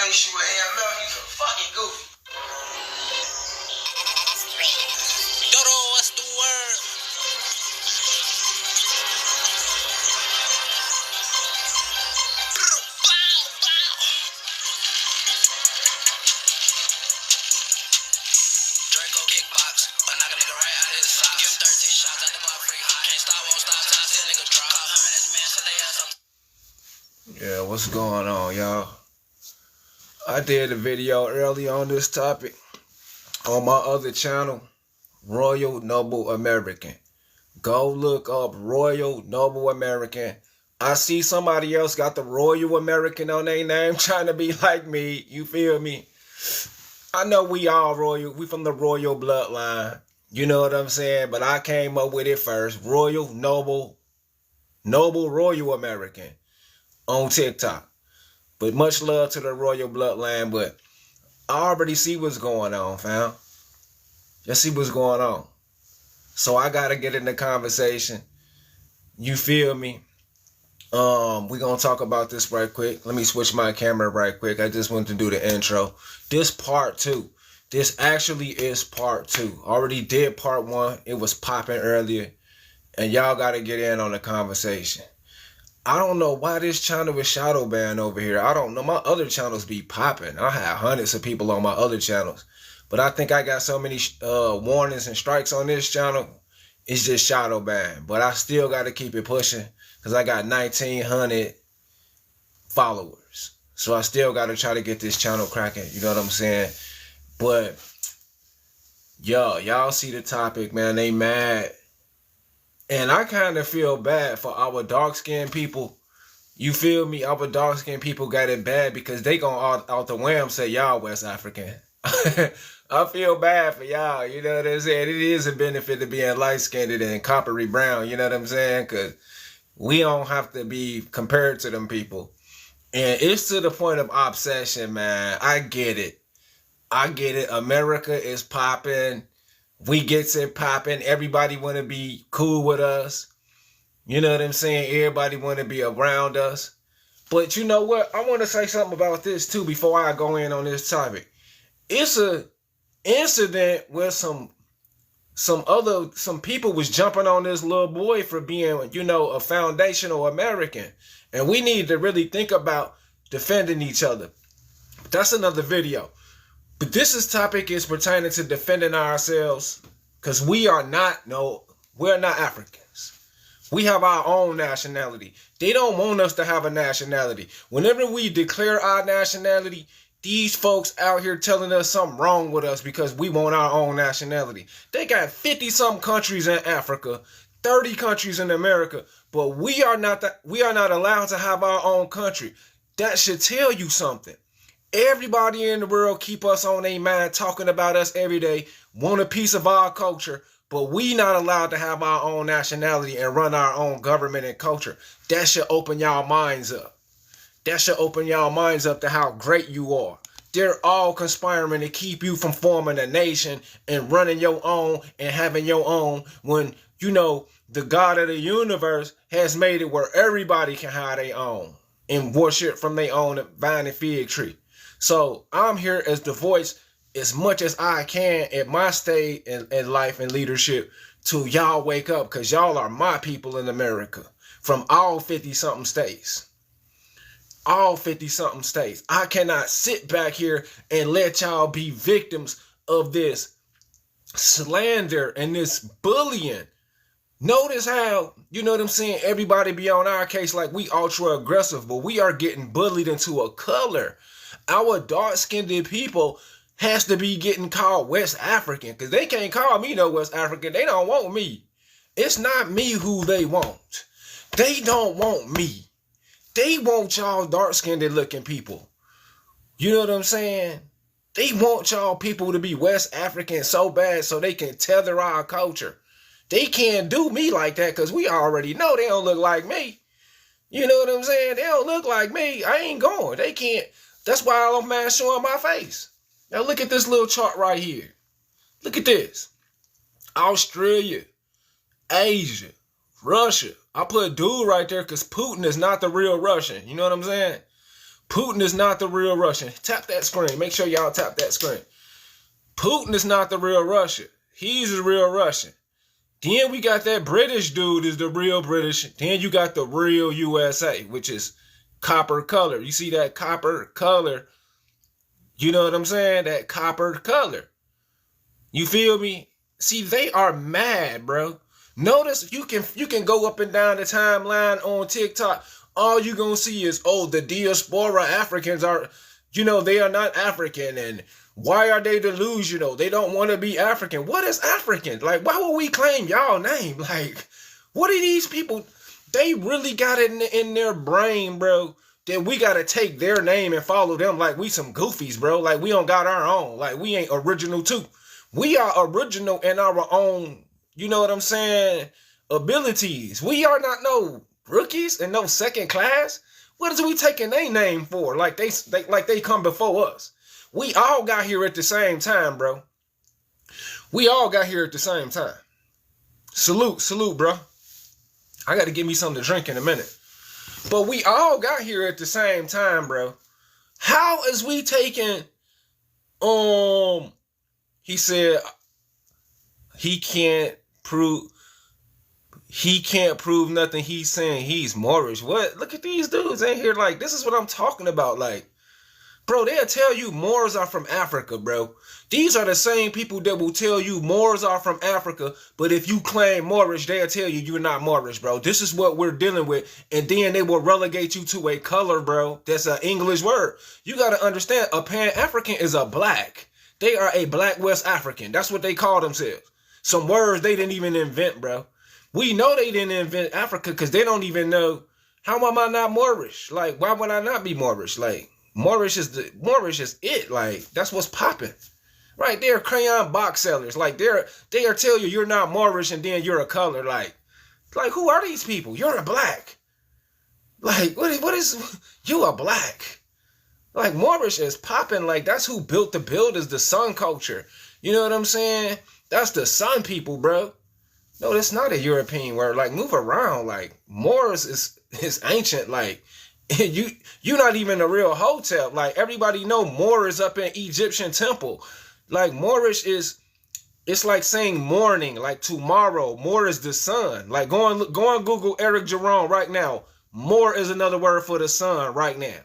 issue with AML. He's a fucking goofy. Dodo, what's the word? Draco kickbox, but knock a nigga right out of his socks. Give him 13 shots at the block free hot. Can't stop, won't stop, till I see a nigga drop. Call him and his man, set they ass up. Yeah, what's going on, y'all? I did a video early on this topic on my other channel, Royal Noble American. Go look up Royal Noble American. I see somebody else got the Royal American on their name trying to be like me. You feel me? I know we all royal. We from the royal bloodline. You know what I'm saying? But I came up with it first. Royal Noble Royal American on TikTok. But much love to the royal bloodline. But I already see what's going on, fam. You see what's going on. So I gotta get in the conversation. You feel me? We're gonna talk about this right quick. Let me switch my camera right quick. I just want to do the intro. This part 2. This actually is part 2. Already did part 1. It was popping earlier. And y'all gotta get in on the conversation. I don't know why this channel is shadow banned over here. I don't know. My other channels be popping. I have hundreds of people on my other channels. But I think I got so many warnings and strikes on this channel. It's just shadow banned. But I still got to keep it pushing. Because I got 1,900 followers. So I still got to try to get this channel cracking. You know what I'm saying? But, y'all see the topic, man. They mad. And I kind of feel bad for our dark-skinned people. You feel me? Our dark-skinned people got it bad because they gonna out the wham say y'all West African. I feel bad for y'all. You know what I'm saying? It is a benefit to being light-skinned and coppery brown. You know what I'm saying? Because we don't have to be compared to them people. And it's to the point of obsession, man. I get it. I get it. America is popping. We gets it popping. Everybody want to be cool with us. You know what I'm saying? Everybody want to be around us. But you know what? I want to say something about this too before I go in on this topic. It's a incident where some people was jumping on this little boy for being, you know, a foundational American. And we need to really think about defending each other. But that's another video. But this topic is pertaining to defending ourselves because we're not Africans. We have our own nationality. They don't want us to have a nationality. Whenever we declare our nationality, these folks out here telling us something wrong with us because we want our own nationality. They got 50-something countries in Africa, 30 countries in America, but we are not allowed to have our own country. That should tell you something. Everybody in the world keep us on their mind talking about us every day, want a piece of our culture, but we not allowed to have our own nationality and run our own government and culture. That should open y'all minds up. That should open y'all minds up to how great you are. They're all conspiring to keep you from forming a nation and running your own and having your own when, you know, the God of the universe has made it where everybody can have their own and worship from their own vine and fig tree. So I'm here as the voice as much as I can at my stage in life and leadership to y'all wake up because y'all are my people in America from all 50-something states. All 50-something states. I cannot sit back here and let y'all be victims of this slander and this bullying. Notice how, you know what I'm saying, everybody be on our case like we ultra aggressive, but we are getting bullied into a color. Our dark-skinned people has to be getting called West African because they can't call me no West African. They don't want me. It's not me who they want. They don't want me. They want y'all dark-skinned looking people. You know what I'm saying? They want y'all people to be West African so bad so they can tether our culture. They can't do me like that because we already know they don't look like me. You know what I'm saying? They don't look like me. I ain't going. They can't. That's why I don't mind showing my face. Now look at this little chart right here. Look at this. Australia, Asia, Russia. I put dude right there because Putin is not the real Russian. You know what I'm saying? Putin is not the real Russian. Tap that screen. Make sure y'all tap that screen. Putin is not the real Russian. He's the real Russian. Then we got that British dude is the real British. Then you got the real USA, which is copper color. You see that copper color? You know what I'm saying? That copper color. You feel me? See, they are mad, bro. Notice you can go up and down the timeline on TikTok. All you gonna see is, oh, the diaspora Africans are, they are not African, and why are they delusional? They don't want to be African. What is African? Like, why would we claim y'all name? Like, what are these people? They really got it in their brain, bro, that we gotta take their name and follow them like we some goofies, bro. Like, we don't got our own. Like, we ain't original too. We are original in our own, you know what I'm saying, abilities. We are not no rookies and no second class. What is we taking their name for? Like they come before us. We all got here at the same time, bro. We all got here at the same time. Salute, bro. I got to get me something to drink in a minute. But we all got here at the same time, bro. How is we taking, he said he can't prove nothing. He's saying he's Moorish. What? Look at these dudes in here. Like, this is what I'm talking about. Like, bro, they'll tell you Moors are from Africa, bro. These are the same people that will tell you Moors are from Africa, but if you claim Moorish, they'll tell you you're not Moorish, bro. This is what we're dealing with. And then they will relegate you to a color, bro. That's an English word. You got to understand, a Pan-African is a black. They are a Black West African. That's what they call themselves. Some words they didn't even invent, bro. We know they didn't invent Africa because they don't even know, how am I not Moorish? Like, why would I not be Moorish? Like, Moorish is it. Like, that's what's popping. Right? They're crayon box sellers. Like, they are tell you you're not Moorish and then you're a color. Like who are these people? You're a black. Like, what is you a black? Like, Moorish is popping. Like, that's who built the builders, the Sun culture. You know what I'm saying? That's the Sun people, bro. No, that's not a European word. Like, move around. Like, Moors is ancient. Like, you're not even a real hotel. Like, everybody know Moor is up in Egyptian temple. Like, Moorish it's like saying morning, like tomorrow. Moor is the sun. Like, go and Google Eric Jerome right now. Moor is another word for the sun right now.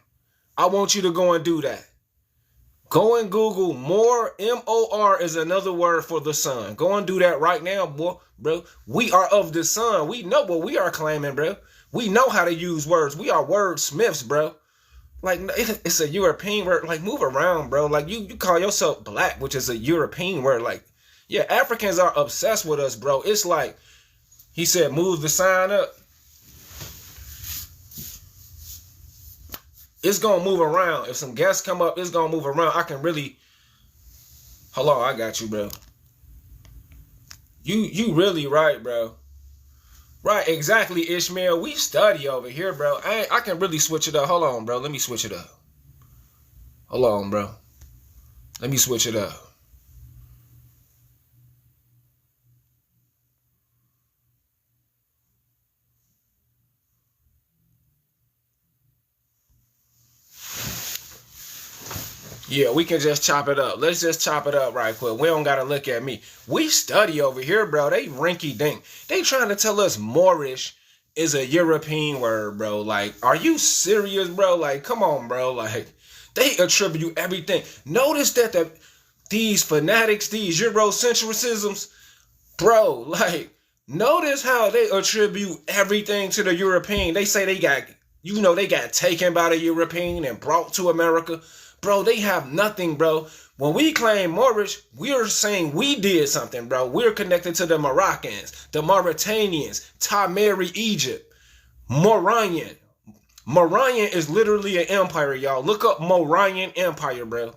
I want you to go and do that. Go and Google Moor. M-O-R is another word for the sun. Go and do that right now, bro. We are of the sun. We know what we are claiming, bro. We know how to use words. We are wordsmiths, bro. Like, it's a European word. Like, move around, bro. Like, you call yourself black, which is a European word. Like, yeah, Africans are obsessed with us, bro. It's like, he said, move the sign up. It's going to move around. If some guests come up, it's going to move around. I can really... Hold on, I got you, bro. You really right, bro. Right, exactly, Ishmael. We study over here, bro. I can really switch it up. Hold on, bro. Let me switch it up. Hold on, bro. Let me switch it up. Yeah, we can just chop it up. Let's just chop it up right quick. We don't got to look at me. We study over here, bro. They rinky dink. They trying to tell us Moorish is a European word, bro. Like, are you serious, bro? Like, come on, bro. Like, they attribute everything. Notice that these fanatics, these Eurocentricisms, bro, like, notice how they attribute everything to the European. They say they got taken by the European and brought to America. Bro, they have nothing, bro. When we claim Moorish, we're saying we did something, bro. We're connected to the Moroccans, the Mauritanians, Tamari, Egypt, Morayan. Morayan is literally an empire, y'all. Look up Morayan Empire, bro.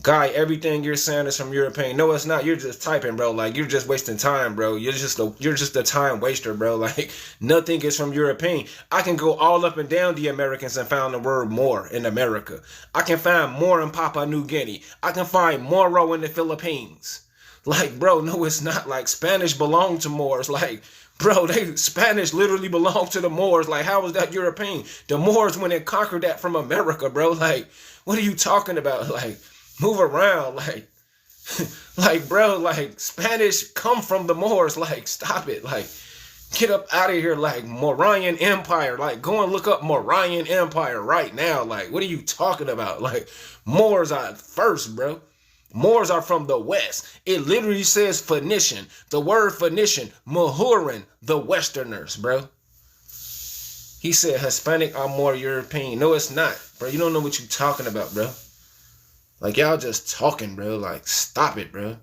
Guy, everything you're saying is from European. No, it's not. You're just typing, bro. Like, you're just wasting time, bro. You're just a time waster, bro. Like, nothing is from European. I can go all up and down the Americans and find the word more in America. I can find more in Papua New Guinea. I can find Moro in the Philippines. Like, bro, no, it's not. Like, Spanish belonged to Moors. Like, Bro, they Spanish literally belonged to the Moors. Like, how was that European? The Moors went and conquered that from America, bro. Like, what are you talking about? Like, move around. Like, like, bro, like, Spanish come from the Moors. Like, stop it. Like, get up out of here. Like, Moorian Empire. Like, go and look up Moorian Empire right now. Like, what are you talking about? Like, Moors are first, bro. Moors are from the west. It literally says Phoenician. The word Phoenician, Mahurin, the Westerners, bro. He said Hispanic are more European. No, it's not, bro. You don't know what you're talking about, bro. Like, y'all just talking, bro. Like, stop it, bro.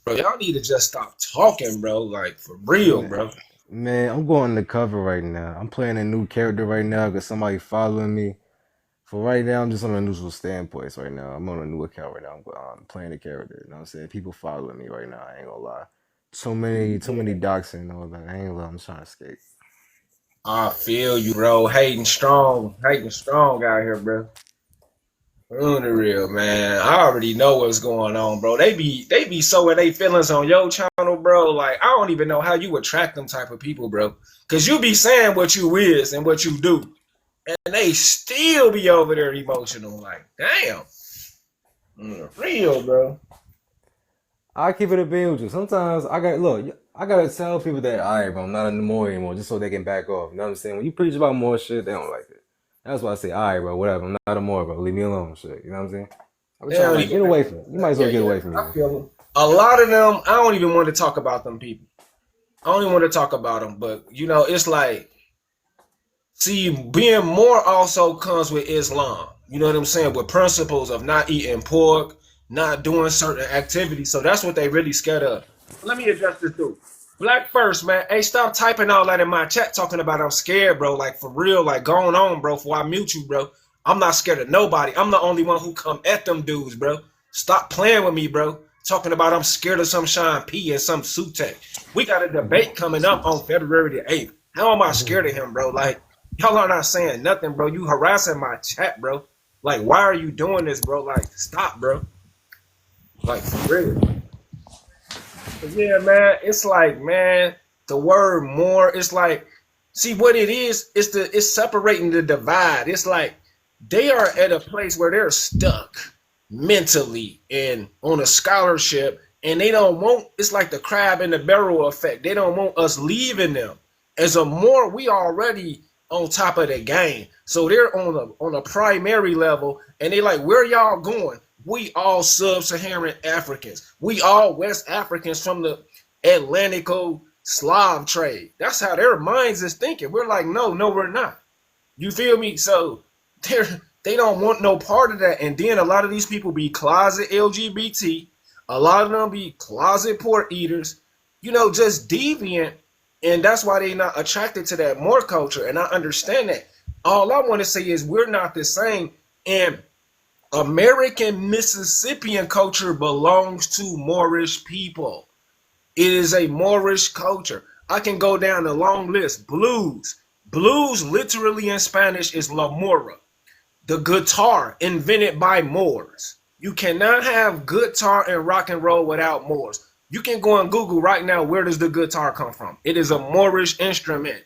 Bro, y'all need to just stop talking, bro. Like, for real, bro. Man, I'm going undercover right now. I'm playing a new character right now because somebody following me. For right now, I'm just on a neutral standpoint right now. I'm on a new account right now. I'm playing a character. You know what I'm saying? People following me right now. I ain't gonna lie. Too many docs and all that. I ain't gonna lie. I'm trying to escape. I feel you, bro. Hating strong out here, bro. On the real, man. I already know what's going on, bro. They be sowing their feelings on your channel, bro. Like, I don't even know how you attract them type of people, bro. Cause you be saying what you is and what you do, and they still be over there emotional. Like, damn. On the real, bro. I keep it a bean with you. Sometimes I gotta tell people that all right, bro, I'm not in the mood anymore, just so they can back off. You know what I'm saying? When you preach about more shit, they don't like it. That's why I say, all right, bro, whatever. I'm not a more, bro. Leave me alone, shit. You know what I'm saying? I'm They trying to don't like, get even. away from it. You might as well Yeah, get yeah. away from me. I feel them. A lot of them, I don't even want to talk about them people. I don't even want to talk about them, but it's like, see, being more also comes with Islam. You know what I'm saying? With principles of not eating pork, not doing certain activities. So that's what they really scared of. Let me address this dude. Black first, man. Hey, stop typing all that in my chat talking about I'm scared, bro. Like, for real, like, going on, bro, before I mute you, bro. I'm not scared of nobody. I'm the only one who come at them dudes, bro. Stop playing with me, bro. Talking about I'm scared of some Sean P and some Sutek. We got a debate coming up on February the 8th. How am I scared of him, bro? Like, y'all are not saying nothing, bro. You harassing my chat, bro. Like, why are you doing this, bro? Like, stop, bro. Like, for real. But yeah, man, it's like, man, the word more, it's like, see what it is, it's separating the divide. It's like they are at a place where they're stuck mentally and on a scholarship, and they don't want, it's like the crab in the barrel effect. They don't want us leaving them. As a more, we already on top of the game. So they're on a primary level, and they like, where y'all going? We all sub-Saharan Africans. We all West Africans from the Atlantico-Slav trade. That's how their minds is thinking. We're like, no, we're not. You feel me? So they don't want no part of that. And then a lot of these people be closet LGBT. A lot of them be closet pork eaters. Just deviant. And that's why they not attracted to that Moor culture. And I understand that. All I want to say is we're not the same. And American Mississippian culture belongs to Moorish people. It is a Moorish culture. I can go down a long list. Blues. Blues literally in Spanish is La Mora. The guitar invented by Moors. You cannot have guitar and rock and roll without Moors. You can go on Google right now, where does the guitar come from? It is a Moorish instrument,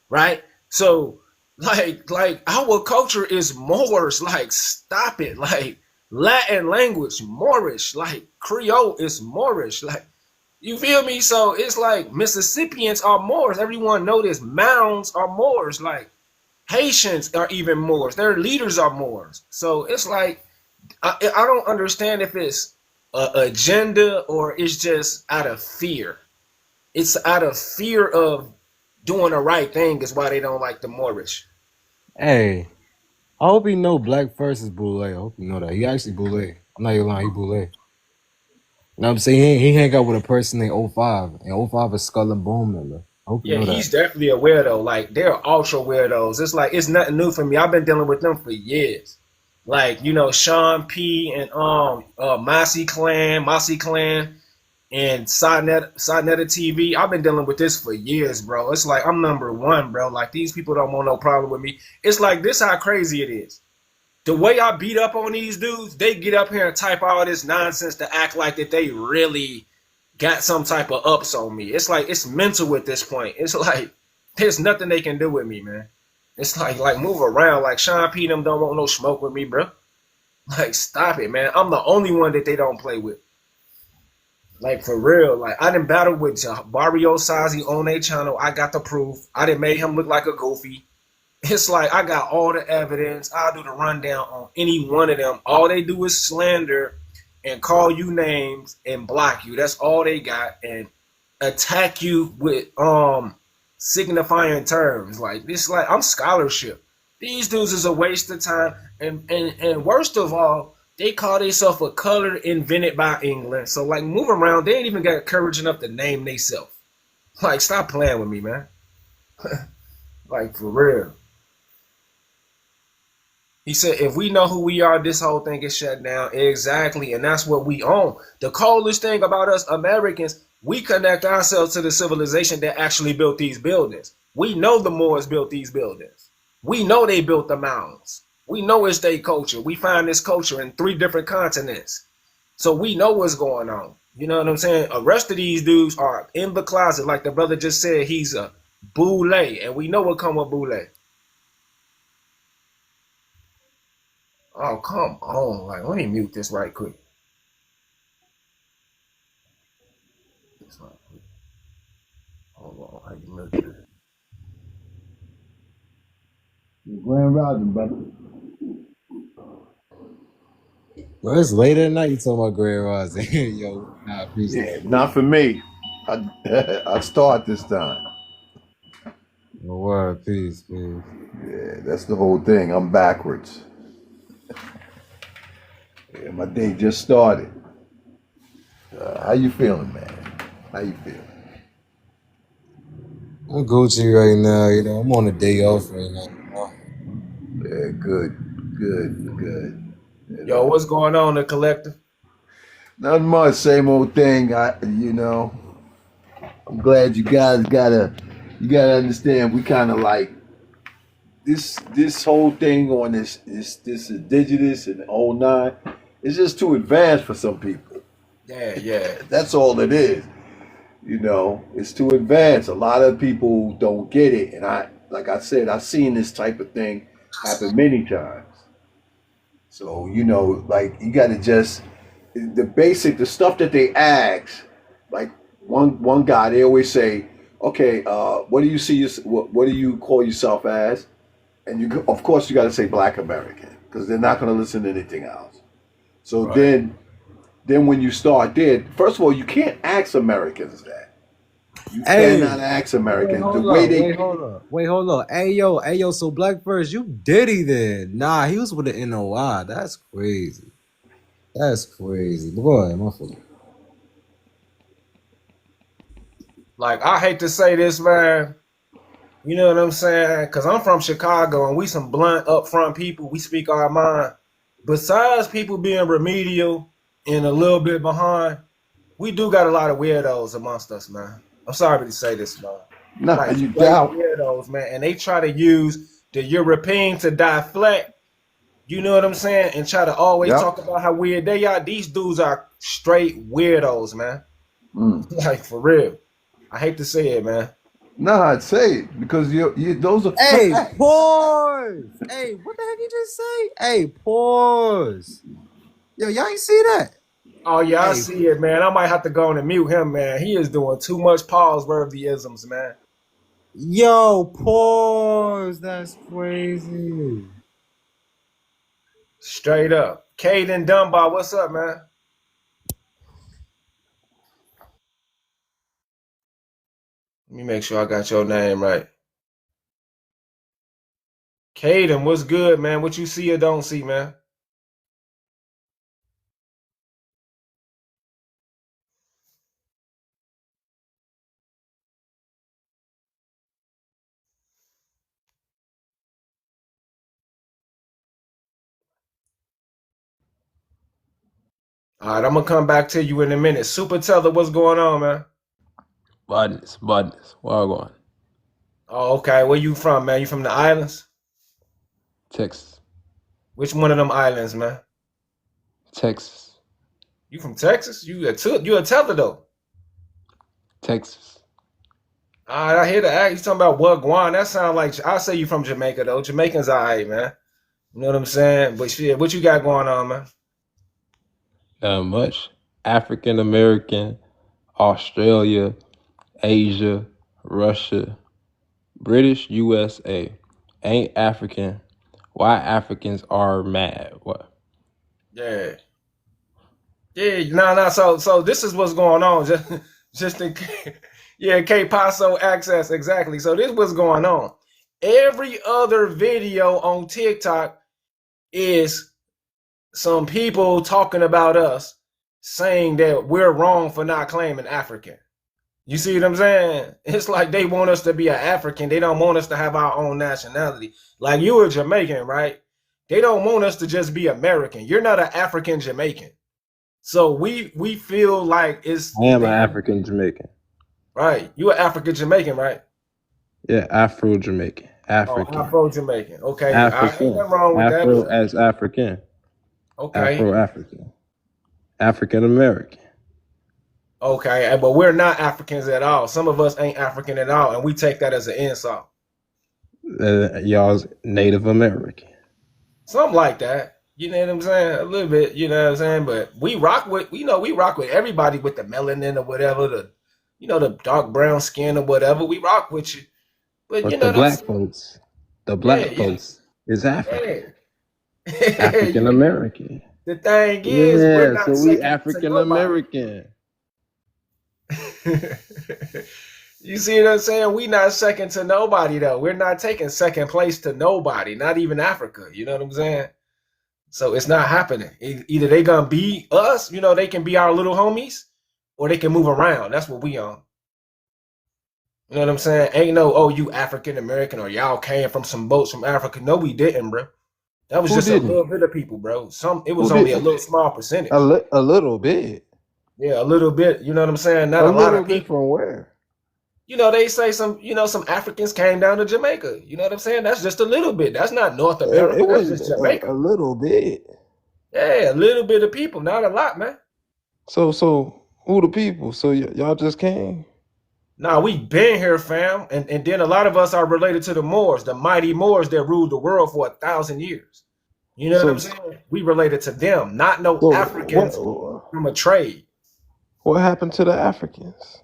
right? So like our culture is Moors. Like, stop it. Like, Latin language, Moorish. Like, Creole is Moorish. Like, you feel me? So it's like Mississippians are Moors. Everyone know this. Mounds are Moors. Like, Haitians are even Moors. Their leaders are Moors. So it's like, I don't understand if it's an agenda or it's just out of fear. It's out of fear of doing the right thing is why they don't like the Moorish. Hey, I hope he know Black First is Boule. I hope you know that. He actually Boule. I'm not even lying, he Boule. You know what I'm saying? He hang out with a person named O5. And O5 is Skull and Bone member. I hope you Yeah, know he's that. definitely a weirdo. Like, they're ultra weirdos. It's like, it's nothing new for me. I've been dealing with them for years. Like, Sean P and Mossy Clan and Sidnetta TV. I've been dealing with this for years, bro. It's like I'm number one, bro. Like, these people don't want no problem with me. It's like, this how crazy it is. the way I beat up on these dudes, they get up here and type all this nonsense to act like that they really got some type of ups on me. It's like it's mental at this point. It's like there's nothing they can do with me, man. It's like move around. Like Sean P them don't want no smoke with me, bro. Like stop it, man. I'm the only one that they don't play with. Like for real. Like I didn't battle with Barrio Sazi on their channel. I got the proof. I didn't make him look like a goofy. It's like I got all the evidence. I'll do the rundown on any one of them. All they do is slander and call you names and block you. That's all they got. And attack you with signifying terms. Like this like I'm scholarship. These dudes is a waste of time. And worst of all, they call themselves a color invented by England. So like move around. They ain't even got courage enough to name themselves. Like stop playing with me, man. Like for real. He said, if we know who we are, this whole thing is shut down. Exactly. And that's what we own. The coolest thing about us Americans, we connect ourselves to the civilization that actually built these buildings. We know the Moors built these buildings. We know they built the mountains. We know it's their culture. We find this culture in 3 different continents. So we know what's going on. You know what I'm saying? The rest of these dudes are in the closet. Like the brother just said, he's a boule. And we know what come with boule. Oh, come on. Like, let me mute this right quick. Hold on. How you mute this? Grand Rising, brother. Bro, it's late at night. You talking about Grand Rising? Yo, nah, appreciate it. Yeah, not for me. I start this time. No word, peace. Yeah, that's the whole thing. I'm backwards. Yeah, my day just started. How you feeling, man? How you feeling? I'm Gucci right now. You know, I'm on a day off right now. Yeah, good. You Yo, know, what's going on, the collective? nothing much. Same old thing. I'm glad you guys you gotta understand. We kind of like this whole thing on this indigenous and the whole nine. It's just too advanced for some people. Yeah. That's all it is. You know, it's too advanced. A lot of people don't get it. And like I said, I've seen this type of thing happen many times. So, you know, like you got to just, the stuff that they ask, like one guy, they always say, okay, what do you see, what do you call yourself as? And of course, you got to say Black American because they're not going to listen to anything else. So Right. then when you start there, first of all, you can't ask Americans that. You Hey, cannot ask Americans the hold way up, they. wait, hold up. Hey, yo, so Black First, you Diddy then? Nah, he was with the NOI. That's crazy. That's crazy. But go ahead, my fault. Like, I hate to say this, man. You know what I'm saying? Because I'm from Chicago and we some blunt, upfront people. We speak our mind. Besides people being remedial and a little bit behind, we do got a lot of weirdos amongst us, man. I'm sorry to say this, man. Nah, Like you straight doubt. weirdos, man. And they try to use the European to deflect, you know what I'm saying? And try to always Yep. talk about how weird they are. These dudes are straight weirdos, man. Mm. Like for real. I hate to say it, man. Nah, I'd say it because those are Hey, facts. pause. Hey, what the heck you just say? Hey, pause. Yo, y'all ain't see that? Oh yeah, I Hey, see it, man. I might have to go on and mute him, man. He is doing too much pause worthyisms, man. yo, pause. That's crazy. Straight up. Caden Dunbar, what's up, man? Let me make sure I got your name right. Caden, what's good, man? What you see or don't see, man? All right, I'm gonna come back to you in a minute. Super Teller, what's going on, man? Badness. Wagwan. Oh, okay. Where you from, man? You from the islands? Texas. Which one of them islands, man? Texas. You from Texas? You a teller though. Texas. I hear the act. You talking about what Guan? That sound like I say you from Jamaica though. Jamaicans alright, man. You know what I'm saying? But shit, what you got going on, man? Not much. African American, Australia, Asia, Russia, British, USA. Ain't African. Why Africans are mad? What? Yeah. Yeah, nah. So this is what's going on. Just in case. Yeah, K Paso access, exactly. So this what's going on. Every other video on TikTok is some people talking about us saying that we're wrong for not claiming African. You see what I'm saying? It's like they want us to be an African. They don't want us to have our own nationality. Like you a Jamaican, right? They don't want us to just be American. You're not an African Jamaican. So we feel like it's I am an African Jamaican. right. You an African Jamaican, right? Yeah, Afro Jamaican. African. Oh, Afro Jamaican. Okay. African. Ain't nothing wrong with Afro that. as African. Okay. Afro African. African American. Okay, but we're not Africans at all. Some of us ain't African at all, and we take that as an insult. Y'all's Native American. Something like that. You know what I'm saying? A little bit, you know what I'm saying? But we rock with everybody with the melanin or whatever, the dark brown skin or whatever. We rock with you. But you know the black folks, folks is African. Yeah. African American. The thing is, we're not so we African American. You see what I'm saying? We not second to nobody though. We're not taking second place to nobody, not even Africa. You know what I'm saying? So it's not happening. Either they gonna be us, they can be our little homies, or they can move around. That's what we on. You know what I'm saying? Ain't no, oh, you African American or y'all came from some boats from Africa. No, we didn't, bro. That was just a little bit of people, bro. It was only a little small percentage. A little bit. Yeah, a little bit. You know what I'm saying? Not a lot of people. From where? They say some Africans came down to Jamaica. You know what I'm saying? That's just a little bit. That's not North America. That's just Jamaica. A little bit. Yeah, a little bit of people, not a lot, man. So who the people? So y'all just came? Nah, we been here, fam. And then a lot of us are related to the Moors, the mighty Moors that ruled the world for 1,000 years. You know what I'm saying? We related to them, not no Africans from a trade. What happened to the Africans?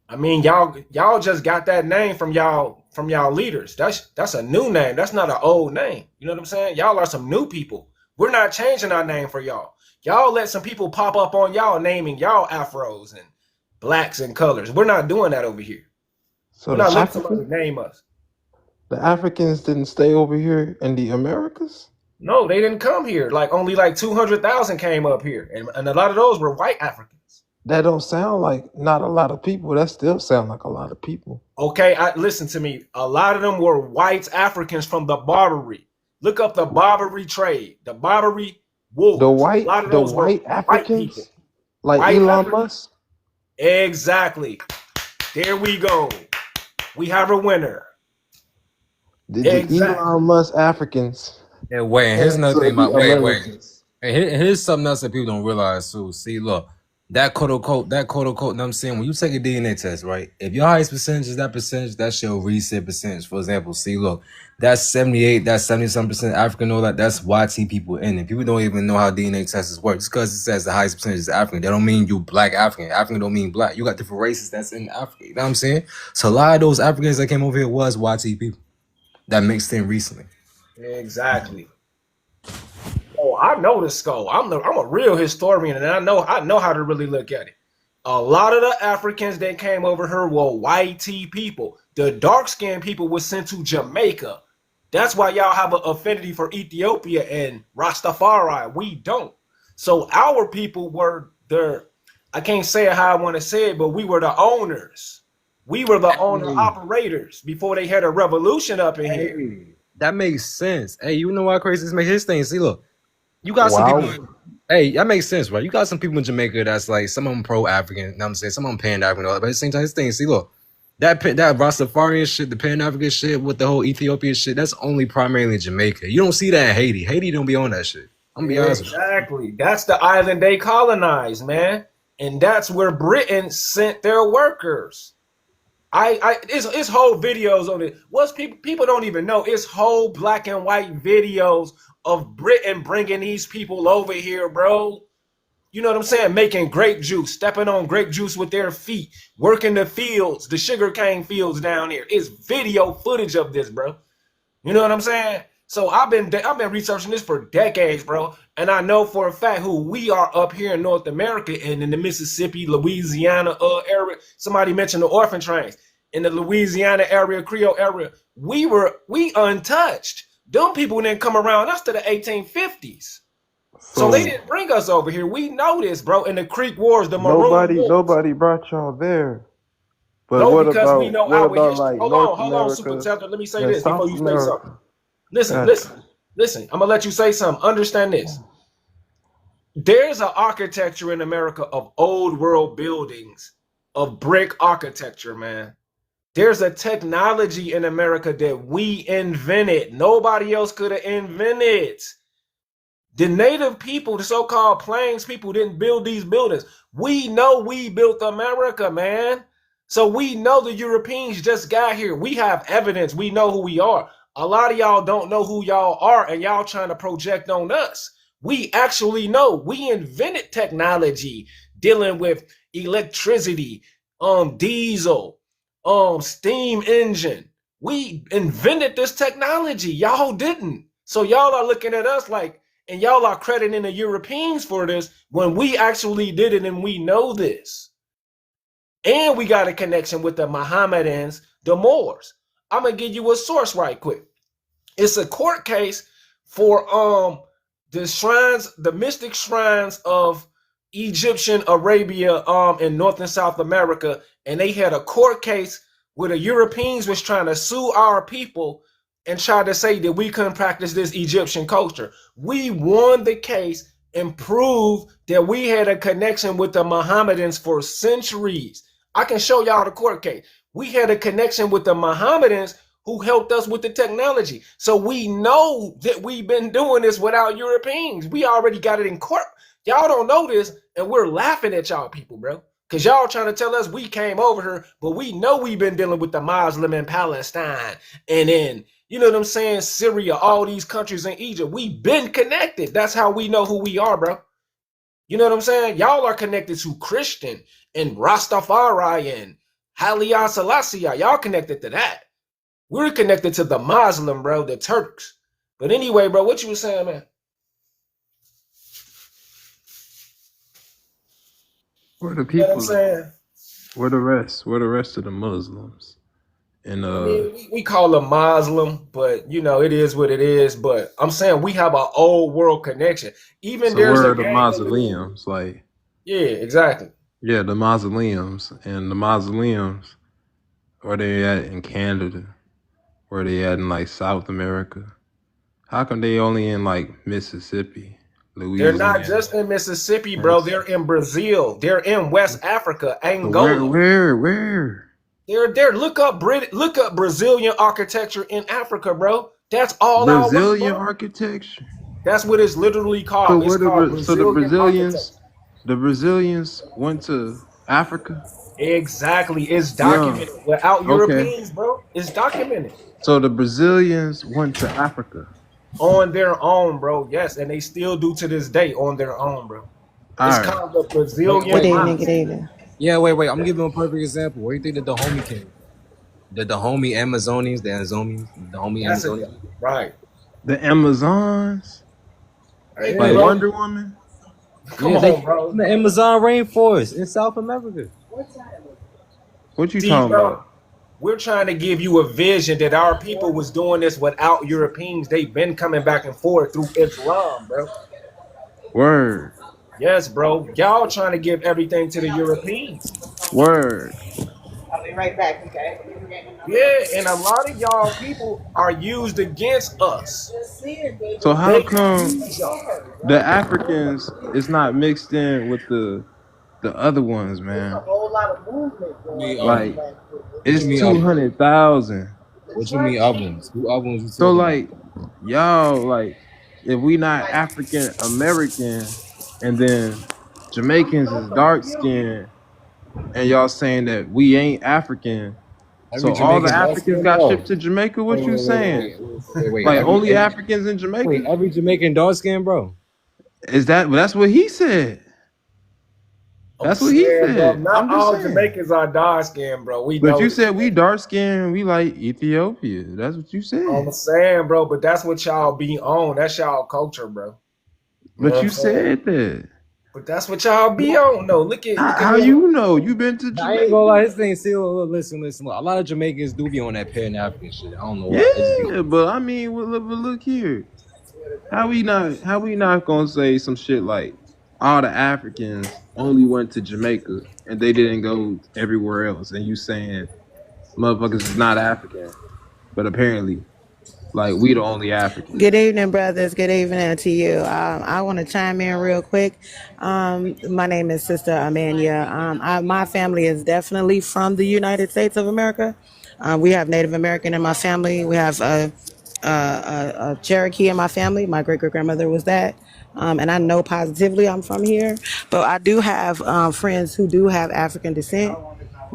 I mean, y'all just got that name from y'all leaders. That's a new name. That's not an old name. You know what I'm saying? Y'all are some new people. We're not changing our name for y'all. Y'all let some people pop up on y'all naming y'all afros and blacks and colors. We're not doing that over here. So we're not letting somebody name us. The Africans didn't stay over here in the Americas? No, they didn't come here. Only 200,000 came up here. And a lot of those were white Africans. That don't sound like not a lot of people. That still sound like a lot of people. Okay, listen to me. A lot of them were white Africans from the Barbary. Look up the Barbary trade, the Barbary war. The white Africans, white like white Elon Africans. Musk. Exactly. There we go. We have a winner. The Elon Musk Africans. And wait, here's another thing about wait. And here's something else that people don't realize too. See, look, that quote unquote, you know what I'm saying? When you take a DNA test, right? If your highest percentage is that percentage, that's your reset percentage. For example, see, look, that's 78, that's 70-some% African, all that's YT people in it. People don't even know how DNA tests work. Just because it says the highest percentage is African, that don't mean you black African. African don't mean black. You got different races that's in Africa. You know what I'm saying? So a lot of those Africans that came over here was YT people that mixed in recently. Exactly. Oh, I know the skull. I'm a real historian, and I know how to really look at it. A lot of the Africans that came over here were white people. The dark-skinned people were sent to Jamaica. That's why y'all have an affinity for Ethiopia and Rastafari. We don't. So our people were I can't say it how I want to say it, but we were the owners. We were the owner-operators before they had a revolution up in here. That makes sense. Hey, you know why crazy this makes his thing? See, look, you got some people. Hey, that makes sense, right? You got some people in Jamaica that's like some of them pro-African, you know what I'm saying? Some of them pan-African, but at the same time, his thing, see, look, That Rastafarian shit, the Pan African shit with the whole Ethiopian shit, that's only primarily in Jamaica. You don't see that in Haiti. Haiti don't be on that shit. I'm gonna be honest with you. Exactly. That's the island they colonized, man. And that's where Britain sent their workers. It's whole videos on it. What's people don't even know. It's whole black and white videos of Britain bringing these people over here, bro. You know what I'm saying? Making grape juice, stepping on grape juice with their feet, working the fields, the sugarcane fields down here. It's video footage of this, bro. You know what I'm saying? So I've been researching this for decades, bro. And I know for a fact who we are up here in North America and in the Mississippi, Louisiana area. Somebody mentioned the orphan trains. In the Louisiana area, Creole area, we untouched. Them people didn't come around us to the 1850s. So they didn't bring us over here. We know this, bro. In the Creek Wars, the Maroon Wars. Nobody brought y'all there. But no, what because about, we know what our about history. like Hold North on, Super America Tether. Let me say and this South before you say America? something. Listen. I'm gonna let you say something. Understand this. There's an architecture in America of old world buildings, of brick architecture, man. There's a technology in America that we invented. Nobody else could have invented. The native people, the so-called plains people, didn't build these buildings. We know we built America, man. So we know the Europeans just got here. We have evidence. We know who we are. A lot of y'all don't know who y'all are, and y'all trying to project on us. We actually know. We invented technology dealing with electricity, diesel, steam engine. We invented this technology. Y'all didn't. So y'all are looking at us like, and y'all are crediting the Europeans for this when we actually did it and we know this. And we got a connection with the Mohammedans, the Moors. I'm going to give you a source right quick. It's a court case for the shrines, the mystic shrines of Egyptian Arabia in North and South America. And they had a court case where the Europeans was trying to sue our people and tried to say that we couldn't practice this Egyptian culture. We won the case and proved that we had a connection with the Mohammedans for centuries. I can show y'all the court case. We had a connection with the Mohammedans who helped us with the technology. So we know that we've been doing this without Europeans. We already got it in court. Y'all don't know this, and we're laughing at y'all people, bro. Because y'all trying to tell us we came over here, but we know we've been dealing with the Muslim in Palestine and in, you know what I'm saying, Syria, all these countries in Egypt. We've been connected. That's how we know who we are, bro. You know what I'm saying? Y'all are connected to Christian and Rastafari and Haile Selassie. Y'all connected to that. We're connected to the Muslim, bro, the Turks. But anyway, bro, what you were saying, man? Where the You know what I'm people? saying? Where the rest? Where the rest of the Muslims? And I mean, we call them Muslim, but you know, it is what it is. But I'm saying we have an old world connection. Even so there's where a are the gang of mausoleums? Like, yeah, exactly. yeah, the mausoleums. And the mausoleums, where they at in Canada? Where they at in like South America? How come they only in like Mississippi, They're not Louisiana? just in Mississippi, bro. They're in Brazil. They're in West Africa, So Angola. where? They're there. Look up Brazilian architecture in Africa, bro. That's all our work, Brazilian bro. architecture. That's what it's literally So called. It's where called the Brazilian architecture. Brazilians went to Africa? Exactly. It's Yeah. documented. Without Okay. Europeans, bro, it's documented. So the Brazilians went to Africa. On their own, bro. Yes, and they still do to this day on their own, bro. It's All right. called the Wait, Brazilian Good wait. evening, good mindset. evening. Yeah, wait. I'm giving a perfect example. Where you think that the homie came? The homie Amazonians, the homie That's it, Amazonians. right? The Amazons, Hey, like bro, Wonder Woman. come Yeah, they on, came from bro. the Amazon rainforest in South America. What you See, talking bro, about? we're trying to give you a vision that our people was doing this without Europeans. They've been coming back and forth through Islam, bro. Word. Yes, bro. Y'all trying to give everything to the Europeans. Word. I'll be right back, okay? Yeah, and a lot of y'all people are used against us. So how They come use y'all. the Africans is not mixed in with the other ones, man? We Like What you It's mean other ones? 200,000. What you mean other ones? Who other ones you So talking about? like, y'all like, if we not African American, and then Jamaicans is dark skinned, and y'all saying that we ain't African, Every so all the Jamaican dark Africans skin, got bro. shipped to Jamaica. Wait, What you wait, wait, wait, saying? wait, wait, wait, wait. Like only Africans in Jamaica? Every Jamaican dark skin, bro. Is that? That's what he said. I'm That's what he saying, bro, said. not I'm just all saying. Jamaicans are dark skinned, bro. We But know you this, said bro. we dark skinned, we like Ethiopia. That's what you I'm said. saying, bro, but that's what y'all be on. That's y'all culture, bro. You know what But I'm you saying? said that. But that's what y'all be on. No, look at How what. you know? You been to Nah, I ain't gonna lie. Jamaica? His thing, see, look, listen. Look, a lot of Jamaicans do be on that Pan African shit. I don't know why. They just be. Yeah, but I mean, but look here. How we not gonna say some shit like all the Africans only went to Jamaica and they didn't go everywhere else, and you saying motherfuckers is not African, but apparently like we the only Africans. Good evening, brothers. Good evening to you. I want to chime in real quick. My name is Sister Amania. My family is definitely from the United States of America. We have Native American in my family. We have a Cherokee in my family. My great great grandmother was that. And I know positively I'm from here, but I do have friends who do have African descent.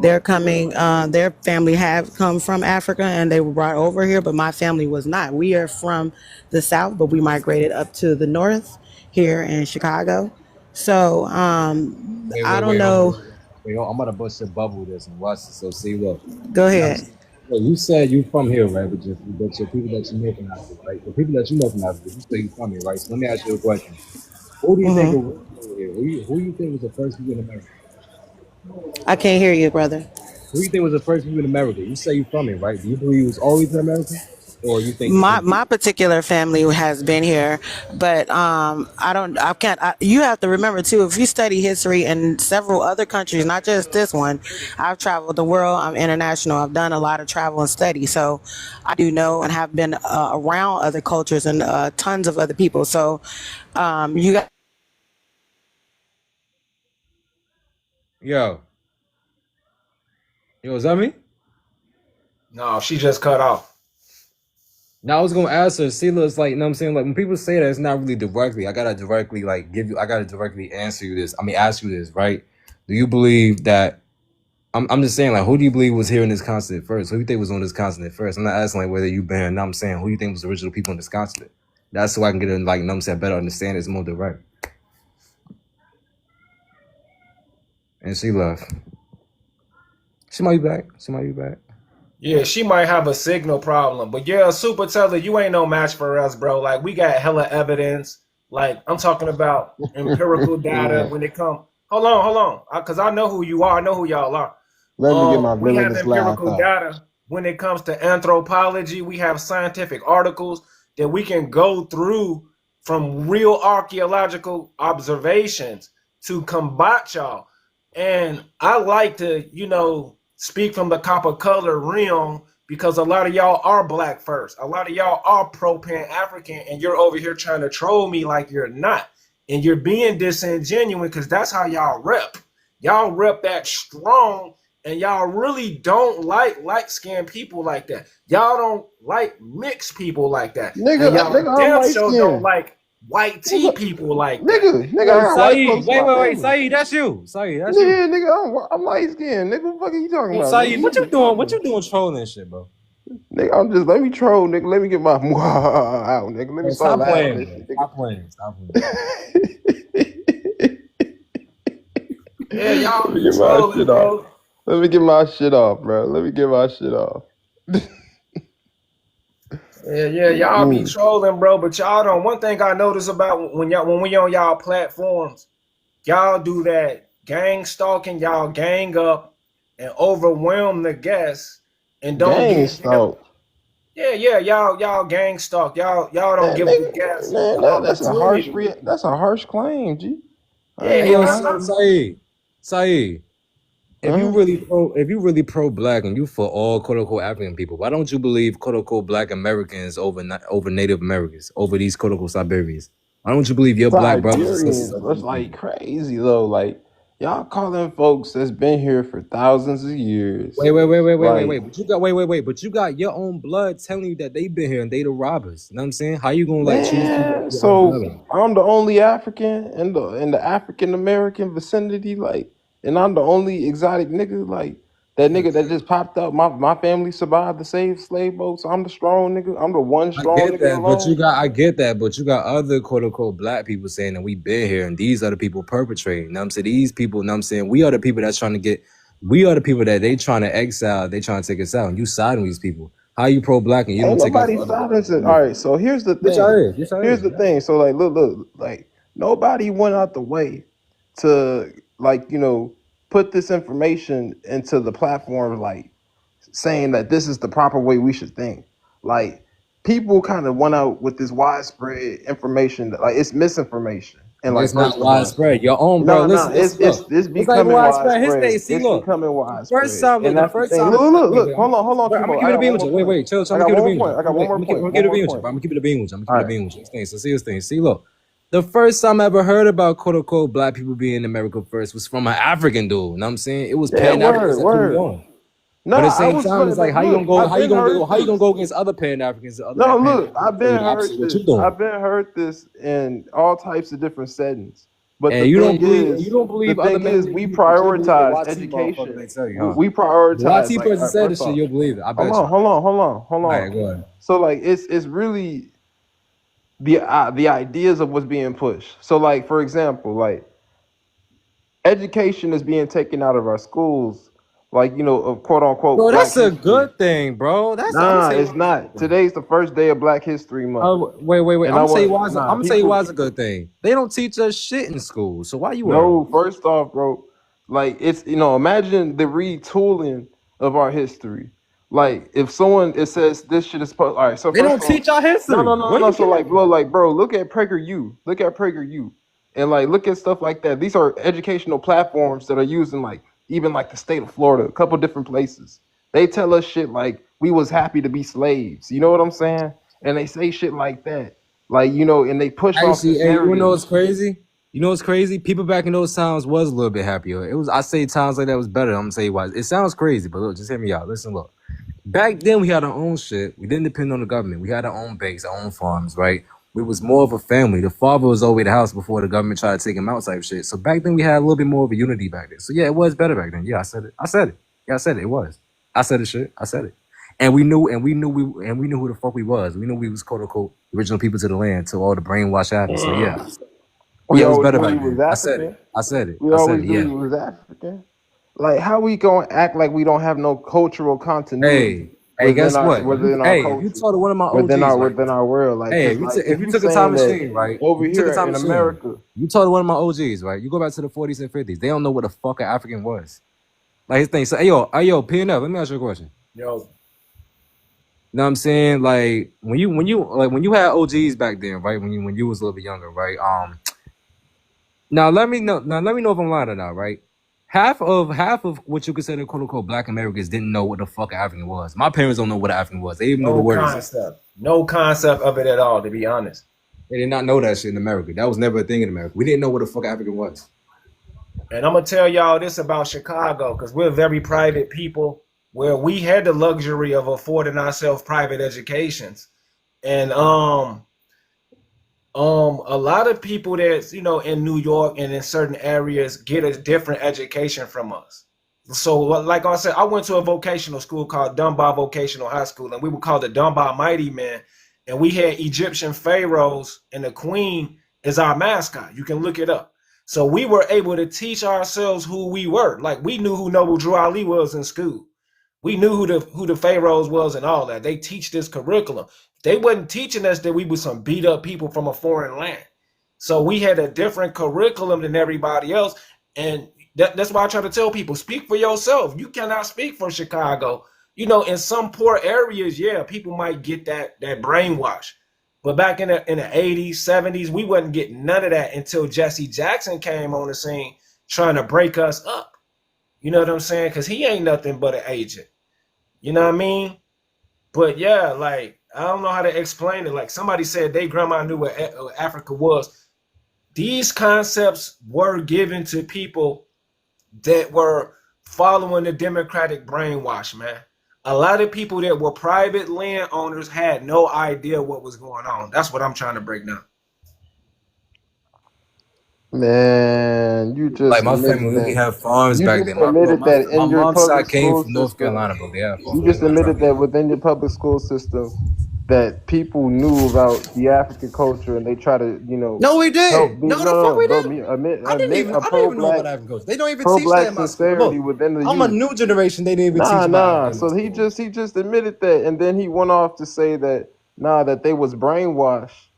They're coming, their family have come from Africa and they were brought over here, but my family was not. We are from the South, but we migrated up to the North here in Chicago. So Wait, I wait, don't wait, hold on. know. Wait, hold on. I'm gonna bust your bubble with this and watch this. So see, look. Go Now, ahead. look, you said you from here, right? But your people that you know from Africa, right? The people that you know from Africa, you say you from here, right? So let me ask you a question. Who do you think Hmm. was here? Who you think was the first people in America? I can't hear you, brother. Who you think was the first people in America? You say you from here, right? Do you believe it was always in America, or you think My it? my particular family has been here, but I don't. I can't. You have to remember too. If you study history in several other countries, not just this one, I've traveled the world. I'm international. I've done a lot of travel and study, so I do know and have been around other cultures and tons of other people. So you got. Yo, is that me? No, she just cut off. Now I was gonna ask her, Sela, it's like, you know what I'm saying? Like when people say that, it's not really directly. I gotta directly I gotta directly answer you this. I mean ask you this, right? Do you believe that I'm just saying, like, who do you believe was here in this continent first? Who do you think was on this continent first? I'm not asking like whether you been, no, I'm saying who do you think was the original people on this continent? That's so I can get a like, you know what I'm saying, better understand it's more direct. And she left. She might be back. She might be back. Yeah, she might have a signal problem. But yeah, Super Teller, you ain't no match for us, bro. Like, we got hella evidence. Like, I'm talking about empirical data Yeah. when it comes. Hold on. Because I know who you are. I know who y'all are. Let me get my We have villainous laugh empirical out. data when it comes to anthropology. We have scientific articles that we can go through from real archaeological observations to combat y'all. And I like to, speak from the copper color realm because a lot of y'all are black first. A lot of y'all are pro Pan African, and you're over here trying to troll me like you're not. And you're being disingenuous because that's how y'all rep. Y'all rep that strong, and y'all really don't like light skinned people like that. Y'all don't like mixed people like that. And y'all Nigga, I'm damn light sure don't skinned. like white tea Nigga, people like that. nigga, I Wait, got white Saeed. folks in my Wait. family. Saeed, that's you. Saeed, that's you. Yeah, nigga, I'm light skinned. Nigga, what the fuck are you talking Yo, about, Saeed, what you nigga? doing? What you doing trolling shit, bro? Nigga, I'm just let me troll, nigga. Let me get my out, nigga. Let me Yo, start stop laughing playing, and bro. shit, Stop playing. Stop playing. nigga. Yeah, y'all Let me be get my trolling, shit off. bro. Let me get my shit off, bro. Let me get my shit off. Yeah, y'all be Mm. trolling, bro. But y'all don't. One thing I notice about when we on y'all platforms, y'all do that gang stalking. Y'all gang up and overwhelm the guests and don't Gang give them. stalk. Yeah, y'all gang stalk. Y'all don't Man, give the nigga, guests man, the that's opportunity. that's a harsh claim, G. I Yeah, ain't Hey, gonna yo, yeah. lie. Saeed. Uh-huh. If you really pro black and you for all quote unquote African people, why don't you believe quote unquote black Americans over Native Americans, over these quote unquote Siberians? Why don't you believe your black brothers and sisters Siberians, over that's these like people? crazy though. Like Y'all calling folks that's been here for thousands of years. Wait. Like, But you got wait. But you got your own blood telling you that they've been here and they the robbers. You know what I'm saying? How you gonna like choose people out man, of your own so blood? I'm the only African in the African American vicinity, like, and I'm the only exotic nigga, like that nigga that just popped up. My family survived the slave boat, so I'm the strong nigga. I'm the one I strong get nigga that, but alone. I get that, but you got other quote unquote black people saying that we been here and these are the people perpetrating. You know what I'm saying? These people, you know what I'm saying? We are the people that's trying to get, we are the people that they trying to exile, they trying to take us out. And you siding with these people. How you pro black and you Ain't don't take out nobody the other black silencing. people? All right, so here's the Yes, I thing. is. Yes, I Here's is. the thing. So like, look, like nobody went out the way to like put this information into the platform, like saying that this is the proper way we should think. Like people kind of went out with this widespread information that like it's misinformation. And like It's not first of all, widespread. Your own, bro. no, Listen, look. it's It's not even becoming widespread. His widespread. thing, see, It's look. becoming The first widespread, time, look, and the that's the first thing. time, Look. Hold on, I'm gonna Timo. keep I it a got bean one with more you. point. Wait, chill. I'm I gonna got keep it a one more bean with point. you. I got one more point. I'm gonna One keep it a more bean with you, point. bro. I'm gonna keep it a bean with you. I'm All gonna keep it a right. bean with you. Explain. See this thing. See, look. The first time I ever heard about quote unquote black people being in America first was from an African dude. You know what I'm saying? It was Yeah, Pan Africans that put it word. on. But at Nah, the I same was time, it's like like, how you look, gonna go? I've been heard How you gonna this. go against other Pan Africans? The other No, Pan look, Africans I've tell you been the opposite of heard what you this. doing. I've been heard this in all types of different settings. But And you don't the believe other thing men is, believe we you, but you'll believe the prioritize YT motherfucker education. they tell you, huh? We The prioritize YT like, person all right, said first this shit, off, you'll believe it. I hold bet you. on, hold on, hold on, hold All on. right, go ahead. So like, it's really the ideas of what's being pushed. So like, for example, like education is being taken out of our schools, like of quote unquote Bro, Black that's a history. good thing, bro. I'm gonna Nah, tell you it's why it's a good not. thing. Today's the first day of Black History Month, Wait. and I'm I gonna tell you want why. nah I'm gonna tell you why people. it's a good thing. They don't teach us shit in school, so why you worried? No, first off, bro, like it's imagine the retooling of our history. Like if someone it says this shit is supposed. All right, so They first don't off, teach our history. Where no. you So get that like, from? bro, look at PragerU. Look at PragerU, and like look at stuff like that. These are educational platforms that are used in like even like the state of Florida, a couple different places. They tell us shit like we was happy to be slaves. You know what I'm saying? And they say shit like that, like and they push off Actually, this hey, you know narrative. what's crazy? You know what's crazy? People back in those times was a little bit happier. It was. I say times like that was better. I'm gonna tell you why. It sounds crazy, but look, just hear me out. Listen, look. Back then, we had our own shit. We didn't depend on the government. We had our own base, our own farms, right? We was more of a family. The father was always at the house before the government tried to take him out type shit. So back then, we had a little bit more of a unity back then. So yeah, it was better back then. Yeah, I said it. I said it. Yeah, I said it. It was. I said it. Shit. I said it. And we knew who the fuck we was. We knew we was quote unquote original people to the land till all the brainwash happened. So yeah, We yeah, it was always better knew back we was then. I said it. African. I said it. We I said always it. knew Yeah. we was African. Like how we gonna act like we don't have no cultural continuity Hey, guess what? within our Hey, if you culture, talk to one of my OGs, right? within our world? Like, Hey, cause like if if you you took a time saying that machine, right? over If you took a here time in machine, America, you told one of my OGs, right? You go back to the 40s and 50s. They don't know what the fuck an African was. Like his thing. So, hey yo, PNF, let me ask you a question. Yo, You know what I'm saying? Like when you had OGs back then, right? When you was a little bit younger, right? Now let me know if I'm lying or not, right? Half of what you consider quote unquote black Americans didn't know what the fuck an African was. My parents don't know what an African was. They even know the no word existed. concept. No concept of it at all, to be honest. They did not know that shit in America. That was never a thing in America. We didn't know what the fuck African was. And I'm gonna tell y'all this about Chicago, because we're very private people, where we had the luxury of affording ourselves private educations. And a lot of people that's in New York and in certain areas get a different education from us. So like I said, I went to a vocational school called Dunbar Vocational High School, and we were called the Dunbar Mighty Men, and we had Egyptian pharaohs, and the queen is our mascot. You can look it up. So we were able to teach ourselves who we were. Like we knew who Noble Drew Ali was in school. We knew who the pharaohs was and all that. They teach this curriculum. They wasn't teaching us that we were some beat up people from a foreign land. So we had a different curriculum than everybody else. And that's why I try to tell people, speak for yourself. You cannot speak for Chicago. In some poor areas, yeah, people might get that brainwash. But back in the 80s, 70s, we wasn't getting none of that until Jesse Jackson came on the scene trying to break us up. You know what I'm saying? Because he ain't nothing but an agent. You know what I mean? But yeah, like, I don't know how to explain it. Like somebody said they grandma knew what Africa was. These concepts were given to people that were following the Democratic brainwash, man. A lot of people that were private landowners had no idea what was going on. That's what I'm trying to break down. Man, you Like just my admitted family, we that. have farms You back just then. My admitted that my in your mom's public side came school from North system. Carolina, but they have You farms. just admitted that within your public school system that people knew about the African culture and they try to, No, we help did. me. No, the No, fuck no, we bro. did. Me admit I didn't admit even. a I didn't even know about African culture. They don't even teach that pro-black in my school. sincerity Look, within the I'm a youth. new generation. They didn't even teach Nah, about nah. African in my So he school. just admitted that, and then he went off to say that that they was brainwashed,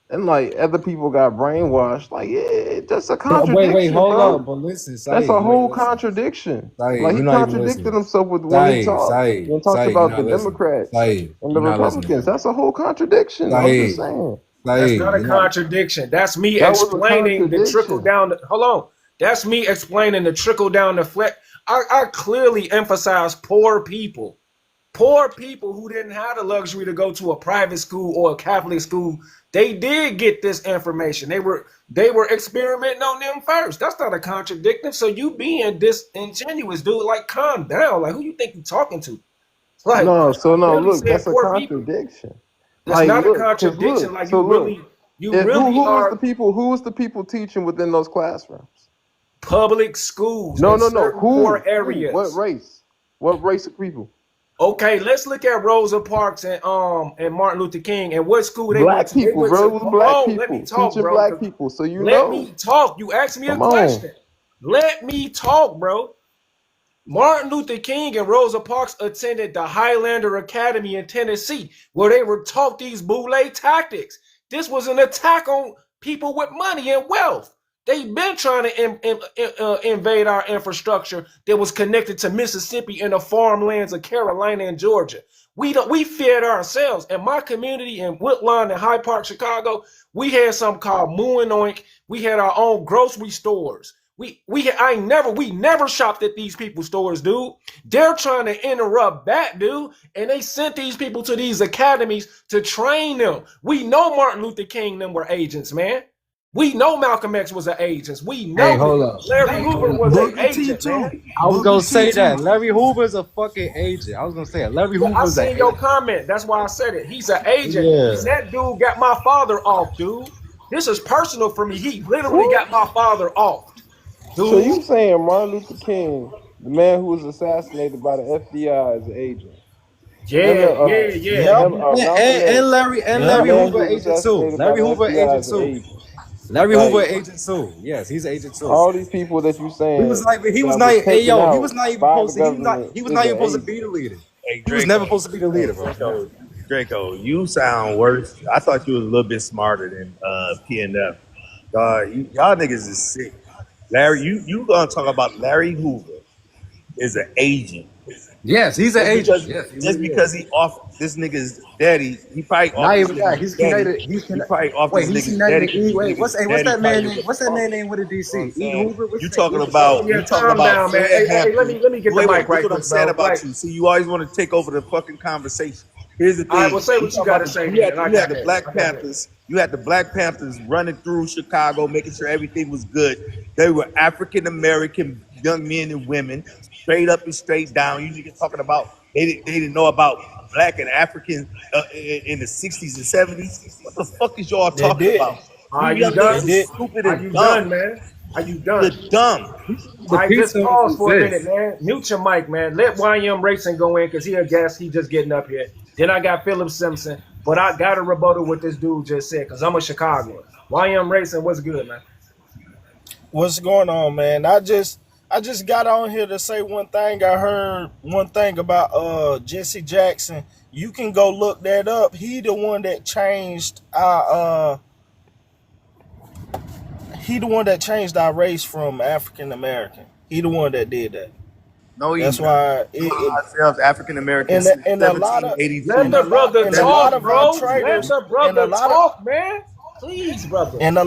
and like other people got brainwashed. Like, yeah, that's a But wait, contradiction, hold bro. up. But listen, That's Saeed, a you ain't whole listening. contradiction. Saeed, Like he you're not even contradicted listening. himself with when he talked. When he talked Saeed, you're about the not listening. Democrats Saeed, and the you're not listening, Republicans. bro. That's a whole contradiction. I'm just Saeed, saying. That's not a you're not. contradiction. That's me That was a explaining the trickle contradiction. down. Hold on. That's me explaining the trickle down the flex. I clearly emphasize poor people. Poor people who didn't have the luxury to go to a private school or a Catholic school, they did get this information. They were experimenting on them first. That's not a contradiction. So you being disingenuous, dude. Like, calm down. Like, who you think you talking to? Like, No, so I no, clearly look, said that's a poor people. contradiction. That's Like, not a look, cause contradiction. look, Like, so look, you if really are who was the people teaching within those classrooms? public schools No, in no, no. certain poor Who? What areas. race? What race of people? Okay, let's look at Rosa Parks and Martin Luther King and what school they went Black to. They people, went bro. to. It was Hold black on, let me people talk, teaching bro. black people. So Let me talk. You asked me a Come on. question. Let me talk, bro. Martin Luther King and Rosa Parks attended the Highlander Academy in Tennessee, where they were taught these boule tactics. This was an attack on people with money and wealth. They've been trying to invade our infrastructure that was connected to Mississippi and the farmlands of Carolina and Georgia. We fed ourselves. In my community in Woodlawn and Hyde Park, Chicago, we had something called Moo and Oink. We had our own grocery stores. We never shopped at these people's stores, dude. They're trying to interrupt that, dude, and they sent these people to these academies to train them. We know Martin Luther King them were agents, man. We know Malcolm X was an agent. We Hey, know hold up. Larry Hoover was an Booker T agent, man. too. I was gonna Booker T say that too. Larry Hoover's a fucking agent. I was gonna say it. Larry Yeah, I Hoover's an seen your agent. comment. That's why I said it. He's an agent. Yeah. And that dude got my father off, dude. This is personal for me. He literally What? got my father off, So you dude. saying Martin Luther King, the man who was assassinated by the FBI, is an agent? And Yeah, yeah, yeah. Yep. Malcolm X, And the Yep. Larry man Hoover who was agent too. assassinated by Larry the Hoover FBI, agent is an too. agent. Larry Hoover Like agent too. Yes, he's an agent too. all these people that you He was saying like, he was that not. was Hey taken yo, he out was not even by the supposed to. government He was is not an even supposed to agent. be the leader. Hey He was never Draco, supposed to be the leader, bro. Draco, you sound worse. I thought you was a little bit smarter than PNF. Y'all niggas is sick. Larry, you gonna talk about Larry Hoover is an agent. Yes, he's an Just agent. because Yes, he just really is. because he off this nigga's daddy, he probably off Not this even that. nigga's He's daddy. connected. He probably off this He's nigga's connected daddy to because E. this Wait, nigga's what's daddy that man probably was name? a What's that punk. man name with a You know what DC? I'm E. saying? Hoover. What's You his name? talking What's his Oh about name? yeah, you talking calm about down, man. Fred Hey, let Hampton. me get the Wait, mic this is right what I'm quick, saying bro. about Like, you. See, you always want to take over the fucking conversation. Here's the all right, well, thing. say You what you talking got about to say you then, had and I you had got the that. Black I got that. Panthers. You had the Black Panthers running through Chicago, making sure everything was good. They were African American young men and women, straight up and straight down. You niggas talking about they didn't know about black and African in the 60s and 70s. What the fuck is y'all They talking did. about? You Are you young done? niggas done? is stupid Are and you dumb. done, man? Are you You're done? dumb. The I peace just zones pause for a minute, exist. man. Mute your mic, man. Let YM Racing go in because he a guest. He just getting up here. Then I got Philip Simpson, but I got a rebuttal what this dude just said because I'm a Chicagoan. YM Racing, what's good, man? What's going on, man? I just got on here to say one thing. I heard one thing about Jesse Jackson. You can go look that up. He the one that changed our race from African American. He the one that did that. No, he That's not. why We call ourselves African Americans and since and a lot of 'Let 1782. the brother and a lot talk, of our bro. Let traders the and a brother lot of talk, man. Please, brother. and a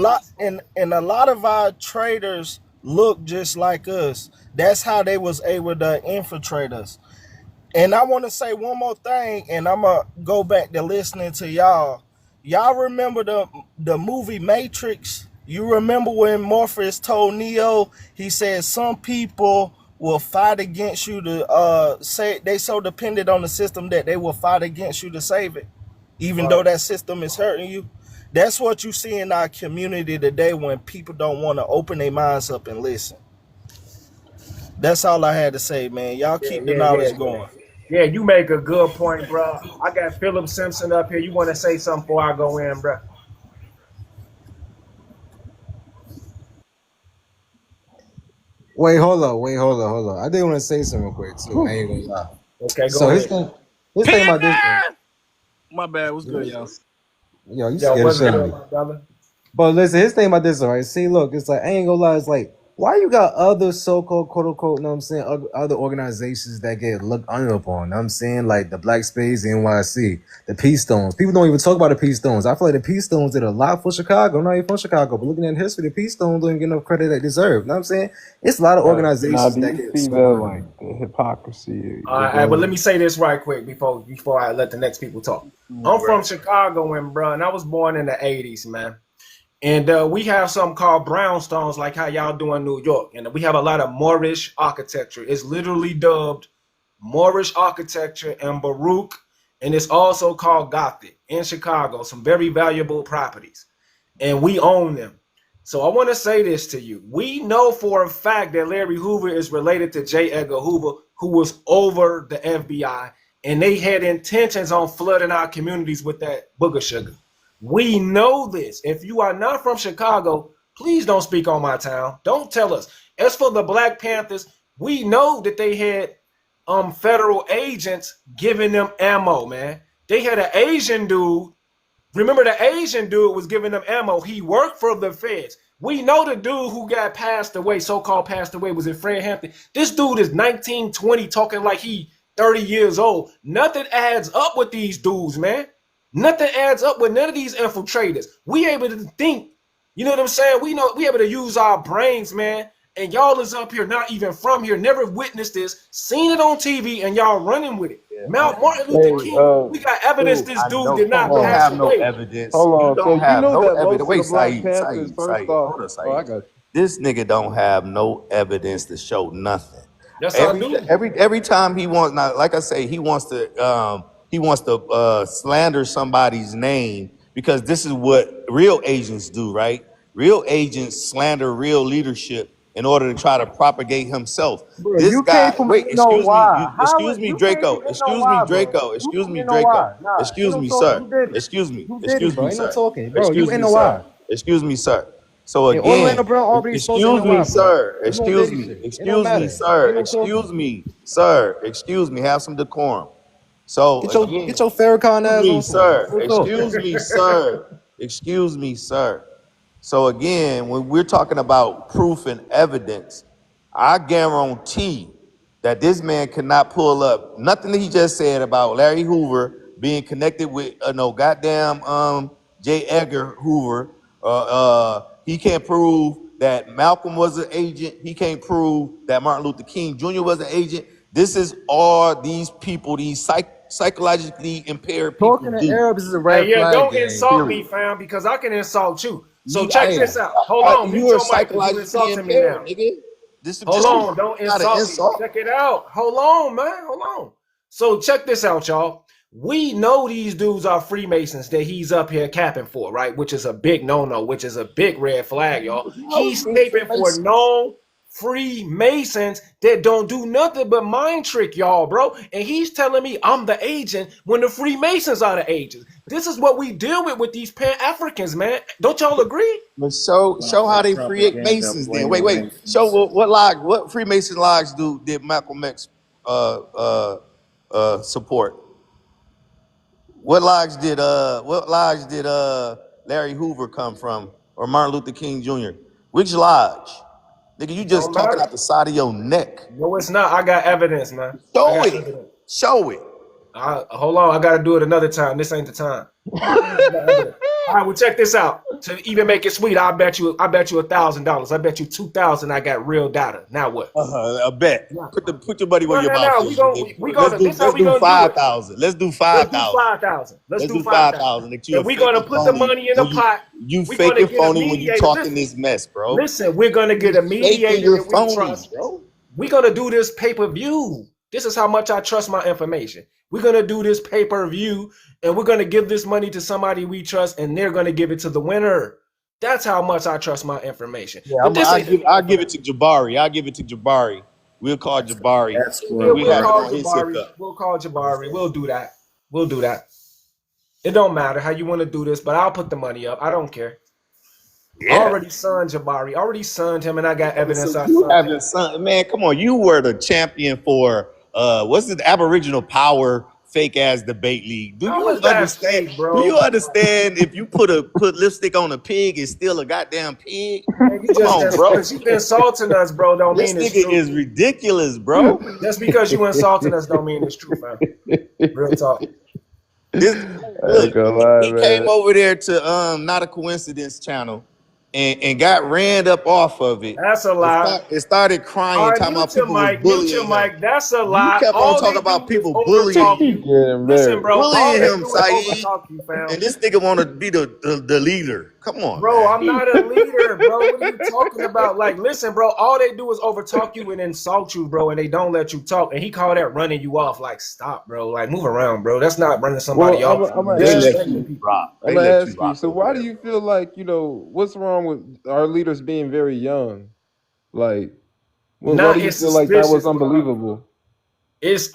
lot of our traders look just like us. That's how they was able to infiltrate us. And I want to say one more thing, and I'm gonna go back to listening to y'all. Y'all remember the movie Matrix? You remember when Morpheus told Neo, he said some people will fight against you to say they so dependent on the system that they will fight against you to save it, even though that system is hurting you. That's what you see in our community today when people don't want to open their minds up and listen. That's all I had to say, man. Y'all keep the knowledge going. Yeah, you make a good point, bro. I got Philip Simpson up here. You want to say something before I go in, bro? Wait, hold on. I did want to say something real quick too. I ain't gonna lie. Okay, So go his ahead. thing about this. My bad. What's good, y'all? Yo, you Yo, scared what's shit good, of me. my brother? But listen, his thing about this, all right? See, look, it's like, I ain't gonna lie, it's like, why you got other so-called, quote-unquote, you know what I'm saying, other organizations that get looked under upon, you know what I'm saying? Like the Black Spades, the NYC, the Peace Stones. People don't even talk about the Peace Stones. I feel like the Peace Stones did a lot for Chicago. I'm not even from Chicago, but looking at history, the Peace Stones don't get enough credit they deserve. You know what I'm saying? It's a lot of Now, organizations do that you get see swept the under. like the hypocrisy? But let me say this right quick before I let the next people talk. I'm from Chicago, and bro, and I was born in the '80s, man. And we have something called brownstones, like how y'all do in New York. And we have a lot of Moorish architecture. It's literally dubbed Moorish architecture and Baroque. And it's also called Gothic in Chicago, some very valuable properties. And we own them. So I want to say this to you. We know for a fact that Larry Hoover is related to J. Edgar Hoover, who was over the FBI. And they had intentions on flooding our communities with that booger sugar. We know this. If you are not from Chicago, please don't speak on my town. Don't tell us. As for the Black Panthers, we know that they had federal agents giving them ammo, man. They had an Asian dude. Remember, the Asian dude was giving them ammo. He worked for the feds. We know the dude who got passed away, so-called passed away, was in Fred Hampton. This dude is 19, 20, talking like he 30 years old. Nothing adds up with these dudes, man. Nothing adds up with none of these infiltrators. We able to think, you know what I'm saying? We able to use our brains, man. And y'all is up here not even from here, never witnessed this, seen it on TV, and y'all running with it. Martin Luther King, we got evidence this dude did not don't pass have no away. evidence. Hold You on. So don't you have know no that most evidence. of Wait, the Black Saeed, Panthers, first off, hold on, oh, I Saeed. got This nigga don't have no evidence to show nothing. Yes, I do. Every time he wants, now, like I say, he wants to slander somebody's name, because this is what real agents do, right? Real agents slander real leadership in order to try to propagate himself. Bro, This you came guy, from wait, ain't no why. excuse me, You came Draco, from ain't no why, bro. You from ain't no why. Nah, ain't excuse no me, talking. sir, You did it. You did it, bro. Ain't no talking. Bro, you ain't no why. excuse me, sir. So And Orlando again, Brown already exposed ain't no excuse me, why, bro. sir. You on Diddy shit. It don't matter. Ain't no Excuse talking. me, sir. Excuse me. Have some decorum. So Get again, your Farrakhan excuse ass me, on somewhere. sir. Real talk. Excuse me, sir. Excuse me, sir. So again, when we're talking about proof and evidence, I guarantee that this man cannot pull up nothing that he just said about Larry Hoover being connected with no goddamn J. Edgar Hoover. He can't prove that Malcolm was an agent. He can't prove that Martin Luther King Jr. was an agent. This is all these people, these psychologically impaired people Talking to do. Arabs is a red Hey, yeah, flag don't game. insult me, Period. fam, because I can insult you. So You, check this out. Hold on, you mute are your mic, because you psychologically insulting me impaired, now. nigga. This is Hold just on, don't not an insult me. insult. Check it out. Hold on, man. Hold on. So check this out, y'all. We know these dudes are Freemasons that he's up here capping for, right? Which is a big no-no, which is a big red flag, y'all. He's caping for known Freemasons that don't do nothing but mind trick y'all, bro. And he's telling me I'm the agent when the Freemasons are the agents. This is what we deal with these Pan-Africans, man. Don't y'all agree? But show how they create Masons then. Wait. Show what Freemason lodge did Malcolm X support? What lodge did Larry Hoover come from, or Martin Luther King Jr.? Which lodge? Nigga, you just Don't talking matter. out the side of your neck. No, it's not. I got evidence, man. I Show got it. evidence. Show it. Hold on, I gotta do it another time. This ain't the time. Hold All right, well, check this out. To even make it sweet, I bet you $1,000. I bet you 2,000. I got real data. Now what? A bet. Yeah. Put your money where your mouth No. is. We gonna. This how Let's we do gonna do it. 5,000. Let's do Let's do 5,000. 5,000. Let's Let's do do 5,000. 5,000. That you a And we're fake gonna and put the phony. money in a pot. You We're fake gonna and get a phony when you mediator. talking Listen, this mess, bro. listen. We're gonna get a You fake and mediator you're that we phony, trust. bro. We're gonna do this pay-per-view. This is how much I trust my information. We're gonna do this pay-per-view, and we're gonna give this money to somebody we trust, and they're gonna give it to the winner. That's how much I trust my information. Yeah, But this ain't. I'll give it to Jabari. I'll give it to Jabari. We'll call Jabari. That's Yeah, one, We we'll have bro. it call on his Jabari. hookup. We'll call Jabari. We'll do that. We'll do that. It don't matter how you want to do this, but I'll put the money up. I don't care. I Yeah. already signed Jabari. I already signed him, and I got evidence. So I you signed have him. your son, man. Come on, you were the champion for what's it, Aboriginal Power fake ass debate league. Do How you was that understand? fake, Do bro? you understand if you put lipstick on a pig, it's still a goddamn pig? Man, you Come just on, bro. because you insulting us, bro, don't This mean it's nigga true. is ridiculous, bro. Just because you insulting us, don't mean it's true, fam. Real talk. This I ain't gonna lie, he came man. over there to Not a Coincidence channel and got ran up off of it. That's a lie. It started All crying, right, talking mute about your people was mic. Mute your bullying him. mic. That's a You lie. kept on All talking they about do is people overtalk bullying you. Getting Listen, married. bro. All bullying they him, do is Saeed. overtalk you, fam. And this nigga want to be the leader. Come on, Bro, man. I'm not a leader, bro. What are you talking about? Like, listen, bro, all they do is overtalk you and insult you, bro, and they don't let you talk. And he called that running you off. Like, stop, bro. Like, move around, bro. That's not running somebody Well, off. I'm gonna They let ask Disrespecting you you. people. rock. I'm They gonna let you ask you. rock So, over why do there. you feel like what's wrong with our leaders being very young? Like, why Nah, do you it's feel like that was suspicious, bro. unbelievable? It's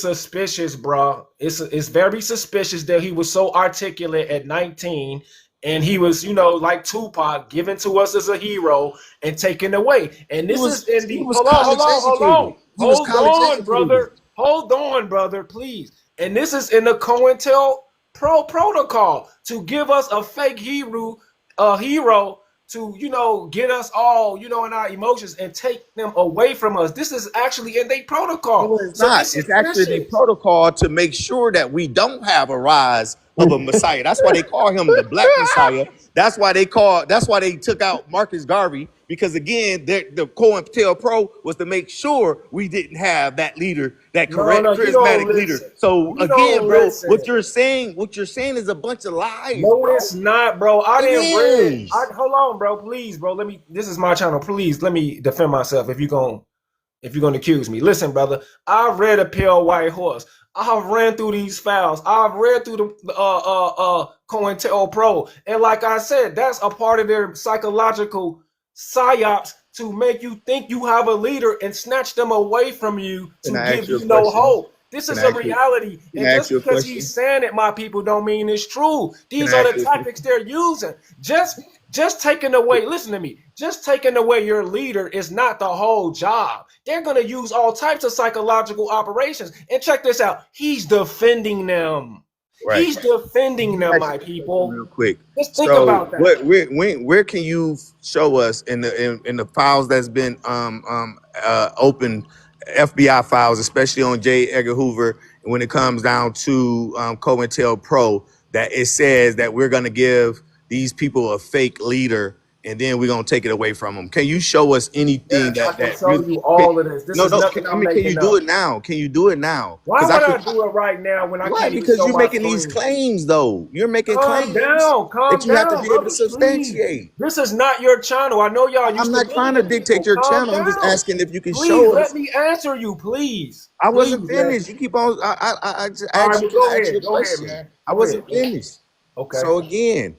suspicious, bro. It's very suspicious that he was so articulate at 19, and he was, like Tupac, given to us as a hero and taken away. And He this was is in he the was hold on, college educated. He was hold college on, educated. brother, hold on, brother, please. And this is in the COINTEL Pro protocol to give us a fake hero to get us all in our emotions and take them away from us. This is actually in their protocol, No, it's so not. it's It's actually the suspicious. protocol to make sure that we don't have a rise of a Messiah. That's why they call him the Black Messiah. That's why they took out Marcus Garvey, because again, the COINTEL Pro was to make sure we didn't have that leader, that No, correct you don't charismatic leader. listen. So You again, don't bro, listen. what you're saying is a bunch of lies, No, bro. it's not, bro. I It didn't read. is. Hold on, bro. Please, bro. This is my channel. Please, let me defend myself. If you're gonna accuse me, listen, brother. I've read A Pale White Horse. I've ran through these files. I've read through the COINTEL Pro, and like I said, that's a part of their psychological psyops to make you think you have a leader and snatch them away from you Can to I give ask you a you no question? hope. This Can is I a ask you? reality, Can and I ask just you a because question? he's saying it, my people, don't mean it's true. Can These I are ask the you? tactics they're using. Just taking away, listen to me, just taking away your leader is not the whole job. They're going to use all types of psychological operations. And check this out. He's defending them. Right. He's defending them, my people. Real quick. Just think So, about that. where can you show us in the files that's been opened, FBI files, especially on J. Edgar Hoover, when it comes down to COINTEL Pro, that it says that we're going to give these people a fake leader and then we're going to take it away from them? Can you show us anything Yes, I can that show really? you all of this. This is No. nothing I I'm mean, can you making do up. it now? Can you do it now? Why Because would I do it right now when I why? can't even Because show you're my making these screen? claims, though. You're making Calm claims that down, you have to be able to brother, please. substantiate. This is not your channel. I know y'all I'm used to not trying to bullying dictate people. your Calm channel. I'm just down. asking if you can Please show let us. me answer you, please. I wasn't Please, man. finished. You keep on. I just All right, asked you. well, Can go I ask you ahead. a Go ahead, question? man. I Go ahead. wasn't finished. Okay. So again,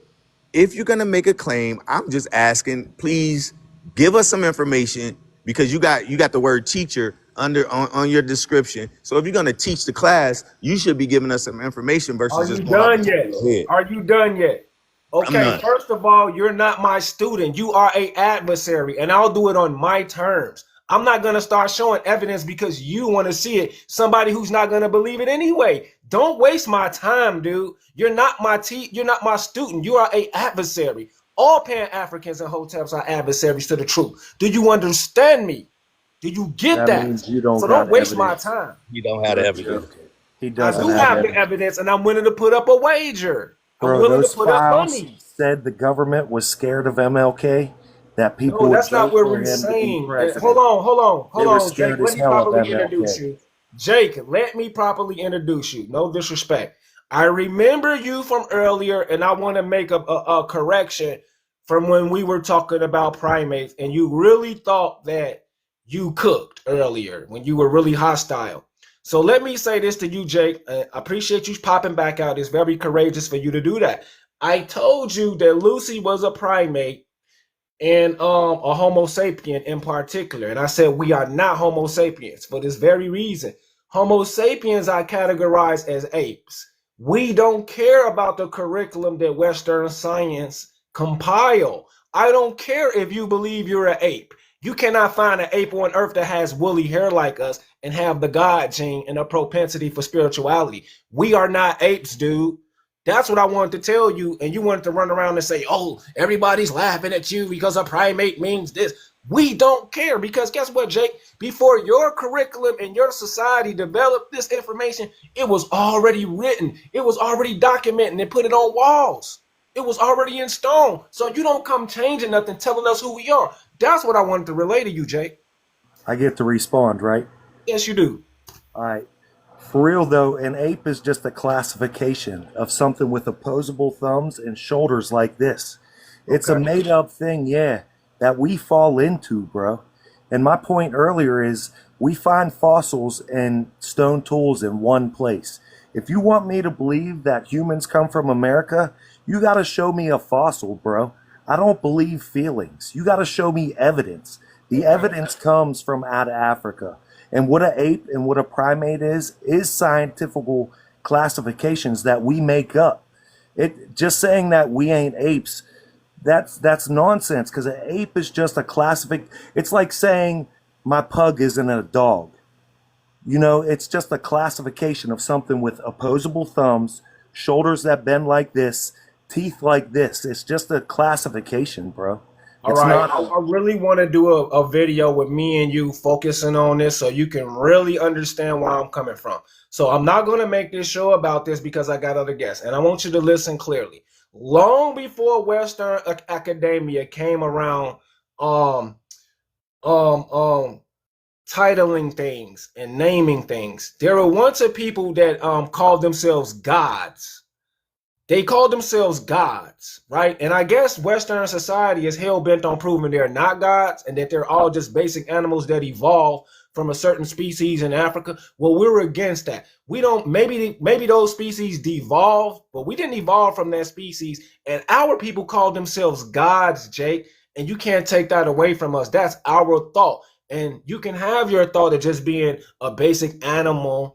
if you're gonna make a claim, I'm just asking. Please give us some information, because you got the word teacher on your description. So if you're gonna teach the class, you should be giving us some information versus Are just you going off the done top of yet? your head. Are you done yet? I'm Okay, not. first of all, you're not my student. You are a adversary, and I'll do it on my terms. I'm not gonna start showing evidence because you want to see it. Somebody who's not gonna believe it anyway. Don't waste my time, dude. You're not you're not my student. You are a adversary. All Pan-Africans and hoteps are adversaries to the truth. Do you understand me? Do you get That that? means you don't So don't got waste my evidence. time. You don't have the You're evidence. joking. He I doesn't do have have the evidence. evidence, and I'm willing to put up a wager. I'm Bro, willing to those put up files money. said the government was scared of MLK, that people No, would that's not vote what for we're him to be saying. Hold president. on, They were Jake. scared Let as me hell of properly introduce MLK. you. Jake, let me properly introduce you. No disrespect. I remember you from earlier, and I want to make a correction from when we were talking about primates, and you really thought that you cooked earlier when you were really hostile. So let me say this to you, Jake. I appreciate you popping back out. It's very courageous for you to do that. I told you that Lucy was a primate and a Homo sapien in particular. And I said we are not Homo sapiens for this very reason. Homo sapiens are categorized as apes. We don't care about the curriculum that Western science compile. I don't care if you believe you're an ape. You cannot find an ape on earth that has woolly hair like us and have the God gene and a propensity for spirituality. We are not apes, dude. That's what I wanted to tell you, and you wanted to run around and say, oh, everybody's laughing at you because a primate means this. We don't care because guess what, Jake? Before your curriculum and your society developed this information, it was already written. It was already documented and they put it on walls. It was already in stone. So you don't come changing nothing, telling us who we are. That's what I wanted to relay to you, Jake. I get to respond, right? Yes, you do. All right. For real though, an ape is just a classification of something with opposable thumbs and shoulders like this. It's a Okay. made up thing, yeah, that we fall into, bro. And my point earlier is we find fossils and stone tools in one place. If you want me to believe that humans come from America, you got to show me a fossil, bro. I don't believe feelings. You got to show me evidence. The evidence comes from out of Africa. And what an ape and what a primate is scientific classifications that we make up. It just saying that we ain't apes, that's nonsense because an ape is just a classific. It's like saying my pug isn't a dog. You know, it's just a classification of something with opposable thumbs, shoulders that bend like this, teeth like this. It's just a classification, bro. All It's right, not. I really want to do a video with me and you focusing on this so you can really understand where I'm coming from. So I'm not going to make this show about this because I got other guests, and I want you to listen clearly. Long before Western academia came around, um, um, um, titling things and naming things, there were once a people that called themselves gods. They call themselves gods, right? And I guess Western society is hell bent on proving they're not gods and that they're all just basic animals that evolved from a certain species in Africa. Well, we're against that. We don't. Maybe those species devolved, but we didn't evolve from that species. And our people call themselves gods, Jake. And you can't take that away from us. That's our thought. And you can have your thought of just being a basic animal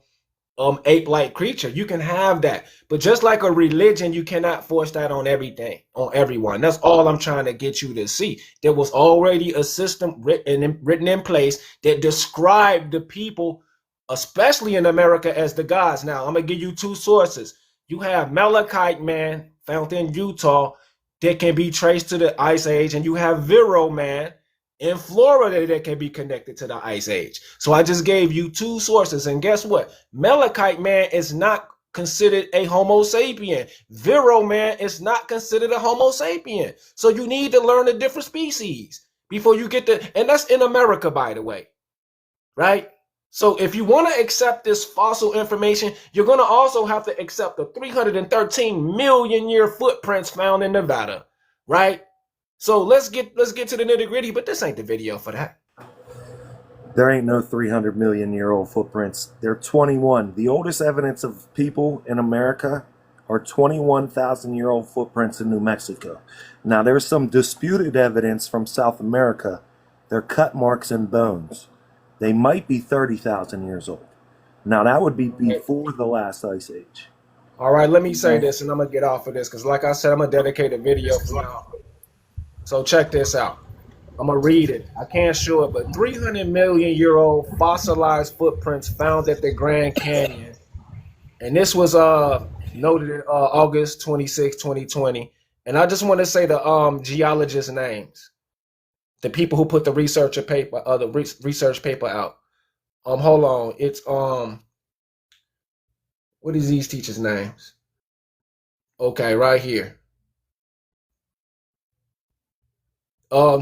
ape-like creature. You can have that, but just like a religion, you cannot force that on everything, on everyone. That's all I'm trying to get you to see. There was already a system written in place that described the people, especially in America, as the gods. Now I'm gonna give you two sources. You have Malachite man found in Utah that can be traced to the Ice Age, and you have Vero man in Florida that can be connected to the Ice Age. So I just gave you two sources, and guess what? Malachite man is not considered a Homo sapien. Vero man is not considered a Homo sapien. So you need to learn the different species before you get to, and that's in America, by the way, right? So if you want to accept this fossil information, you're going to also have to accept the 313 million year footprints found in Nevada, right? So let's get to the nitty gritty, but this ain't the video for that. There ain't no 300 million year old footprints. They're 21. The oldest evidence of people in America are 21,000 year old footprints in New Mexico. Now there's some disputed evidence from South America. They're cut marks and bones. They might be 30,000 years old. Now that would be before the last ice age. All right, let me say this, and I'm gonna get off of this because, like I said, I'm gonna dedicate a video for y'all. So check this out. I'm gonna read it. I can't show it, but 300 million year old fossilized footprints found at the Grand Canyon, and this was noted in August 26, 2020. And I just want to say the geologists' names, the people who put the research paper out. Hold on, it's what is these teachers' names? Okay, right here.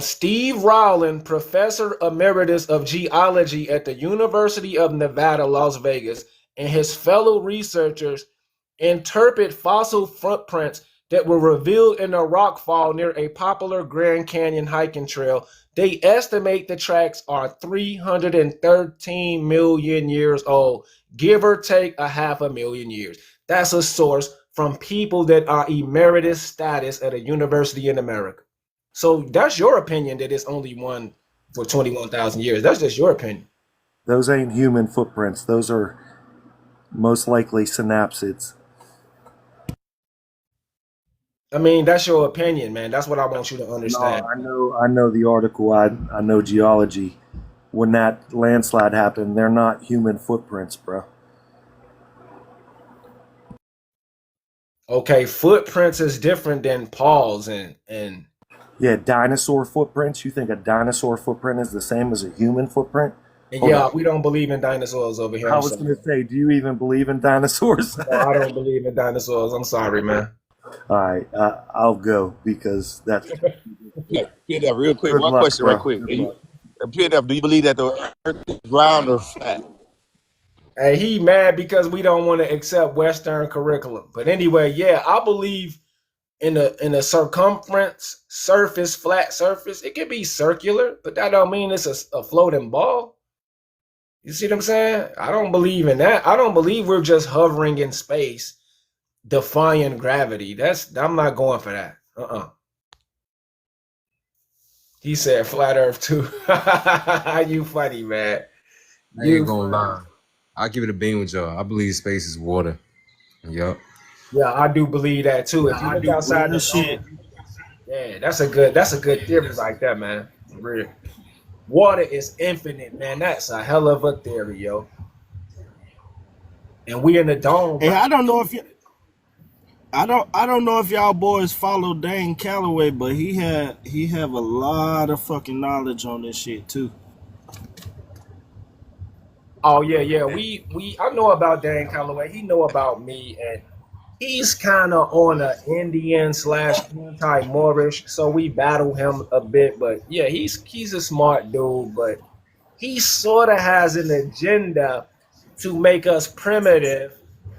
Steve Rowland, professor emeritus of geology at the University of Nevada, Las Vegas, and his fellow researchers interpret fossil footprints that were revealed in a rock fall near a popular Grand Canyon hiking trail. They estimate the tracks are 313 million years old, give or take a half a million years. That's a source from people that are emeritus status at a university in America. So that's your opinion that it's only one for 21,000 years. That's just your opinion. Those ain't human footprints. Those are most likely synapsids. I mean, that's your opinion, man. That's what I want you to No, understand. I know the article. I know geology. When that landslide happened, they're not human footprints, bro. Okay, footprints is different than paws and Yeah, dinosaur footprints. You think a dinosaur footprint is the same as a human footprint? Hold yeah, on. we don't believe in dinosaurs over here. I I'm was sorry. going to say, do you even believe in dinosaurs? No, I don't believe in dinosaurs. I'm sorry, man. All right, I'll go because that's Yeah, real quick. good One luck, question, right bro. quick. Good luck. Do you believe that the Earth is round or flat? Hey, he mad because we don't want to accept Western curriculum. But anyway, yeah, I believe in a circumference surface, flat surface. It can be circular, but that don't mean it's a floating ball. You see what I'm saying? I don't believe in that. I don't believe we're just hovering in space, defying gravity. I'm not going for that. He said flat Earth too. You funny, man. I ain't gonna lie. I'll give it a bean with y'all. I believe space is water. Yup. Yeah, I do believe that too. If you I look do outside real the shit. yeah, that's a good theory like that, man. For real. Water is infinite, man. That's a hell of a theory, yo. And we in the dome, And bro. I don't know if you, I don't know if y'all boys follow Dane Calloway, but he have a lot of fucking knowledge on this shit too. Oh yeah. We I know about Dan Calloway. He know about me, and he's kind of on a Indian slash anti-Moorish, so we battle him a bit. But yeah, he's a smart dude, but he sort of has an agenda to make us primitive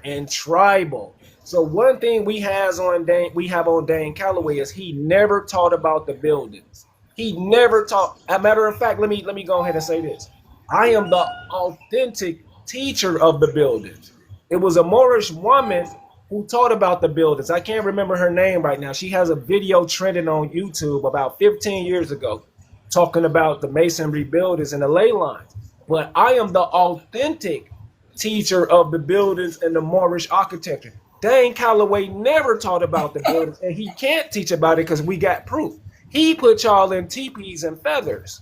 and tribal. So one thing we have on Dane Calloway is he never taught about the buildings. He never taught. As a matter of fact, let me go ahead and say this. I am the authentic teacher of the buildings. It was a Moorish woman who taught about the buildings. I can't remember her name right now. She has a video trending on YouTube about 15 years ago talking about the masonry buildings and the ley lines. But I am the authentic teacher of the buildings and the Moorish architecture. Dane Calloway never taught about the buildings, and he can't teach about it because we got proof. He put y'all in teepees and feathers.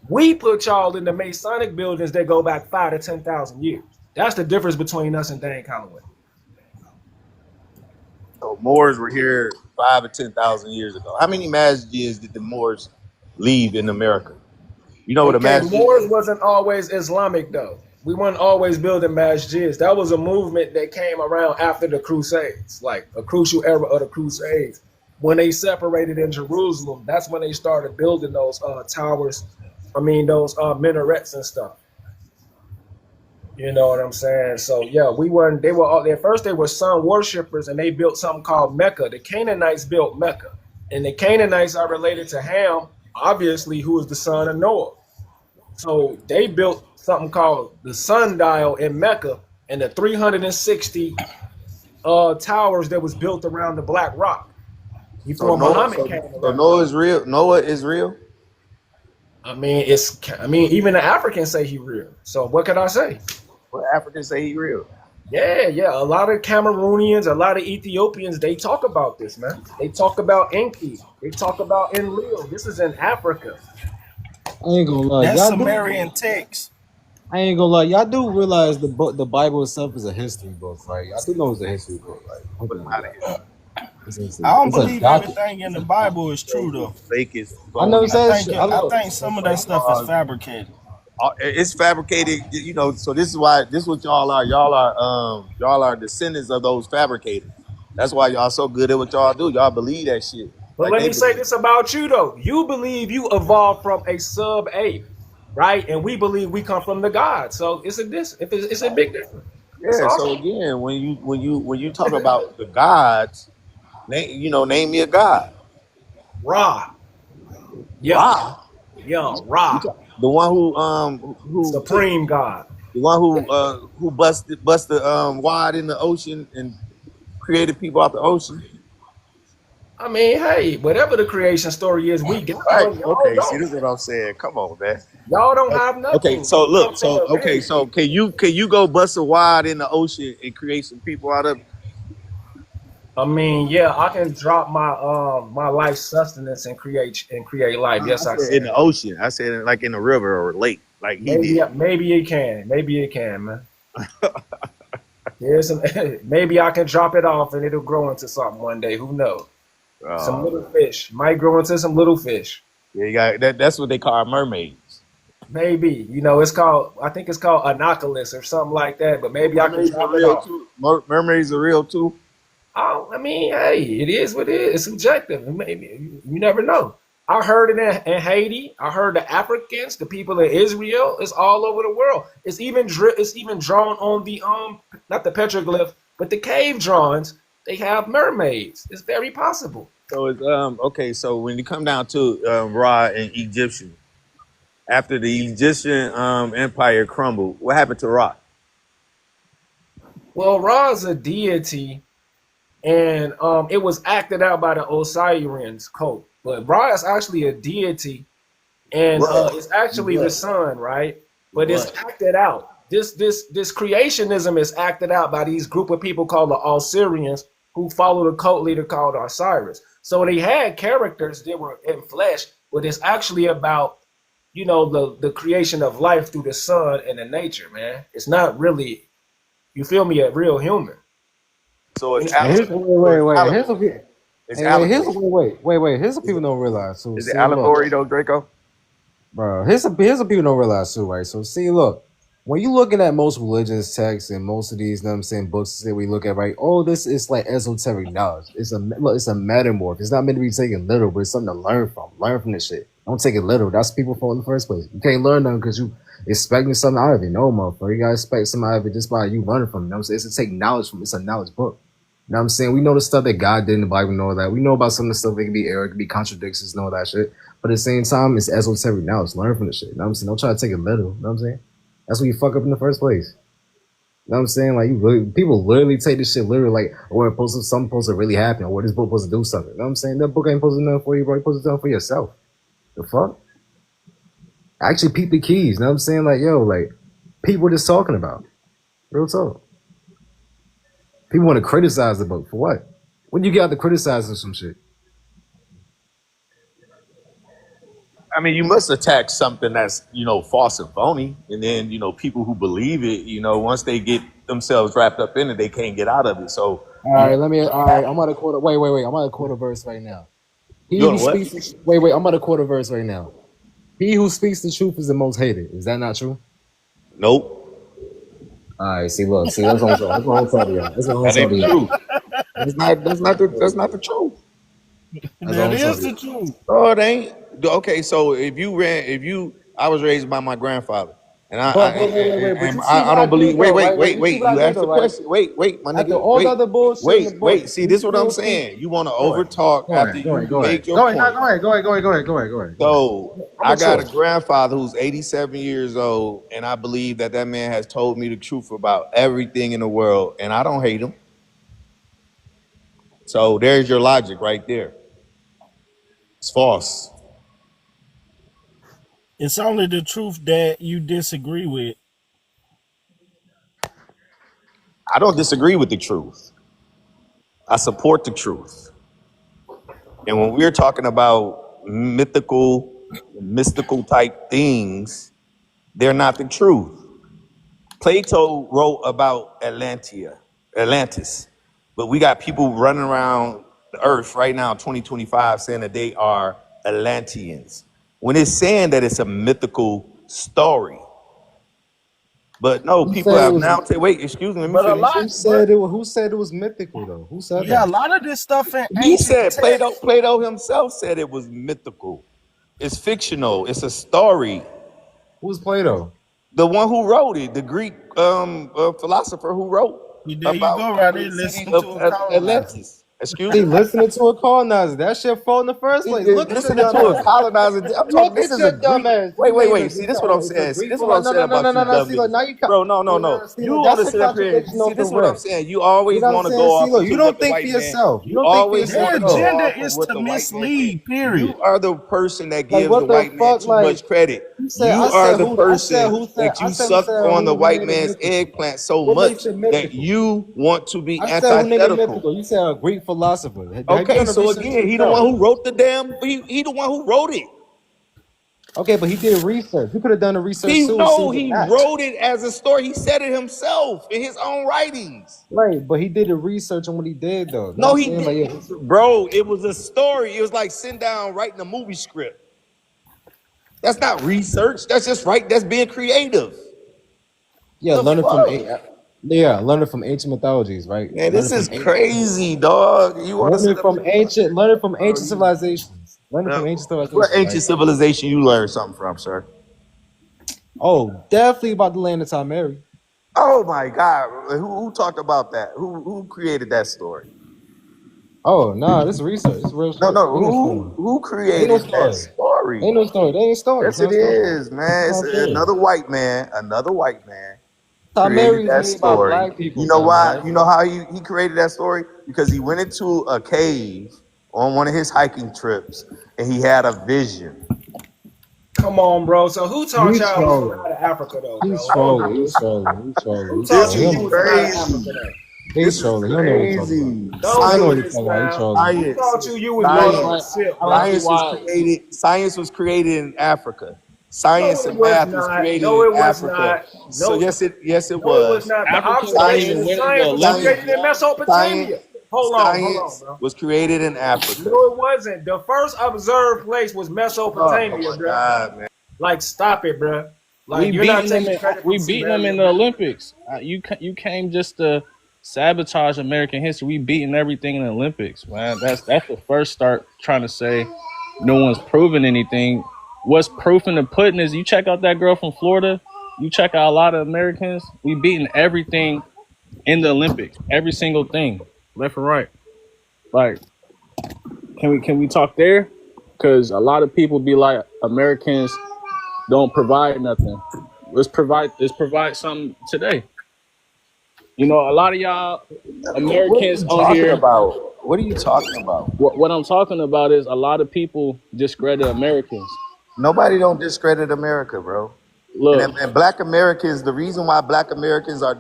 We put y'all in the Masonic buildings that go back 5 to 10,000 years. That's the difference between us and Dane Calloway. So Moors were here 5 or 10,000 years ago. How many masjids did the Moors leave in America? You know what a Okay, masjid wars is? wasn't always Islamic though. We weren't always building masjids. That was a movement that came around after the Crusades, like a crucial era of the Crusades. When they separated in Jerusalem, that's when they started building those towers. I mean, those minarets and stuff. You know what I'm saying? So yeah, we weren't. They were all at first. They were sun worshippers, and they built something called Mecca. The Canaanites built Mecca, and the Canaanites are related to Ham, obviously, who is the son of Noah. So they built something called the sundial in Mecca, and the 360 towers that was built around the Black Rock So before Noah, Muhammad came so around. Noah is real. Noah is real. I mean, even the Africans say he real. So what can I say? Well, Africans say he real. Yeah. A lot of Cameroonians, a lot of Ethiopians, they talk about this, man. They talk about Enki. They talk about Enlil. This is in Africa. I ain't gonna lie. That's Y'all do. Sumerian text. I ain't gonna lie. Y'all do realize the book, the Bible itself is a history book, right? I do know it's a history book, right? But not a history. I don't It's a believe document. everything in the Bible is true though. Fake is I know it I says. think I I know. think some of that stuff is fabricated. It's fabricated. You know. So this is why this is what y'all are. Y'all are descendants of those fabricators. That's why y'all so good at what y'all do. Y'all believe that shit. But Like let they me say believe. this about you though. You believe you evolved from a sub ape, right? And we believe we come from the God. So it's a big difference. That's Yeah. all. So again, when you talk about the gods, name me a god. Ra. Yeah. Ra. Yeah. Ra. The one who took Supreme God. the one who busted wide in the ocean and created people out the ocean. I mean, hey, whatever the creation story is, we got Right. one. Y'all Okay. See, don't. this is what I'm saying. Come on, man. Y'all don't have Okay. nothing. So You know what look. I'm saying? So okay. So can you go bust a wide in the ocean and create some people out of it? I mean, yeah, I can drop my life sustenance and create life. I Yes, I said in can. the ocean. I said like in the river or lake, like he Maybe did. maybe it can. Maybe it can, man. There's some maybe I can drop it off and it'll grow into something one day. Who knows? Some little Oh, fish might grow into some little fish. yeah, you got that. That's what they call mermaids. Maybe it's called. I think it's called Anoculus or something like that. But maybe I can Mermaids are drop it real off. too. Mermaids are real too. Oh, I mean, hey, it is what it is. It's subjective. Maybe you never know. I heard it in Haiti. I heard the Africans, the people in Israel. It's all over the world. It's even drawn on the not the petroglyph, but the cave drawings. They have mermaids. It's very possible. So it's okay. So when you come down to Ra and Egyptian, after the Egyptian empire crumbled, what happened to Ra? Well, Ra is a deity, and it was acted out by the Osirians cult. But Ra is actually a deity, and What? it's actually the What? sun, right? But it's What? acted out. This creationism is acted out by these group of people called the Osirians, who follow the cult leader called Osiris. So they had characters that were in flesh, but it's actually about the creation of life through the sun and the nature, man. It's not really, you feel me, a real human. So it's And here's wait. Here's what people. It's Hey, wait. allegory. Here's what people don't realize. So Is it see, look. allegory though, Draco? Bro, here's what people don't realize too, right? So see, look, when you looking at most religious texts and most of these, you know what I'm saying, books that we look at, right? All this is like esoteric knowledge. It's a metamorph. It's not meant to be taken literal, but it's something to learn from. Learn from this shit. Don't take it literal. That's people for in the first place. You can't learn them because you expecting something out of it. No, motherfucker. You gotta expect something out of it just by you learning from it. You know what I'm saying? It's to take knowledge from it. It's a knowledge book. You know what I'm saying? We know the stuff that God did in the Bible and all that. We know about some of the stuff that can be error, it can be contradictions and all that shit. But at the same time, it's esoteric knowledge. Learn from the shit. You know what I'm saying? Don't try to take it literal. You know what I'm saying? That's when you fuck up in the first place. You know what I'm saying? Like people literally take this shit literally like, or something supposed to really happen, or this book supposed to do something. You know what I'm saying? That book ain't supposed to do nothing for you, bro. You're supposed to do it for yourself. The fuck? Actually peep the keys. You know what I'm saying? Like, yo, like, people just talking about. Real talk. People want to criticize the book. For what? When you get out to criticizing some shit? I mean, you must attack something that's false and phony, and then people who believe it, once they get themselves wrapped up in it, they can't get out of it. So All right, I'm about to quote. Wait. I'm about to quote a verse right now. He you who know what? speaks. Wait. I'm about to quote a verse right now. He who speaks the truth is the most hated. Is that not true? Nope, All right. See, look. See, that's what I'm saying. That's what I'm telling you. That's what I'm that ain't telling the you. truth. That's not the truth. That's what That I'm is telling the you. truth. Oh, it ain't. Okay, so I was raised by my grandfather, and But wait. But and you see what I I don't did believe. Wait, though, wait, right? wait, You see wait. what I You did asked though, the right? question. Wait, my After nigga. all the other bullshit in the book, See, this is what I'm saying. You want to Go ahead. overtalk Go after ahead. you Go ahead. made your Go ahead. No, point. go ahead. Go ahead. So I'm I got mature. a grandfather who's 87 years old, and I believe that man has told me the truth about everything in the world, and I don't hate him. So there's your logic right there. It's false. It's only the truth that you disagree with. I don't disagree with the truth. I support the truth. And when we're talking about mystical type things, they're not the truth. Plato wrote about Atlantis, but we got people running around the earth right now, 2025, saying that they are Atlanteans. When it's saying that it's a mythical story, But no, Who people said it have was? now. Wait, excuse me. Let me But a finish. lot, Who but said it? Who said it was mythical though? Who said yeah, a that? lot of this stuff in He ancient said Plato. texts. Plato himself said it was mythical. It's fictional. It's a story. Who's Plato? The one who wrote it, the Greek philosopher who wrote There you about go, right there. the city Listen of to a colonizer. Atlantis. Excuse See, me. listening to a colonizer, that shit fault in the first place. Look at your Listening dumb to a ass. colonizer. I'm talking. Look This at is a your dumb Greek. ass. Wait, You wait, name wait. it. See, You this say, is what I'm oh, it's a saying. See, Greek this is what I'm philosopher. saying about you dumb See, look, niggas. now you, Bro, no, no, no. see, You look, on that's the a sit up here. contradiction See, off the this is what I'm rip. saying. You You always know what I'm want to saying? go See, off look, you into what don't the think for white man. yourself. You You don't think for always yourself want Their to at go all. agenda off of is what to the white man said. mislead. Period. You are the person that Like, gives the what the white man fuck? too much Like, credit. you said, You are the I said, person who said, that you suck on the who white made it man's mythical? eggplant so What much makes it that mythical? you want to be I said, who named it antithetical. mythical? You said a Greek philosopher. Have you Okay, done the so research again, he the one yourself? who wrote the damn. He the one who wrote it. Okay, but he did research. You could have done the research He too and see no, the he match. wrote it as a story. He said it himself in his own writings. Right, but he did the research on what he did, though. You know what No, I'm he saying? Like, did, yeah, bro. It was a story. It was like sitting down writing a movie script. That's not research. That's just right. That's being creative. yeah, The fuck, learning from ancient mythologies, right? man. This is crazy, dog. You want to sit up here? Learning from Bro, ancient civilizations, learning from ancient what civilizations, ancient right? civilization you learned something from, sir? Oh, definitely about the land of Mary. Oh my God, who talked about that? Who created that story? Oh, nah, this is research. This is real No, shit. no. Ain't no story. Who Ain't no created that story. story? Ain't no story. They ain't story. It's Yes, not it a story. is, man. It's It's not fair. another white man. Another white man created Mary was that made by story. black people, You know why? dumbass. You know how he created that story? Because he went into a cave on one of his hiking trips and he had a vision. Come on, bro. So who taught He's y'all we from trolling. out of Africa though, He's bro? I don't get trolling. He's this. trolling. He's trolling. Who He's taught This you trolling. is you was from out of crazy. Africa though? He's This is trolling. He don't know what he's talking about. crazy. Don't He don't know what do he's Science, this talking about. He's now. trolling. Who science, taught you was I like north and why science. shit, I like bro? you Science was why created. Science was created in Africa. No, Science it and was math was not. created No, in it was Africa. not. So No, yes it no, it was was. not. The Africans observation didn't of Science, win the science was science, created Olympics, in yo. Mesopotamia. science, Hold on, science bro. was created in No, Africa. it wasn't. The first observed place was Oh Mesopotamia, my bro. God, man. Like, stop it, bro. Like, We you're not beating them taking in credit from we beating them in Sumerian, the bro. Olympics. You came just to sabotage American history. We beating everything in the Olympics, man. That's the first start trying to say no one's proven anything. What's proof in the pudding is you check out that girl from Florida. You check out a lot of Americans. We beating everything in the Olympics. Every single thing, left and right. Like, can we talk there? Because a lot of people be like Americans don't provide nothing. Let's provide something today. You know, a lot of y'all What are Americans you on talking here. about? What are you talking about? What I'm talking about is a lot of people discredit Americans. Nobody don't discredit America, bro. And, Look, and black Americans, the reason why black Americans are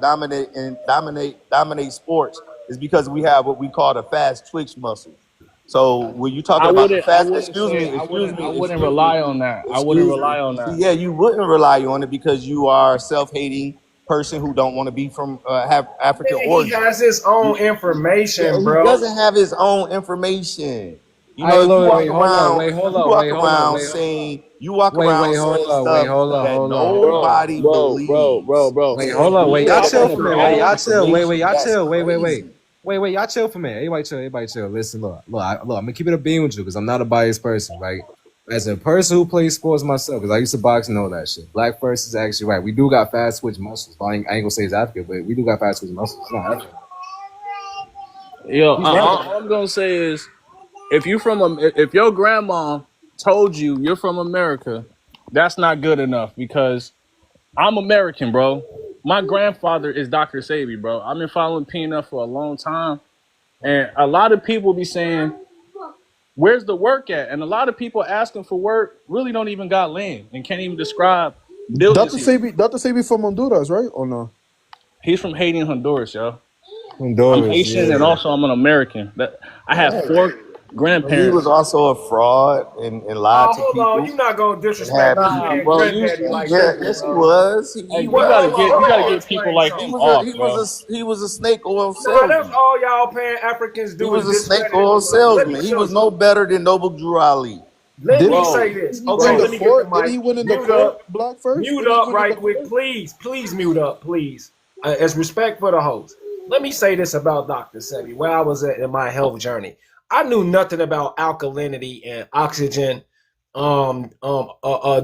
dominate sports is because we have what we call the fast twitch muscle. So when you're talking I about the wouldn't. I fast, wouldn't say. I wouldn't excuse me, rely on that. I wouldn't excuse rely me. on See, that. yeah, you wouldn't rely on it because you are a self-hating person who don't want to be from have African Man, he origin. has his own information, He bro. doesn't have his own information. You know, Hey, if you Lord, walk wait, hold up, around, wait, hold you up, walk wait, hold up, around wait, saying hold up, wait, stuff that hold up. nobody believes. Wait, hold And up, you wait, say y'all that chill that's for a your minute. Wait, own y'all chill. information. Y'all That's chill. crazy. Y'all chill for a minute. Everybody chill. Listen, look, I'm gonna keep it a beam with you because I'm not a biased person, right? As a person who plays sports myself, because I used to box and all that shit. Black person is actually right. We do got fast twitch muscles. I ain't gonna say it's Africa, but we do got fast twitch muscles. It's not Africa. Yo, He's right. all I'm gonna say is, if your grandma told you you're from America, that's not good enough because I'm American, bro. My grandfather is Dr. Sabi, bro. I've been following Peanut for a long time, and a lot of people be saying, "Where's the work at?" And a lot of people asking for work really don't even got land and can't even describe buildings here. Dr. Sebi from Honduras, right? Or no? He's from Haiti and Honduras, yo. I'm Honduras, Haitian and yeah. also I'm an American. That I have four But he was grandparents. also a fraud and lied Oh, to hold on. people You're not gonna and disrespect had my Nah, man people. bro, you granddaddy like Yeah, that, yes, he bro. was. hey, He you Well, gotta was. hold on. get Let me people explain like something. him off, bro. He was a snake oil Nah, that's salesman. all y'all pan Africans He do is was a snake discredit. oil Look, let me salesman. He show was you. no better than Noble Drew Ali. Let me Bro, say this. he Okay, win the let me get the court? Did mic. he win in the Mute court, up. Black first? Mute Did he up win in the right quick. court? Please mute up, please. As respect for the host. Let me say this about Dr. Sebi, where I was at in my health journey. I knew nothing about alkalinity and oxygen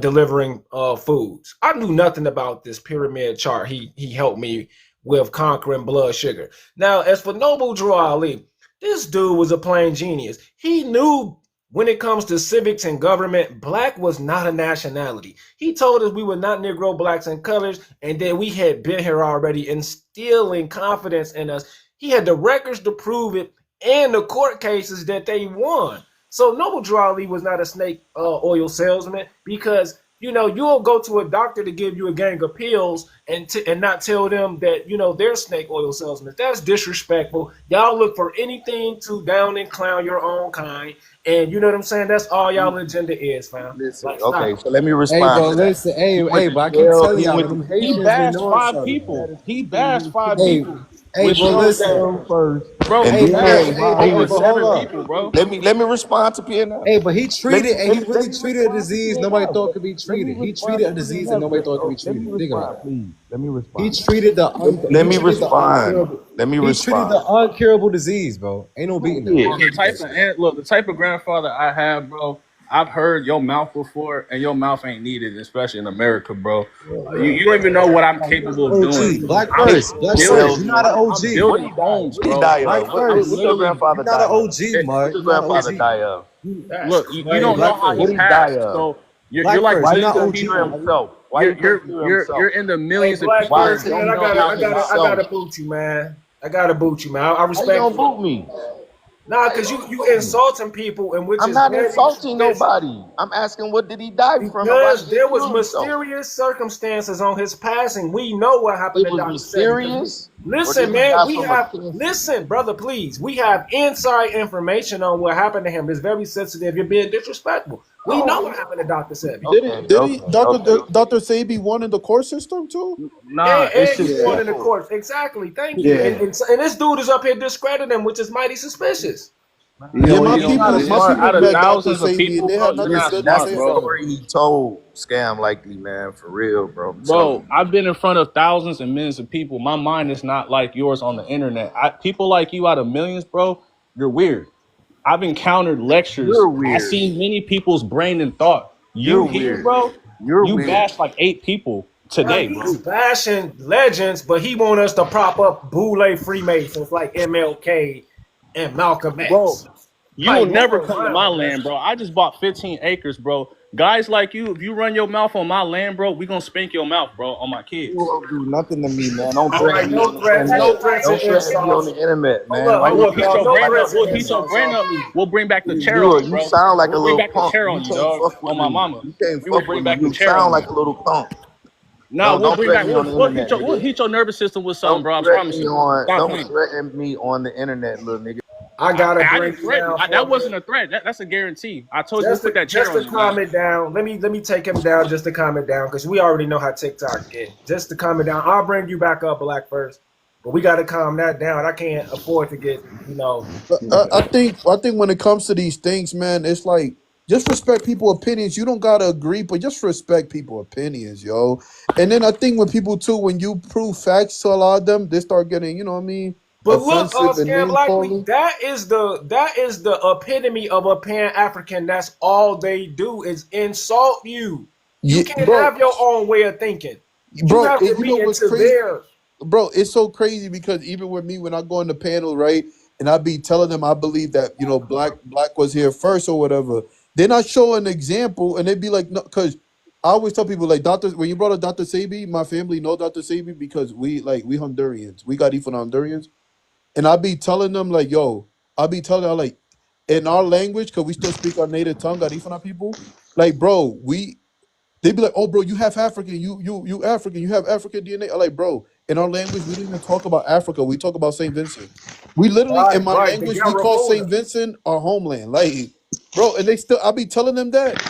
delivering foods. I knew nothing about this pyramid chart. He helped me with conquering blood sugar. Now, as for Noble Drew Ali, this dude was a plain genius. He knew when it comes to civics and government, black was not a nationality. He told us we were not Negro, blacks, and colors, and that we had been here already, instilling confidence in us. He had the records to prove it and the court cases that they won. So Noble Drew Ali was not a snake oil salesman because you'll go to a doctor to give you a gang of pills and not tell them that they're snake oil salesmen. That's disrespectful. Y'all look for anything to down and clown your own kind, and you know what I'm saying. That's all y'all agenda is, fam. Listen, Like, okay, stop. so let me Hey, respond bro, to that. listen. He went Hey, to but I keep jail. telling He y'all, went man, to them he Haitians, they bashed knowing 5 something. people. He bashed 5 Hey, people, hey, which bro, shows that, listen. first, bro, and he Hey, but then bashed hey, he over hey, was. but hold 7 up. people, bro. Let me respond to PNF. Hey, but he treated, and he Let really me treated a respond to disease nobody PNF. thought could be Let me treated. He respond treated to a disease that PNF. nobody thought could be Let me treated. Think about respond, it. please. Let me He respond. treated the Let he me treated the respond. uncurable. Let me He treated the respond. uncurable disease, bro. Ain't no Who beating that. did? Bro, the type of grandfather I have, bro. I've heard your mouth before, and your mouth ain't needed, especially in America, bro. You don't even know what I'm capable of doing. OG, Black I'm first, Black first. building, You're not Salesman. an I'm OG. What he building die? homes, What he bro. die Black of? I'm first. What's your literally, grandfather You're not an die of? OG, it, What's mud. your You're not an grandfather OG. die of? That's look. You Hey, don't crazy. know Black how he What first. he die passed, of? so you're Black like first. Why You're he not millions of couldn't OG, cure people. mud. himself? Why You're he you're couldn't cure you're himself? you're in the Hey, millions of Black people Why that person, don't man, I know gotta, how I he gotta, I felt. gotta boot you, man. I gotta boot you, man. I Why you gonna respectfully. boot me? Nah, Why you cause gonna you boot me? insulting people, and which I'm is not very insulting traditional. nobody. I'm asking what did he die from and why Because did he there was kill himself? mysterious circumstances on his passing. We know what happened It to was Dr. Sebi. Because mysterious, or did listen, he man, die we from a have cancer? listen, brother, please. We have inside information on what happened to him. It's very sensitive. You're being disrespectful. We know what Oh, happened to Dr. Sebi. okay, Did he okay, okay. Dr. Sabi won in the court system too? Nah, it's And he just won in the people. courts. Exactly. Thank you. Yeah. And this dude is up here discrediting him, which is mighty suspicious. You Yeah, know, my You he, don't people, gotta. this, my It's people out of met Dr. thousands of Sabi and people, they bro. had You're nothing not good to That's smart, say the bro. about him. story he told. Scam likely, man, for real, bro. I'm telling Bro, you. I've been in front of thousands and millions of people. My mind is not like yours on the internet. People like you out of millions, bro. You're weird. I've encountered lectures. You're I've weird. seen many people's brain and thought. You You're here, weird. bro? You're You weird. bashed like 8 people Bro, today, he's bro. bashing legends, but he want us to prop up Boule Freemasons like MLK and Malcolm Bro, X. you will Like, move never come to my around, man. land, bro. I just bought 15 acres, bro. Guys like you, if you run your mouth on my land, bro, we gonna spank your mouth, bro, on my You kids. won't do nothing to me, man. Don't All right, threaten me on no the threats, no internet. threats and Don't threaten me on insults. the internet, Hold man. up, Why hold you We'll up, heat y'all. your threatening No me brain on up. threats the and We'll heat internet? your insults brain off up. me. We'll bring back the chair on You you, you bro. sound like a We'll bring little back the punk. chair You on you, can't dog. fuck with On my me. mama. You can't We will fuck with bring me. back the You chair on sound like you. a little punk. Nah, we'll Don't bring back. threaten me on the We'll hit internet, your. We'll nigga. hit your nervous system with something, Don't bro. I threaten promise me you. on. Stop Don't playing. threaten me on the internet, little nigga. I gotta I bring didn't you threaten. down for That a minute. wasn't a threat. That's a guarantee. I told you we'll put that chair Just on to you, man. calm it down. Let me take him down just to calm it down because we already know how TikTok get. Just to calm it down, I'll bring you back up, Black first. But we got to calm that down. I can't afford to get I think when it comes to these things, man, it's like just respect people's opinions. You don't gotta agree, but just respect people's opinions, yo. And then I think when people too, when you prove facts to a lot of them, they start getting, you know what I mean, But look, offensive and Scam name Likely, calling. that is the epitome of a Pan African. That's all they do is insult you. You Yeah, can't have your own way of thinking. You have to you know be what's into crazy? theirs. Bro, it's so crazy because even with me when I go on the panel, right, and I be telling them I believe that black was here first or whatever, then I show an example and they be like, no, because I always tell people like Doctor when you brought up Dr. Sabi, my family know Dr. Sabi because we Hondurians, we got from Hondurians, and I be telling them like, yo, I be telling them like in our language because we still speak our native tongue, Garifuna people, like bro, they be like, "Oh, bro, you half African. You African. You have African DNA." I'm like, bro, in our language, we don't even talk about Africa. We talk about Saint Vincent. We literally, in my Right. The language, we call Saint Garifuna. Vincent our homeland. Like, bro, and they still, I be telling them that,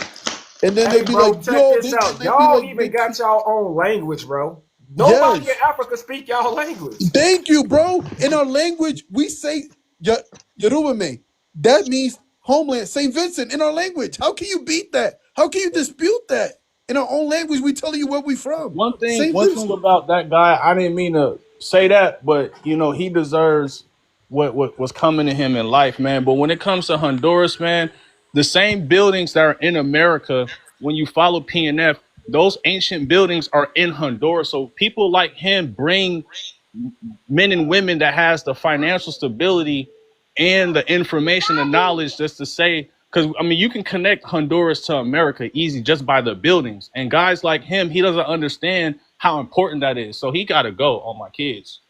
and then they Hey, be like, bro, check "Yo," this out. they be Y'all like, even got y'all own language, bro. Nobody in yes, Africa speak y'all language. thank you, bro. In our language, we say Yoruba me. That means homeland, St. Vincent, in our language. How can you beat that? How can you dispute that? In our own language, we tell you where we from. St. One thing Vincent. about that guy, I didn't mean to say that, but you know, he deserves what was coming to him in life, man. But when it comes to Honduras, man, the same buildings that are in America, when you follow PNF, those ancient buildings are in Honduras. So people like him bring men and women that has the financial stability and the information and knowledge just to say, because I mean, you can connect Honduras to America easy just by the buildings. And guys like him, he doesn't understand how important that is. So he got to go on my kids.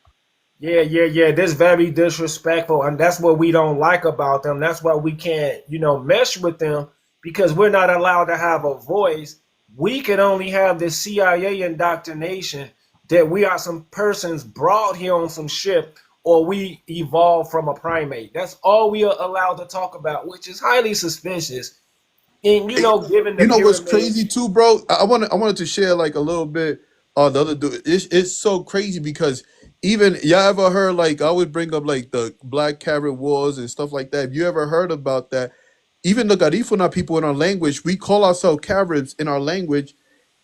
Yeah. This very disrespectful, and that's what we don't like about them. That's why we can't, mesh with them because we're not allowed to have a voice. We can only have the CIA indoctrination that we are some persons brought here on some ship or we evolved from a primate. That's all we are allowed to talk about, which is highly suspicious. And given the You know what's pyramid. crazy too, bro? I wanted to share like a little bit the other dude. It's so crazy because even y'all ever heard like I would bring up like the Black Carrot Wars and stuff like that. If you ever heard about that, even the Garifuna people in our language, we call ourselves Caribs in our language,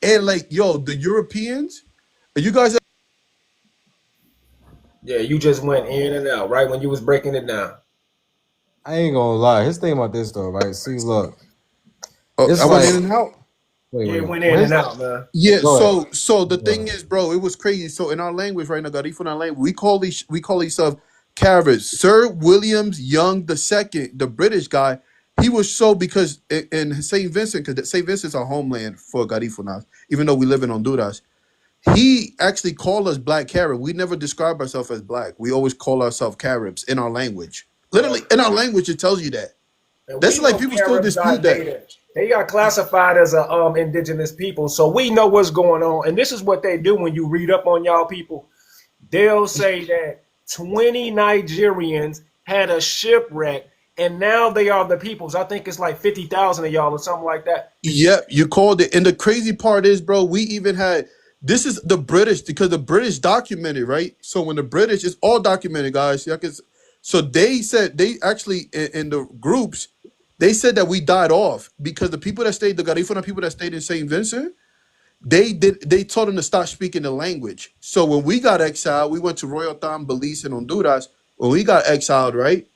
and like yo, the Europeans, you guys. Yeah, you just went in and out right when you was breaking it down. I ain't gonna lie. His thing about this though, right? See, look, I it's went like in and out. Yeah, it went Well, in his, and out, man. Yeah, go ahead. so the Go thing ahead. is, bro, it was crazy. So in our language right now, Garifuna language, we call ourselves Caribs. Sir Williams Young the second, the British guy, he was so because in Saint Vincent, because Saint Vincent's our homeland for Garifuna, even though we live in Honduras. He actually called us Black Carib. We never describe ourselves as black. We always call ourselves Caribs in our language. Literally in our language, it tells you that. And That's we like know people still Caribs are dispute that. native. They are classified as a indigenous people, so we know what's going on. And this is what they do when you read up on y'all people. They'll say that 20 Nigerians had a shipwreck, and now they are the peoples. I think it's like 50,000 of y'all or something like that. Yep, you called it. And the crazy part is, bro, we even had this is the British because the British documented, right? So when the British, it's all documented, guys. So they said they actually in the groups, they said that we died off because the people that stayed, the Garifuna people that stayed in Saint Vincent, they told them to stop speaking the language. So when we got exiled, we went to Royal Town, Belize, and Honduras. When we got exiled, right?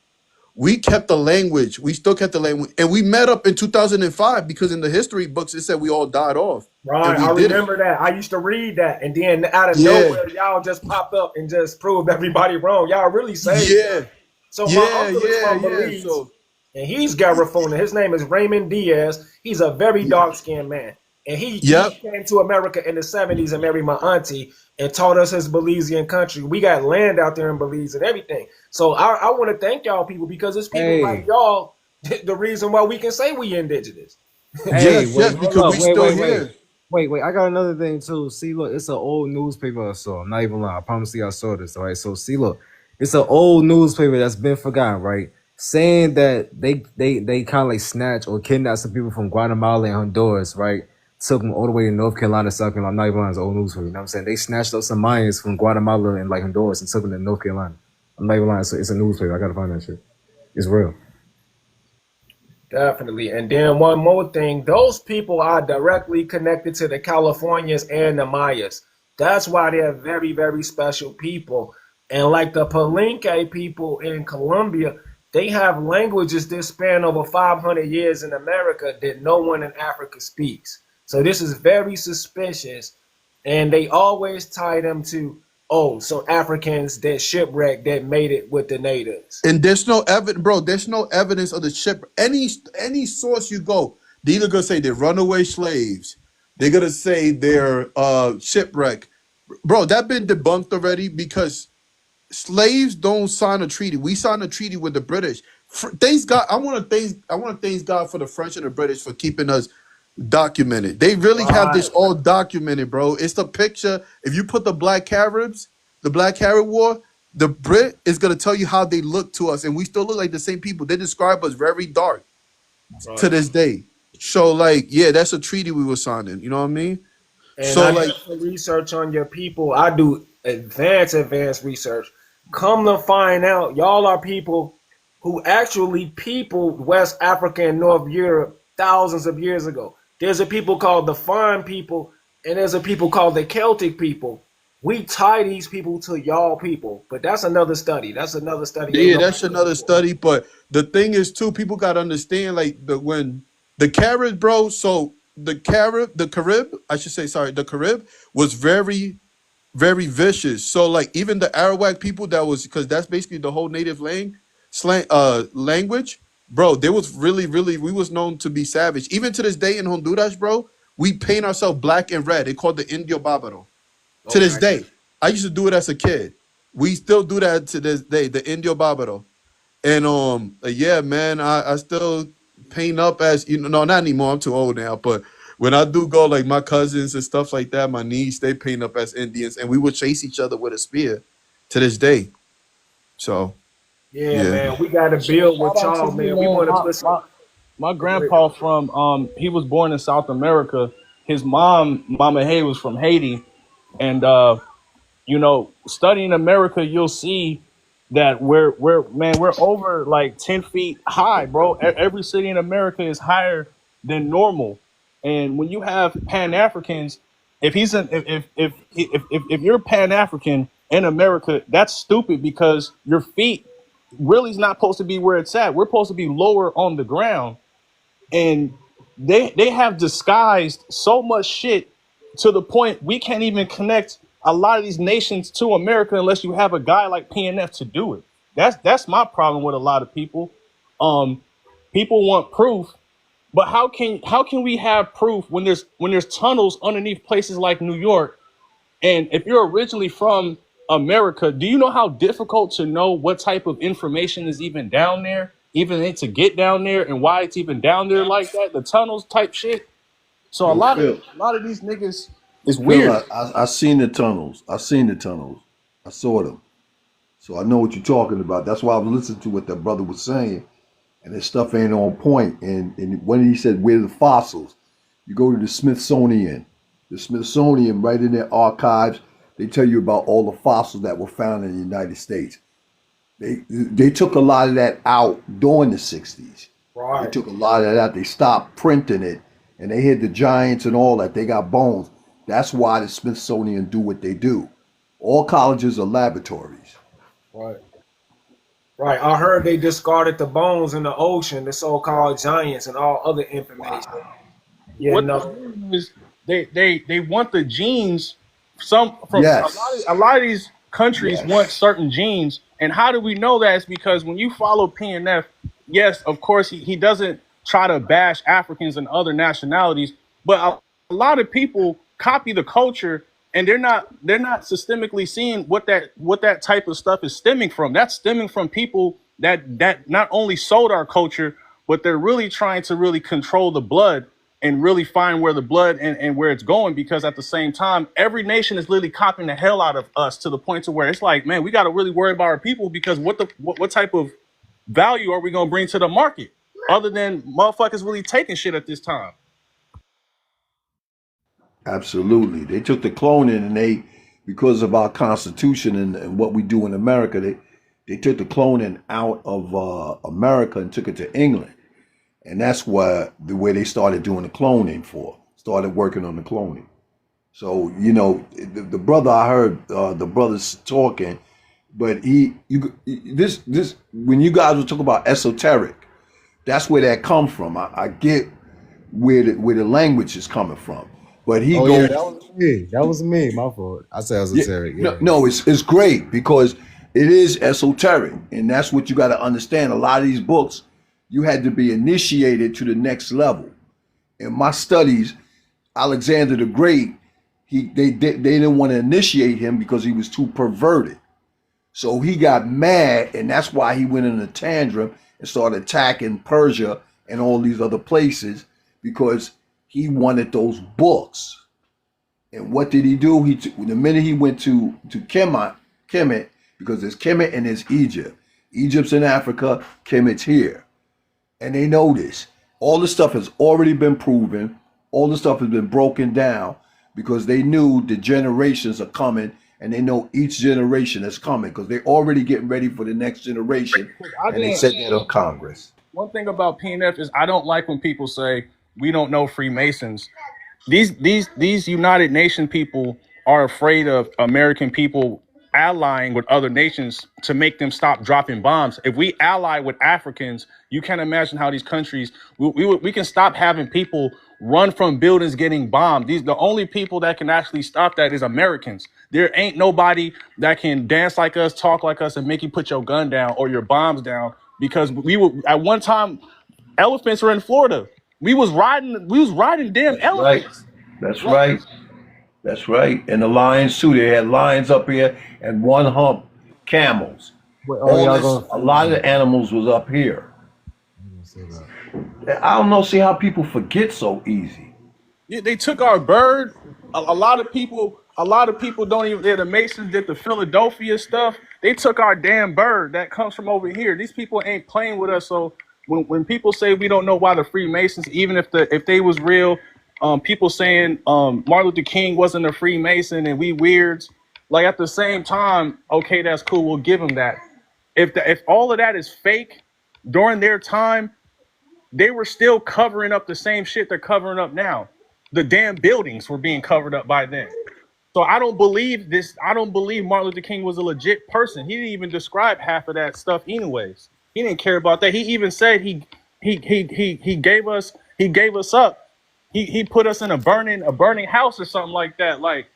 We kept the language. We still kept the language. And we met up in 2005 because in the history books, it said we all died off. And Right, we I didn't. remember that. I used to read that, and then out of Yeah. nowhere, y'all just popped up and just proved everybody wrong. Y'all really saved Yeah. us. So my Yeah. uncle is Yeah. from Yeah. Belize, and he's Garifuna. His name is Raymond Diaz. He's a very dark skinned man. And he Yep. came to America in the 70s and married my auntie and taught us his Belizean country. We got land out there in Belize and everything. So I want to thank y'all people because it's people like Hey, y'all the reason why we can say we indigenous. hey, Yes. Yes. wait, hold Because up, we still wait. here. Wait. I got another thing too. See, look, it's an old newspaper I saw. I'm not even lying. I promise you I saw this. All right. So see, look, it's an old newspaper that's been forgotten, right? Saying that they kind of like snatch or kidnap some people from Guatemala and Honduras, right? Took them all the way to North Carolina, South Carolina. I'm not even lying. It's an old newspaper. You know what I'm saying? They snatched up some Mayans from Guatemala and like Honduras and took them to North Carolina. I'm not even lying. It's a newspaper. I gotta find that shit. It's real. Definitely. And then one more thing, those people are directly connected to the Californians and the Mayas. That's why they're very, very special people. And like the Palenque people in Colombia, they have languages that span over 500 years in America that no one in Africa speaks. So this is very suspicious. And they always tie them to, oh, some Africans that shipwrecked that made it with the natives. And there's no evidence, bro. There's no evidence of the ship. Any source you go, they're either gonna say they're runaway slaves. They're gonna say they're shipwreck. Bro, that been debunked already because slaves don't sign a treaty. We signed a treaty with the British. Thanks God. I want to thank God for the French and the British for keeping us documented. They really have this Right. all documented, bro. It's the picture. If you put the Black Caribs, the Black Carib War, the Brit is gonna tell you how they look to us, and we still look like the same people. They describe us very dark to Right. this day. So, like, yeah, that's a treaty we were signing. You know what I mean? And So, I like, did some research on your people. I do advanced research. Come to find out, y'all are people who actually peopled West Africa and North Europe thousands of years ago. There's a people called the Farm people, and there's a people called the Celtic people. We tie these people to y'all people, but that's another study. That's another study. Ain't Yeah, no. that's another study. But the thing is, too, people gotta understand, like when the Carib, bro. So the Carib, I should say, sorry, the Carib was very, very vicious. So like even the Arawak people that was because that's basically the whole native language, bro. They was really, really we was known to be savage. Even to this day in Honduras, bro, we paint ourselves black and red. They called the Indio Barbaro. To this Okay. day, I used to do it as a kid. We still do that to this day, the Indio Barbaro. And yeah, man, I still paint up as no, not anymore. I'm too old now. But when I do go, like my cousins and stuff like that, my niece, they paint up as Indians, and we would chase each other with a spear to this day. So Yeah, yeah, man, we got to build Shout with out to y'all, you, man. We man. want to put some. My grandpa from he was born in South America. His mom, Mama Hay, was from Haiti, and you know, studying America, you'll see that we're over like 10 feet high, bro. Every city in America is higher than normal, and when you have Pan Africans, if he's an if you're Pan African in America, that's stupid because your feet really is not supposed to be where it's at. We're supposed to be lower on the ground, and they have disguised so much shit to the point we can't even connect a lot of these nations to America unless you have a guy like PNF to do it. That's my problem with a lot of people. People want proof, but how can we have proof when there's tunnels underneath places like New York? And if you're originally from America, do you know how difficult to know what type of information is even down there, even to get down there, and why it's even down there like that? The tunnels type shit. So a Yo, lot of Phil. these niggas is Phil, weird. I seen the tunnels. I seen the tunnels. I saw them. So I know what you're talking about. That's why I was listening to what that brother was saying. And this stuff ain't on point. And when he said, where are the fossils? You go to the Smithsonian. The Smithsonian, right in their archives, they tell you about all the fossils that were found in the United States. They took a lot of that out during the 60s. They Right. took a lot of that out. They stopped printing it. And they hid the giants and all that. They got bones. That's why the Smithsonian do what they do. All colleges are laboratories. Right. Right. I heard they discarded the bones in the ocean, the so-called giants, and all other information. Yeah, What no. they're doing is they want the genes. Some from Yes. a lot of these countries want Yes. certain genes, and how do we know that? It's because when you follow PNF, yes, of course he doesn't try to bash Africans and other nationalities, but a lot of people copy the culture, and they're not systemically seeing what that type of stuff is stemming from. That's stemming from people that not only sold our culture, but they're really trying to really control the blood and really find where the blood and where it's going, because at the same time every nation is literally copying the hell out of us to the point to where it's like, man, we got to really worry about our people, because what type of value are we going to bring to the market other than motherfuckers really taking shit at this time? Absolutely. They took the cloning and because of our Constitution and what we do in America, they took the cloning out of America and took it to England. And that's the way they started doing the cloning started working on the cloning. So, the brother I heard, the brothers talking, but this, when you guys were talking about esoteric, that's where that comes from. I get where the language is coming from. But he Oh yeah, goes, that was me. That was me. My fault. I said yeah, esoteric. no, Yeah. no, it's great because it is esoteric, and that's what you got to understand. A lot of these books, you had to be initiated to the next level. In my studies, Alexander the Great, they didn't want to initiate him because he was too perverted. So he got mad, and that's why he went in a tantrum and started attacking Persia and all these other places because he wanted those books. And what did he do? The minute he went to Kemet, because there's Kemet and there's Egypt. Egypt's in Africa, Kemet's here. And they know this. All this stuff has already been proven. All the stuff has been broken down because they knew the generations are coming and they know each generation that's coming because they're already getting ready for the next generation, I and they didn't. said that on Congress. One thing about PNF is I don't like when people say we don't know Freemasons. These United Nation people are afraid of American people allying with other nations to make them stop dropping bombs. If we ally with Africans, you can't imagine how these countries we can stop having people run from buildings getting bombed. The only people that can actually stop that is Americans. There ain't nobody that can dance like us, talk like us, and make you put your gun down or your bombs down. Because we were at one time, elephants were in Florida. We was riding damn That's right. elephants. That's right. That's right. And the lions too. They had lions up here and one hump camels. What, oh, All y'all this, gonna a lot of the animals was up here. say that? I don't know. See how people forget so easy. Yeah, they took our bird. A lot of people don't even. The Masons did the Philadelphia stuff. They took our damn bird that comes from over here. These people ain't playing with us. So when people say we don't know why the Freemasons, even if they was real, people saying Martin Luther King wasn't a Freemason and we weirds. Like at the same time, okay, that's cool. We'll give them that. If all of that is fake during their time, they were still covering up the same shit they're covering up now. The damn buildings were being covered up by then. So I don't believe this. I don't believe Martin Luther King was a legit person. He didn't even describe half of that stuff anyways. He didn't care about that. He even said he gave us up. He put us in a burning house or something like that. Like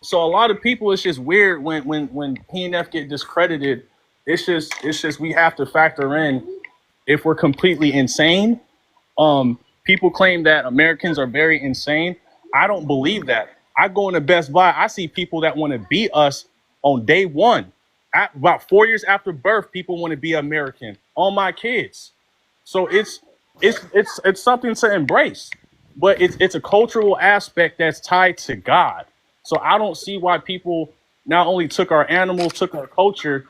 so a lot of people, it's just weird when PNF get discredited. It's just we have to factor in if we're completely insane. People claim that Americans are very insane. I don't believe that. I go into Best Buy, I see people that want to be us on day one. About 4 years after birth, people want to be American on my kids. So it's something to embrace, but it's a cultural aspect that's tied to God. So I don't see why people not only took our animals, took our culture.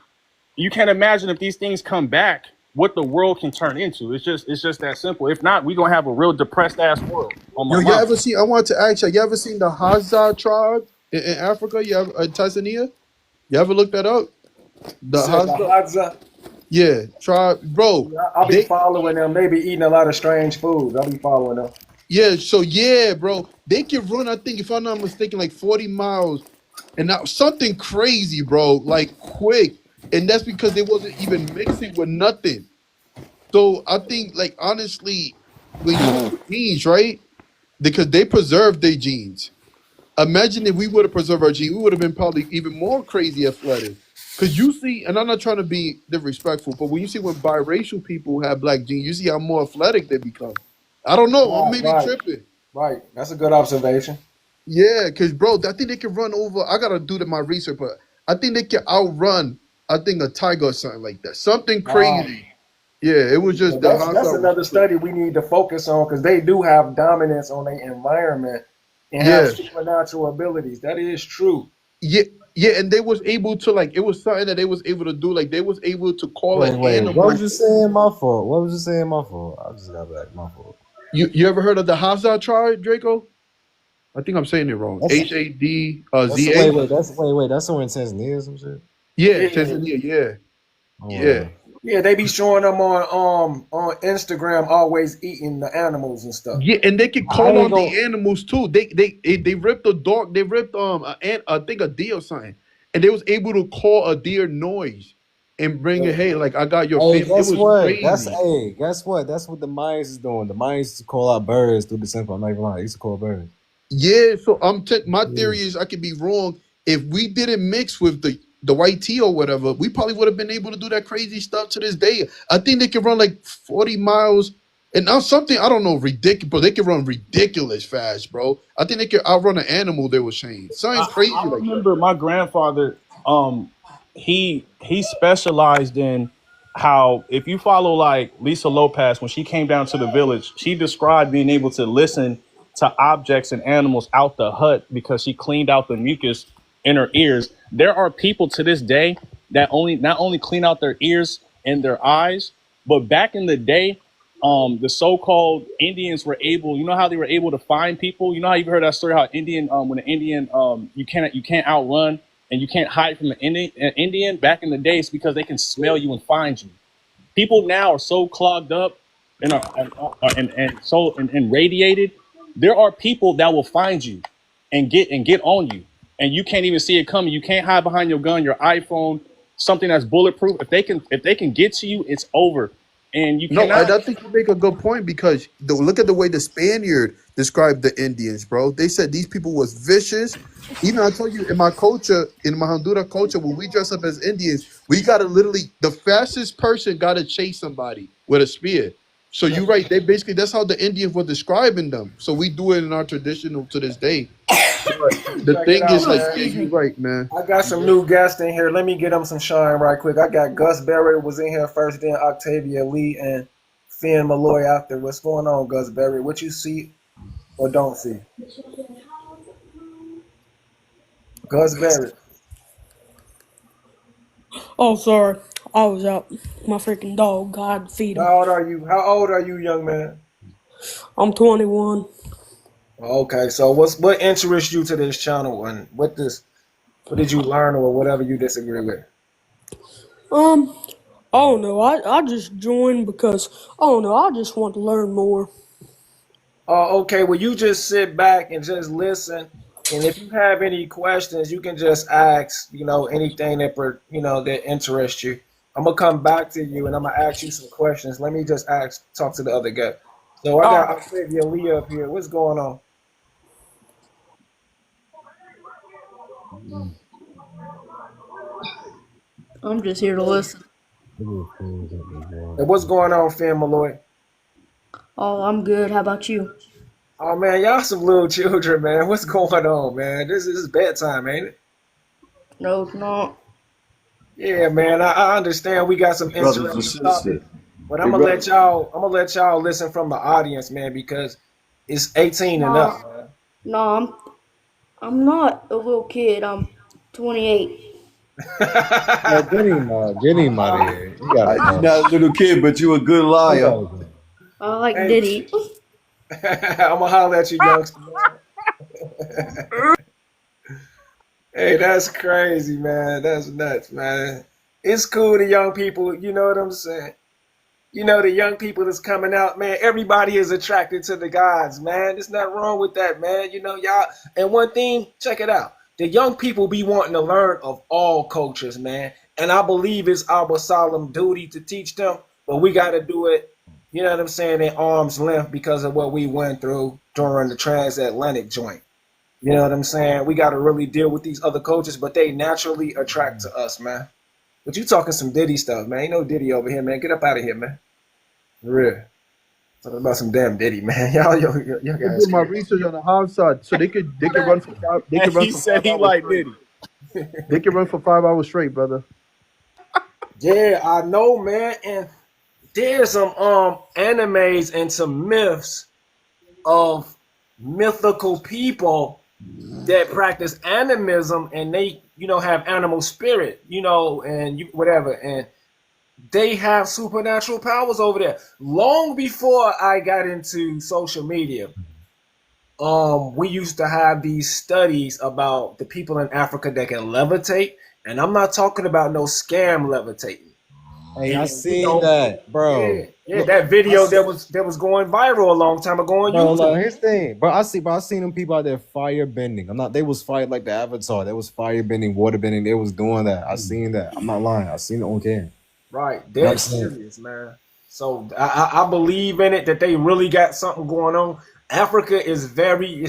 You can't imagine if these things come back, what the world can turn into. It's just that simple. If not, we're gonna have a real depressed ass world. On my Yo, you mom. ever seen? I want to ask you. You ever seen the Hazar tribe in Africa? You ever Tanzania? You ever looked that up? The Said the Hazar, Hadza. yeah, tribe, bro. I'll be They, following them. They be eating a lot of strange foods. I'll be following them. yeah. So yeah, bro. They can run. I think, if I'm not mistaken, like 40 miles, and now something crazy, bro. Like quick, and that's because they wasn't even mixing with nothing. So I think, like honestly, when you look at genes, right? Because they preserved their genes. Imagine if we would have preserved our gene, we would have been probably even more crazy athletic. Because you see, and I'm not trying to be disrespectful, but when you see when biracial people have black genes, you see how more athletic they become. I don't know. I'm Right, maybe right, tripping. right. That's a good observation. Yeah, because, bro, I think they can run over. I got to do my research, but I think they can outrun, I think, a tiger or something like that. Something Wow. crazy. Yeah, it was just the That's Hazard was another crazy. study we need to focus on because they do have dominance on their environment and have Yeah. supernatural abilities. That is true. Yeah, yeah, and they was able to, like, it was something that they was able to do. Like, they was able to call an Wait. What was animal. you saying? My fault. What was you saying? My fault. I just got back. My fault. You ever heard of the Hazard tribe, Draco? I think I'm saying it wrong. That's HADZA. wait. That's somewhere in Tanzania or some shit. Yeah, Yeah, Tanzania. Yeah, Oh, yeah, yeah. They be showing them on Instagram always eating the animals and stuff. yeah, and they can I call ain't on gonna. the animals too. They ripped a dog. They ripped I think a deer or something, and they was able to call a deer noise and bring it. Hey, like I got your Hey, family. It guess was what? crazy. Guess what? That's what the Mayans is doing. The Mayans used to call out birds through the simple. I'm not even lying. They used to call birds. Yeah, so my Yeah. theory is I could be wrong. If we didn't mix with the white tea or whatever, we probably would have been able to do that crazy stuff to this day. I think they can run like 40 miles and now something I don't know ridiculous, but they can run ridiculous fast, bro. I think they can outrun an animal. They were saying something I crazy like that. remember my grandfather. He specialized in how if you follow like Lisa Lopez when she came down to the village, she described being able to listen to objects and animals out the hut because she cleaned out the mucus in her ears. There are people to this day that not only clean out their ears and their eyes, but back in the day, the so-called Indians were able, you know how they were able to find people? You know how you've heard that story how Indian, when an Indian, you can't outrun and you can't hide from an Indian back in the days because they can smell you and find you. People now are so clogged up and radiated. There are people that will find you and get on you, and you can't even see it coming. You can't hide behind your gun, your iPhone, something that's bulletproof. If they can get to you, it's over, and you No, cannot. I think you make a good point because look at the way the Spaniard described the Indians, bro. They said these people was vicious. Even I told you in my culture, in my Honduras culture, when we dress up as Indians, we gotta literally the fastest person gotta chase somebody with a spear. So you're right. They basically that's how the Indians were describing them. So we do it in our traditional to this day. But the Check it thing out, is like, man. yeah, you're right, man. I got some new guests in here. Let me get them some shine right quick. I got Gus Berry was in here first, then Octavia Lee and Finn Malloy after. What's going on, Gus Berry? What you see or don't see? Gus Berry. Oh, sorry. I was out. My freaking dog. God feed him. How old are you? How old are you, young man? I'm 21. Okay, so what interests you to this channel and what did you learn or whatever you disagree with? I don't know. I just joined because I don't know. I just want to learn more. Okay, well you just sit back and just listen. And if you have any questions, you can just ask, anything that interests you. I'm gonna come back to you and I'm gonna ask you some questions. Let me just talk to the other guy. So I All got right. Octavia Lee up here. What's going on? I'm just here to listen. And what's going on, Finn Malloy? Oh, I'm good. How about you? Oh man, y'all some little children, man. What's going on, man? This is bedtime, ain't it? No, it's not. Yeah, man. I understand we got some Brothers and interesting topics, sisters. but Hey, I'm gonna brother. let y'all listen from the audience, man, because it's 18 and up, Nah, man. nah. I'm not a little kid. I'm 28. Yeah, get him out of here. You gotta You're go. not a little kid, but you a good You liar. gotta go. I like Hey, Diddy. I'm gonna holler at you, youngster. Hey, that's crazy, man. That's nuts, man. It's cool, the young people. You know what I'm saying? The young people that's coming out, man. Everybody is attracted to the gods, man. There's nothing wrong with that, man. Y'all. And one thing, check it out. The young people be wanting to learn of all cultures, man. And I believe it's our solemn duty to teach them, but we got to do it, you know what I'm saying, in arm's length because of what we went through during the transatlantic joint. You know what I'm saying? We got to really deal with these other cultures, but they naturally attract to us, man. But you talking some Diddy stuff, man. Ain't no Diddy over here, man. Get up out of here, man. For real. Talking about some damn Diddy, man. Y'all I guys did my crazy. research on the house side, so they could run for five. They And could run he for said 5 he hours like straight. Diddy. They could run for 5 hours straight, brother. Yeah, I know, man. And there's some animes and some myths of mythical people that practice animism and they, have animal spirit, and whatever. And they have supernatural powers over there. Long before I got into social media, we used to have these studies about the people in Africa that can levitate, and I'm not talking about no scam levitating. Hey, I And seen that, yeah, bro. yeah, Look, that video that was going viral a long time ago on bro, YouTube. like here's the thing, bro. I seen them people out there fire bending. I'm not. They was fire like the Avatar. They was fire bending, water bending. They was doing that. I seen that. I'm not lying. I seen it on camera. Right, You know what they're I'm saying? serious, man. So I believe in it that they really got something going on. Africa is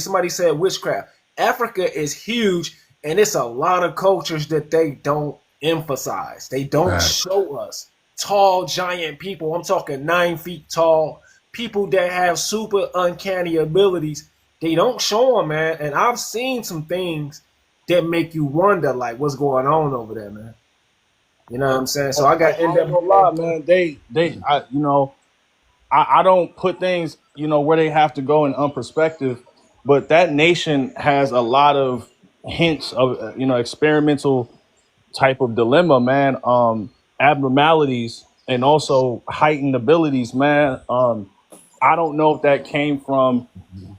somebody said witchcraft. Africa is huge, and it's a lot of cultures that they don't emphasize. They don't Right. show us tall, giant people. I'm talking 9 feet tall, people that have super uncanny abilities. They don't show them, man. And I've seen some things that make you wonder, like, what's going on over there, man. You know what I'm saying? So I got I ain't gonna lie, man. I don't put things, where they have to go in unperspective, but that nation has a lot of hints of, experimental type of dilemma, man. Abnormalities and also heightened abilities, man. I don't know if that came from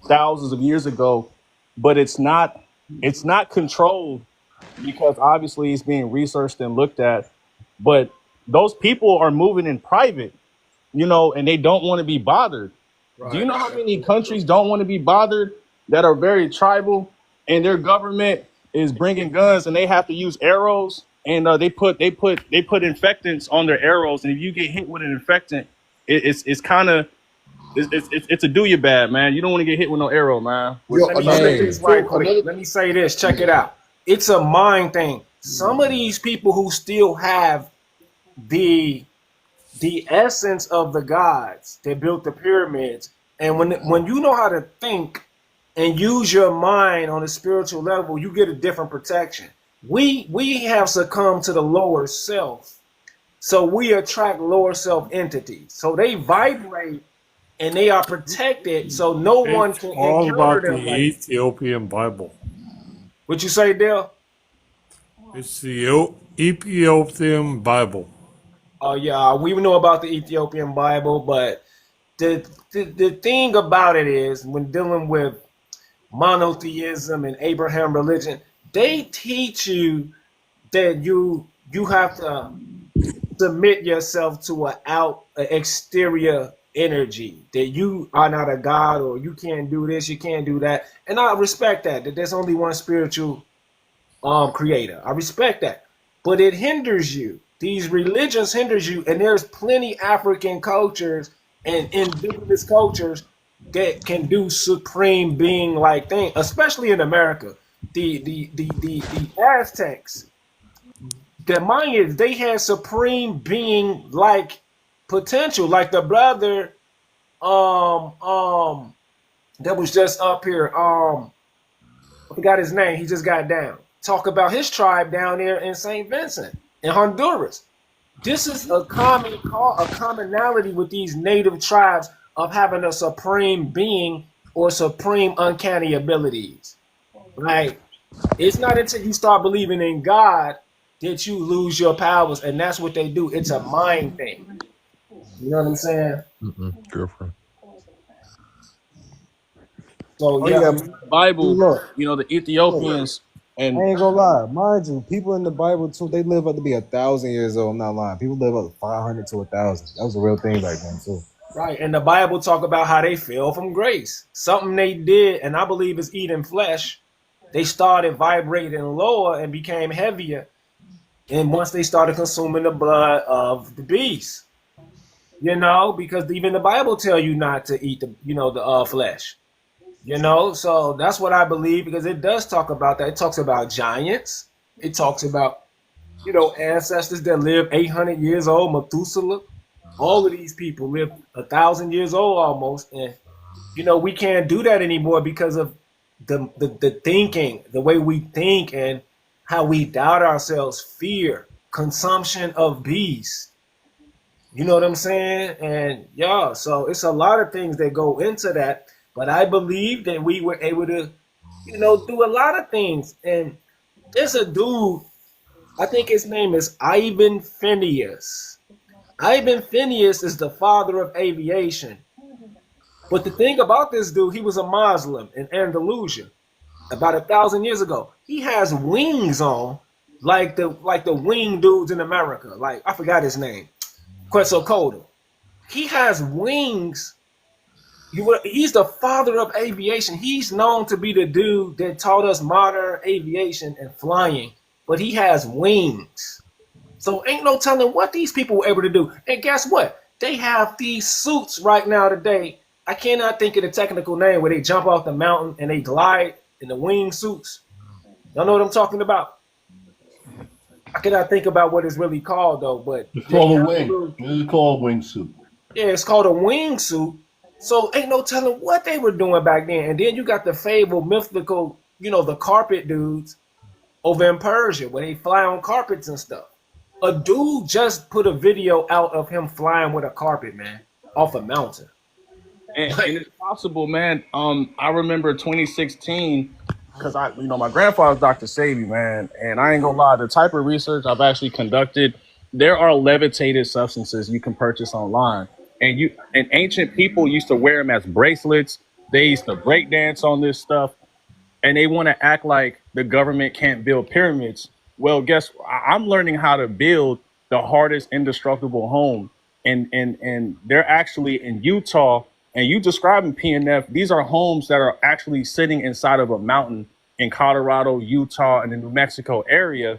thousands of years ago, but it's not controlled because obviously it's being researched and looked at. But those people are moving in private, and they don't want to be bothered. Do you Right. know how many countries don't want to be bothered that are very tribal, and their government is bringing guns and they have to use arrows, and they put infectants on their arrows, and if you get hit with an infectant, it's kind of it's a do you bad, man. You don't want to get hit with no arrow, man. Yo, Let me another say thing this Hey, right too. quick. Let me say this. Check it out. It's a mind thing. Some of these people who still have the essence of the gods that built the pyramids, and when you know how to think and use your mind on a spiritual level, you get a different protection. We have succumbed to the lower self, so we attract lower self entities. So they vibrate and they are protected, so no one It's can all encounter about the them like that. Ethiopian Bible. What you say, Dale? It's the Ethiopian Bible. Oh yeah, we know about the Ethiopian Bible, but the thing about it is when dealing with monotheism and Abraham religion, they teach you that you have to submit yourself to a exterior energy, that you are not a god, or you can't do this, you can't do that. And I respect that there's only one spiritual creator. I respect that. But it hinders you. These religions hinders you, and there's plenty African cultures and indigenous cultures that can do supreme being like thing, especially in America. The Aztecs, the Mayans, they had supreme being like potential, like the brother um um that was just up here. I forgot his name. He just got down. Talk about his tribe down there in St. Vincent in Honduras. This is a commonality with these native tribes of having a supreme being or supreme uncanny abilities. Like, it's not until you start believing in God that you lose your powers, and that's what they do. It's a mind thing. You know what I'm saying? Girlfriend. So oh yeah, yeah, The Bible, look, the look. Ethiopians, I and ain't gonna lie, mind you, people in the Bible too, they live up to be 1,000 years old. I'm not lying. People live up to 500 to 1,000. That was a real thing back then too. right. And the Bible talk about how they fell from grace. Something they did, and I believe is eating flesh. They started vibrating lower and became heavier. And once they started consuming the blood of the beast, because even the Bible tell you not to eat the flesh. So that's what I believe, because it does talk about that. It talks about giants. It talks about ancestors that lived 800 years old. Methuselah. All of these people lived 1,000 years old almost, and we can't do that anymore because of the thinking, the way we think, and how we doubt ourselves, fear, consumption of beasts. You know what I'm saying? And yeah, so it's a lot of things that go into that. But I believe that we were able to, do a lot of things. And there's a dude, I think his name is Ivan Phineas. Ivan Phineas is the father of aviation. But the thing about this dude, he was a Muslim in Andalusia about 1,000 years ago. He has wings on, like the wing dudes in America. Like, I forgot his name. Quetzalcoatl. He has wings. He's the father of aviation. He's known to be the dude that taught us modern aviation and flying, but he has wings. So ain't no telling what these people were able to do. And guess what? They have these suits right now today. I cannot think of the technical name where they jump off the mountain and they glide in the wing suits. Y'all know what I'm talking about? I cannot think about what it's really called though, but It's they called a have wing. It's called a wingsuit. yeah, it's called a wingsuit. So ain't no telling what they were doing back then. And then you got the fabled, mythical, the carpet dudes over in Persia where they fly on carpets and stuff. A dude just put a video out of him flying with a carpet, man, off a mountain. and it's possible, man. I remember 2016 because my grandfather's Dr. Sabi, man, and I ain't gonna lie, the type of research I've actually conducted there are levitated substances you can purchase online, and ancient people used to wear them as bracelets. They used to break dance on this stuff, and they want to act like the government can't build pyramids. Well, I'm learning how to build the hardest indestructible home, and they're actually in Utah. And you describing PNF, these are homes that are actually sitting inside of a mountain in Colorado, Utah, and the New Mexico area,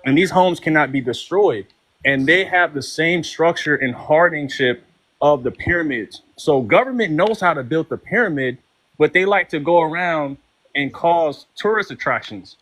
and these homes cannot be destroyed. And they have the same structure and hardship of the pyramids. So government knows how to build the pyramid, but they like to go around and cause tourist attractions.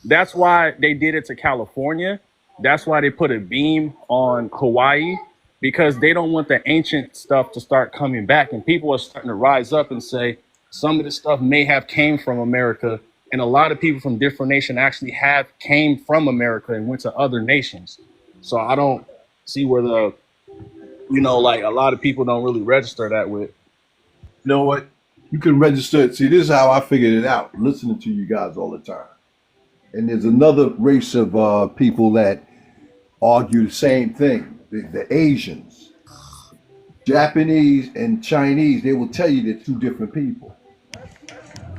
That's why they did it to California. That's why they put a beam on Hawaii, because they don't want the ancient stuff to start coming back. And people are starting to rise up and say some of this stuff may have came from America. And a lot of people from different nations actually have came from America and went to other nations. So I don't see where like a lot of people don't really register that with. You know what? You can register it. See, this is how I figured it out, listening to you guys all the time. And there's another race of people that argue the same thing. The Asians, Japanese and Chinese, they will tell you they're two different people.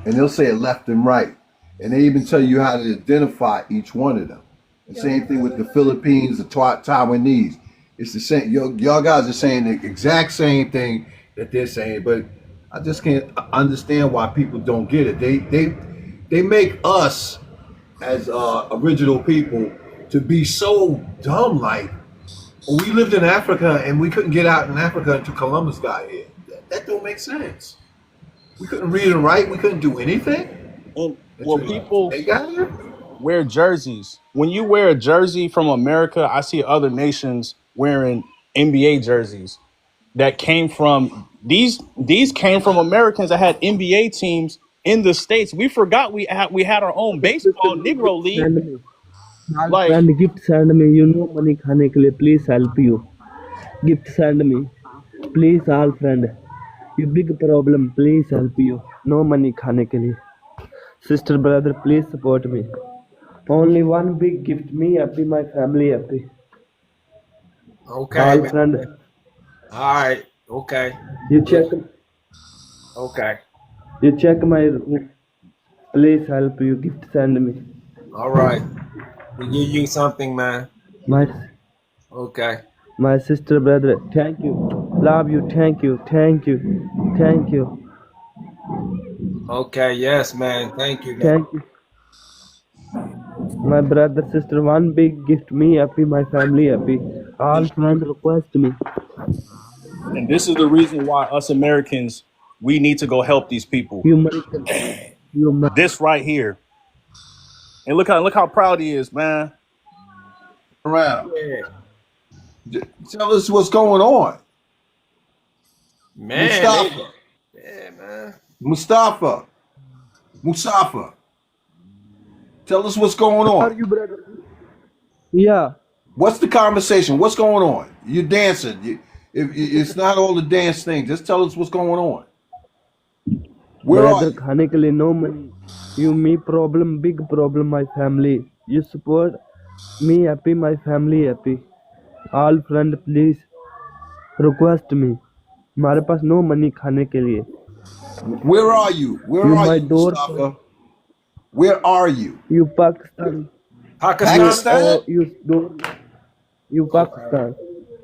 And they'll say it left and right. And they even tell you how to identify each one of them. The same thing with the Philippines, the Taiwanese. It's the same. Y'all guys are saying the exact same thing that they're saying, but I just can't understand why people don't get it. They make us as original people to be so dumb. Like, we lived in Africa and we couldn't get out in Africa until Columbus got here. That don't make sense. We couldn't read and write. We couldn't do anything. And well, people they got here. Wear jerseys. When you wear a jersey from America, I see other nations wearing NBA jerseys that came from these came from Americans that had NBA teams in the States. We forgot we had our own baseball Negro League. Send me. Like, Friend, gift send me. You know money खाने के लिए. Please help you. Gift send me. Please, all friend. You big problem. Please help you. No money खाने के लिए. Sister, brother, please support me. Only one big gift. Me happy, my family happy. Okay. All Man. friend. All right. Okay. You check. Okay. You check my room. Please help you. Gift send me. All right. We give you something, man. Okay. My sister, brother, thank you. Love you. Thank you. Thank you. Thank you. Okay. Yes, man. Thank you. Thank you. My brother, sister, one big gift. Me happy, my family happy. All friends request me. And this is the reason why us Americans, we need to go help these people. This right here. And look how proud he is, man. Around. Yeah. Tell us what's going on. Man. Mustafa. Yeah, man. Mustafa. Tell us what's going on. How are you, brother? Yeah. What's the conversation? What's going on? You're dancing. It's not all the dance thing. Just tell us what's going on. Where brother, are you? खाने के लिए no money. You me problem, big problem, my family. You support me happy, my family happy. All friend, please request me. हमारे पास no money खाने के लिए. Where are you? Where are you, Mustafa? Where are you? You Pakistan. Pakistan? Oh, you don't. You Pakistan.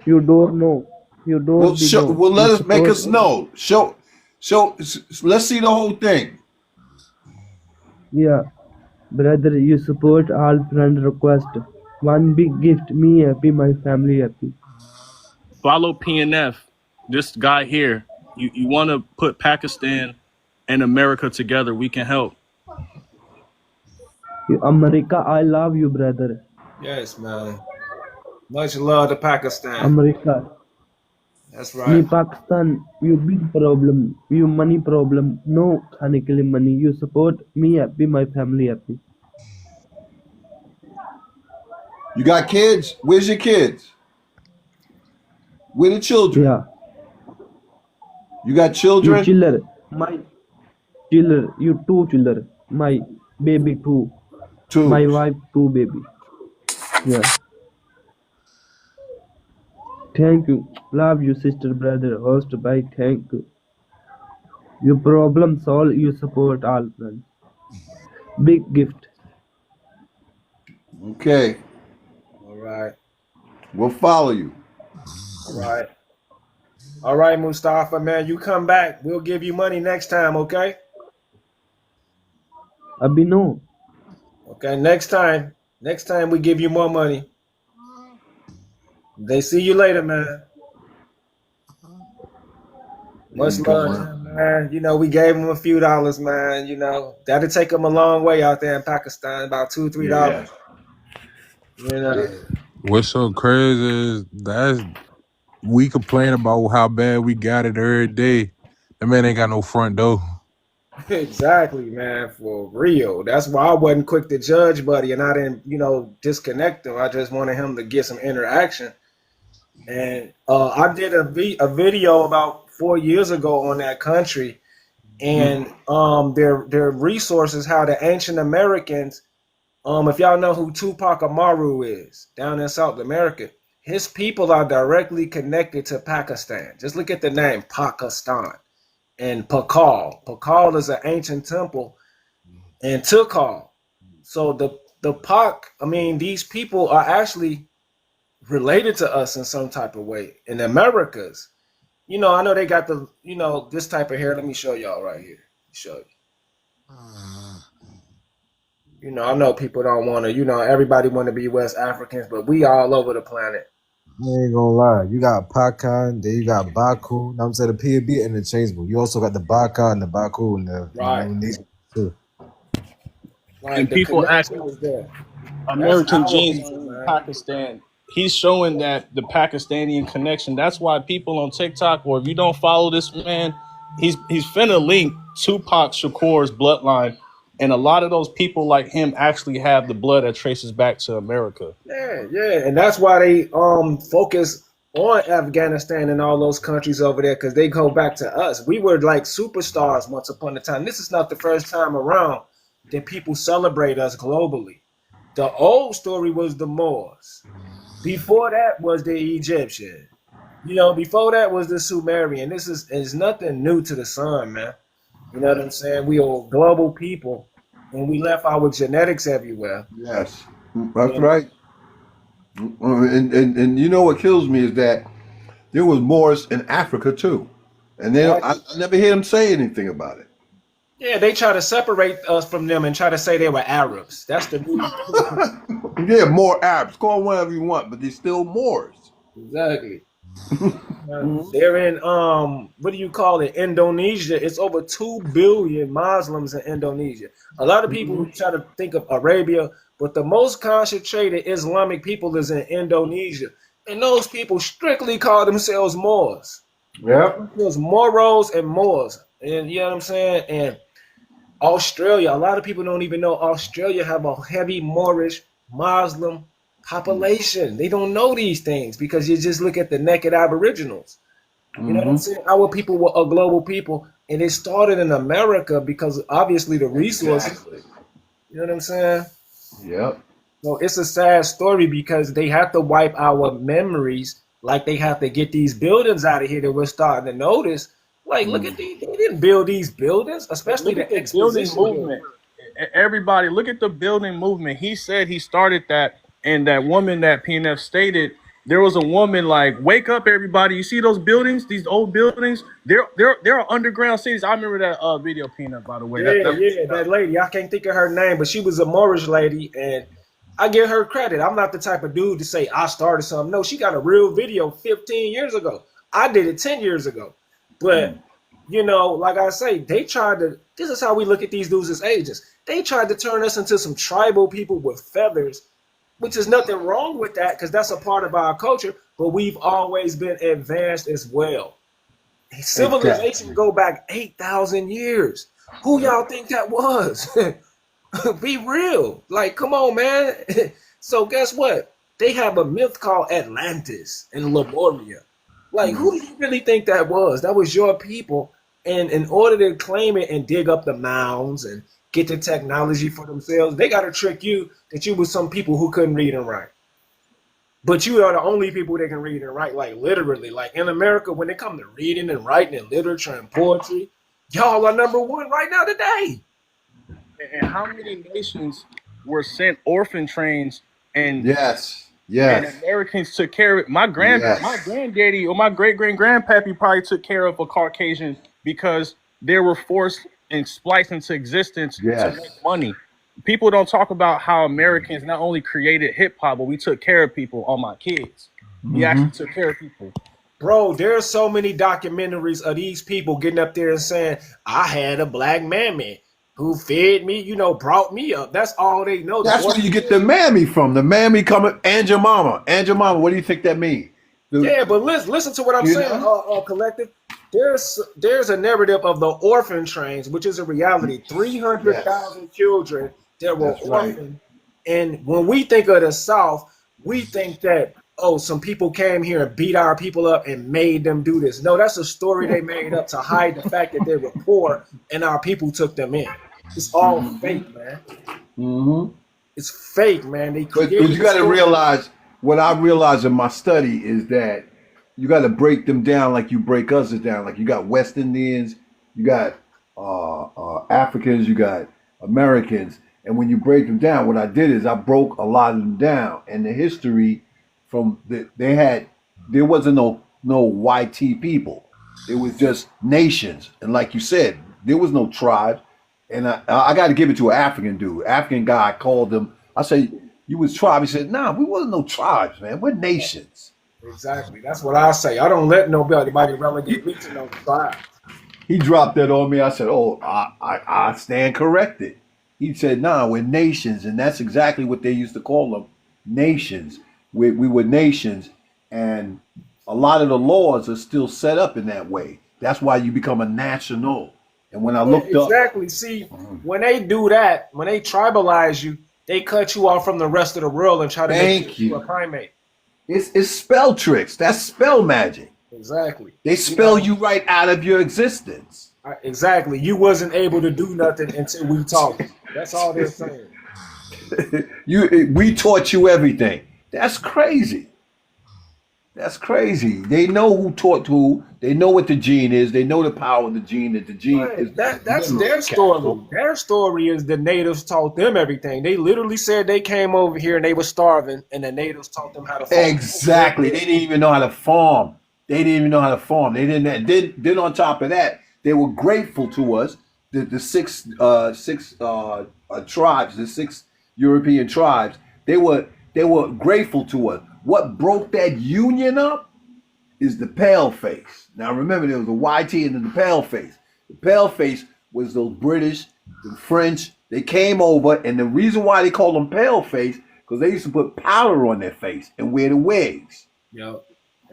You don't know. You don't know. Well, let us make us know. Show. Let's see the whole thing. Yeah, brother, you support all friend request. One big gift. Me happy. My family happy. Follow PNF. This guy here. You want to put Pakistan and America together. We can help. America, I love you, brother. Yes, man. Much love to Pakistan. America. That's right. Me Pakistan, you big problem. You money problem. No खाने के लिए money. You support me happy, my family happy. You got kids? Where's your kids? Where the children? Yeah. You got children? You chiller. My chiller. You two chiller. My baby two. Two. My wife two baby. Yeah. Thank you. Love you, sister, brother, host, bye. Thank you. Your problem solve, you support all friends. Big gift. Okay, All right. we'll follow you. All right. All right, Mustafa, man. You come back. We'll give you money next time, okay? Abhi no. Okay, next time. Next time we give you more money. They see you later, man. There Much you go, love to man. him, man. You know, we gave him a few dollars, man. You know, that'll take him a long way out there in Pakistan, about $2, $3. Yeah. You know. What's so crazy is we complain about how bad we got it every day. That man ain't got no front door. Exactly, man, for real. That's why I wasn't quick to judge Buddy and I didn't, disconnect him. I just wanted him to get some interaction. And I did a video about 4 years ago on that country and their resources, how the ancient Americans, if y'all know who Tupac Amaru is down in South America, his people are directly connected to Pakistan. Just look at the name, Pakistan. And Pakal. Pakal is an ancient temple, and Tikal. So the Pak, these people are actually related to us in some type of way in Americas. I know they got this type of hair. Let me show y'all right here. Show you. I know people don't want to, everybody want to be West Africans, but we all over the planet. I ain't gonna lie. You got Pakan, then you got Baku. Now I'm saying the P and B interchangeable. You also got the Baka and the Baku and the Right. too. Right. And The people connection asking is there. That's American our genes people, in man. Pakistan. He's showing that the Pakistani connection. That's why people on TikTok, or if you don't follow this man, he's finna link Tupac Shakur's bloodline, and a lot of those people like him actually have the blood that traces back to America. Yeah, and that's why they focus on Afghanistan and all those countries over there because they go back to us. We were like superstars once upon a time. This is not the first time around that people celebrate us globally. The old story was the Moors. Before that was the Egyptian. Before that was the Sumerian. This is nothing new to the sun, man. You know what I'm saying? We are global people, and we left our genetics everywhere. Yes, that's right. And you know what kills me is that there was Moors in Africa too, and I never hear them say anything about it. Yeah, they try to separate us from them and try to say they were Arabs. That's the new. Yeah, more Arabs. Call them whatever you want, but they're still Moors. Exactly. They're in what do you call it? Indonesia. It's over 2 billion Muslims in Indonesia. A lot of people try to think of Arabia, but the most concentrated Islamic people is in Indonesia. And those people strictly call themselves Moors. Yeah. There's Moros and Moors. And you know what I'm saying? And Australia, a lot of people don't even know Australia have a heavy Moorish Muslim population. They don't know these things because you just look at the naked aboriginals. You know what I'm saying? Our people were a global people, and it started in America because obviously the resources. Exactly. You know what I'm saying? Yep. So it's a sad story because they have to wipe our memories, like they have to get these buildings out of here that we're starting to notice. Like, look at these. They didn't build these buildings, especially Look the at the building exposition movement. Everybody, look at the building movement. He said he started that, and that woman that PNF stated, there was a woman like, "Wake up, everybody! You see those buildings? These old buildings? There are underground cities." I remember that video, PNF. By the way, that lady. I can't think of her name, but she was a Moorish lady, and I give her credit. I'm not the type of dude to say I started something. No, she got a real video 15 years ago. I did it 10 years ago. But, like I say, they tried to, this is how we look at these dudes as agents. They tried to turn us into some tribal people with feathers, which is nothing wrong with that because that's a part of our culture, but we've always been advanced as well. Civilization go back 8,000 years. Who y'all think that was? Be real. Like, come on, man. So guess what? They have a myth called Atlantis and Lemuria. Like, who do you really think that was? That was your people. And in order to claim it and dig up the mounds and get the technology for themselves, they got to trick you that you was some people who couldn't read and write. But you are the only people that can read and write, like literally. Like in America, when it comes to reading and writing and literature and poetry, y'all are number one right now today. And how many nations were sent orphan trains and Yes. and Yes. Americans took care of it? My Yes. granddaddy or my great-great-grandpappy probably took care of a Caucasian because they were forced and spliced into existence to Yes. make money. People don't talk about how Americans not only created hip hop, but we took care of people. All my kids, we actually took care of people. Bro, there's so many documentaries of these people getting up there and saying, I had a black mammy who fed me, you know, brought me up. That's all they know. That's where you get the mammy from. The mammy coming, and your mama. And your mama. What do you think that means? Yeah, but listen to what I'm saying, collective. There's a narrative of the orphan trains, which is a reality. 300,000 children that were orphaned. And when we think of the South, we think that, oh, some people came here and beat our people up and made them do this. No, that's a story they made up to hide the fact that they were poor and our people took them in. It's all fake, man. It's fake, man. But you got to realize, what I realized in my study is that you got to break them down like you break us down. Like you got West Indians, you got Africans, you got Americans. And when you break them down, what I did is I broke a lot of them down. And the history from there wasn't no YT people. It was just nations. And like you said, there was no tribes. And I got to give it to an African dude. African guy, I called him. I said, you was tribe? He said, nah, we wasn't no tribes, man. We're nations. Exactly. That's what I say. I don't let nobody relegate me to no tribe. He dropped that on me. I said, oh, I stand corrected. He said, nah, we're nations. And that's exactly what they used to call them, nations. We were nations. And a lot of the laws are still set up in that way. That's why you become a national. And when I looked up. Exactly. See, when they do that, when they tribalize you, they cut you off from the rest of the world and try to make you a primate. It's spell tricks. That's spell magic. Exactly. They spell you right out of your existence. Exactly. You wasn't able to do nothing until we talked. That's all they're saying. We taught you everything. That's crazy. That's crazy. They know who taught who. They know what the gene is. They know the power of the gene. That the gene is. That's their story. Their story is the natives taught them everything. They literally said they came over here and they were starving, and the natives taught them how to farm. Exactly. They didn't even know how to farm. They didn't. Then on top of that, they were grateful to us. The six tribes, the 6 European tribes. They were grateful to us. What broke that union up is the pale face. Now remember, there was a YT and then the pale face. The pale face was those British, the French. They came over, and the reason why they called them pale face because they used to put powder on their face and wear the wigs. Yep.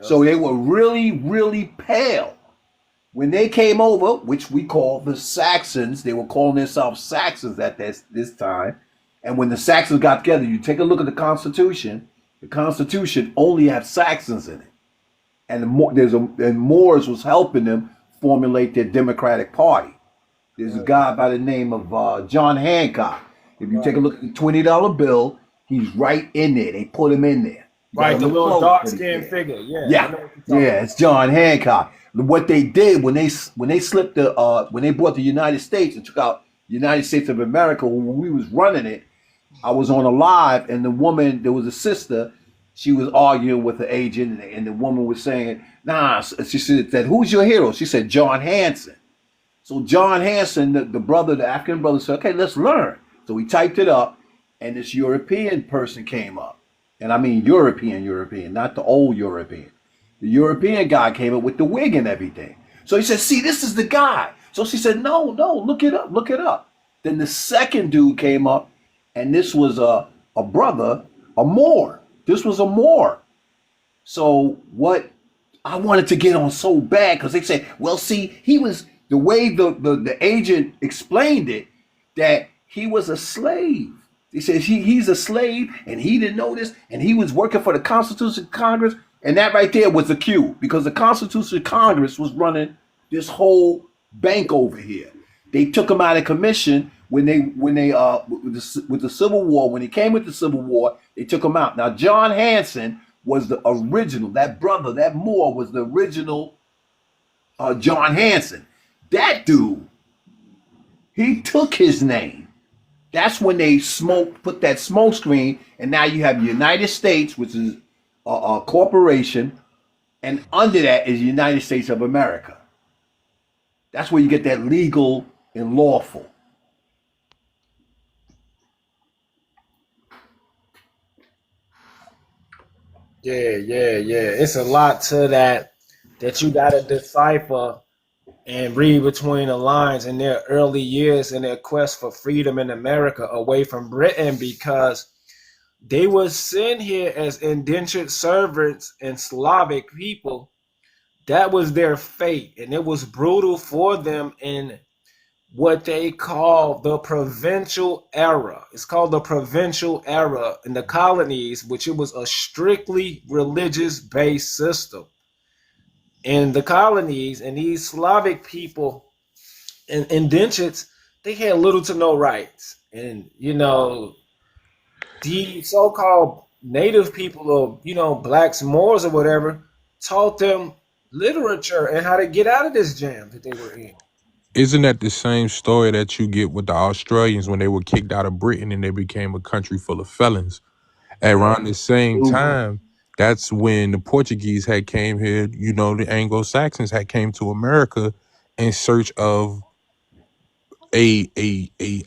So they were really, really pale. When they came over, which we call the Saxons, they were calling themselves Saxons at this time. And when the Saxons got together, you take a look at the Constitution. The Constitution only had Saxons in it, and Moors was helping them formulate their Democratic Party. There's a guy by the name of John Hancock. If you take a look at the $20 bill, he's right in there. They put him in there. Right, the little dark-skinned figure. Yeah, it's John Hancock. What they did when they slipped when they brought the United States and took out the United States of America, when we was running it, I was on a live, and the woman, there was a sister, she was arguing with the agent, and the woman was saying, nah, she said, who's your hero? She said, John Hanson. So John Hanson, the brother, the African brother, said, okay, let's learn. So we typed it up, and this European person came up. And I mean European, not the old European. The European guy came up with the wig and everything. So he said, see, this is the guy. So she said, no, look it up. Then the second dude came up, and this was a brother, a Moor. This was a Moor. So what I wanted to get on so bad, because they said, well, see, he was, the way the agent explained it, that he was a slave. He said he's a slave, and he didn't know this, and he was working for the Constitution Congress, and that right there was the cue, because the Constitution Congress was running this whole bank over here. They took him out of commission with the Civil War. When he came with the Civil War, they took him out. Now John Hanson was the original. That brother, that Moore, was the original John Hanson. That dude, he took his name. That's when they put that smoke screen, and now you have United States, which is a corporation, and under that is United States of America. That's where you get that legal and lawful. Yeah. It's a lot to that you gotta decipher and read between the lines in their early years in their quest for freedom in America away from Britain, because they were sent here as indentured servants and Slavic people. That was their fate, and it was brutal for them in what they call the provincial era. It's called the provincial era in the colonies, which it was a strictly religious-based system. In the colonies, and these Slavic people and indentures, they had little to no rights. And the so-called native people, or blacks, Moors, or whatever, taught them literature and how to get out of this jam that they were in. Isn't that the same story that you get with the Australians when they were kicked out of Britain and they became a country full of felons? Around the same time, that's when the Portuguese had came here, the Anglo-Saxons had came to America in search of a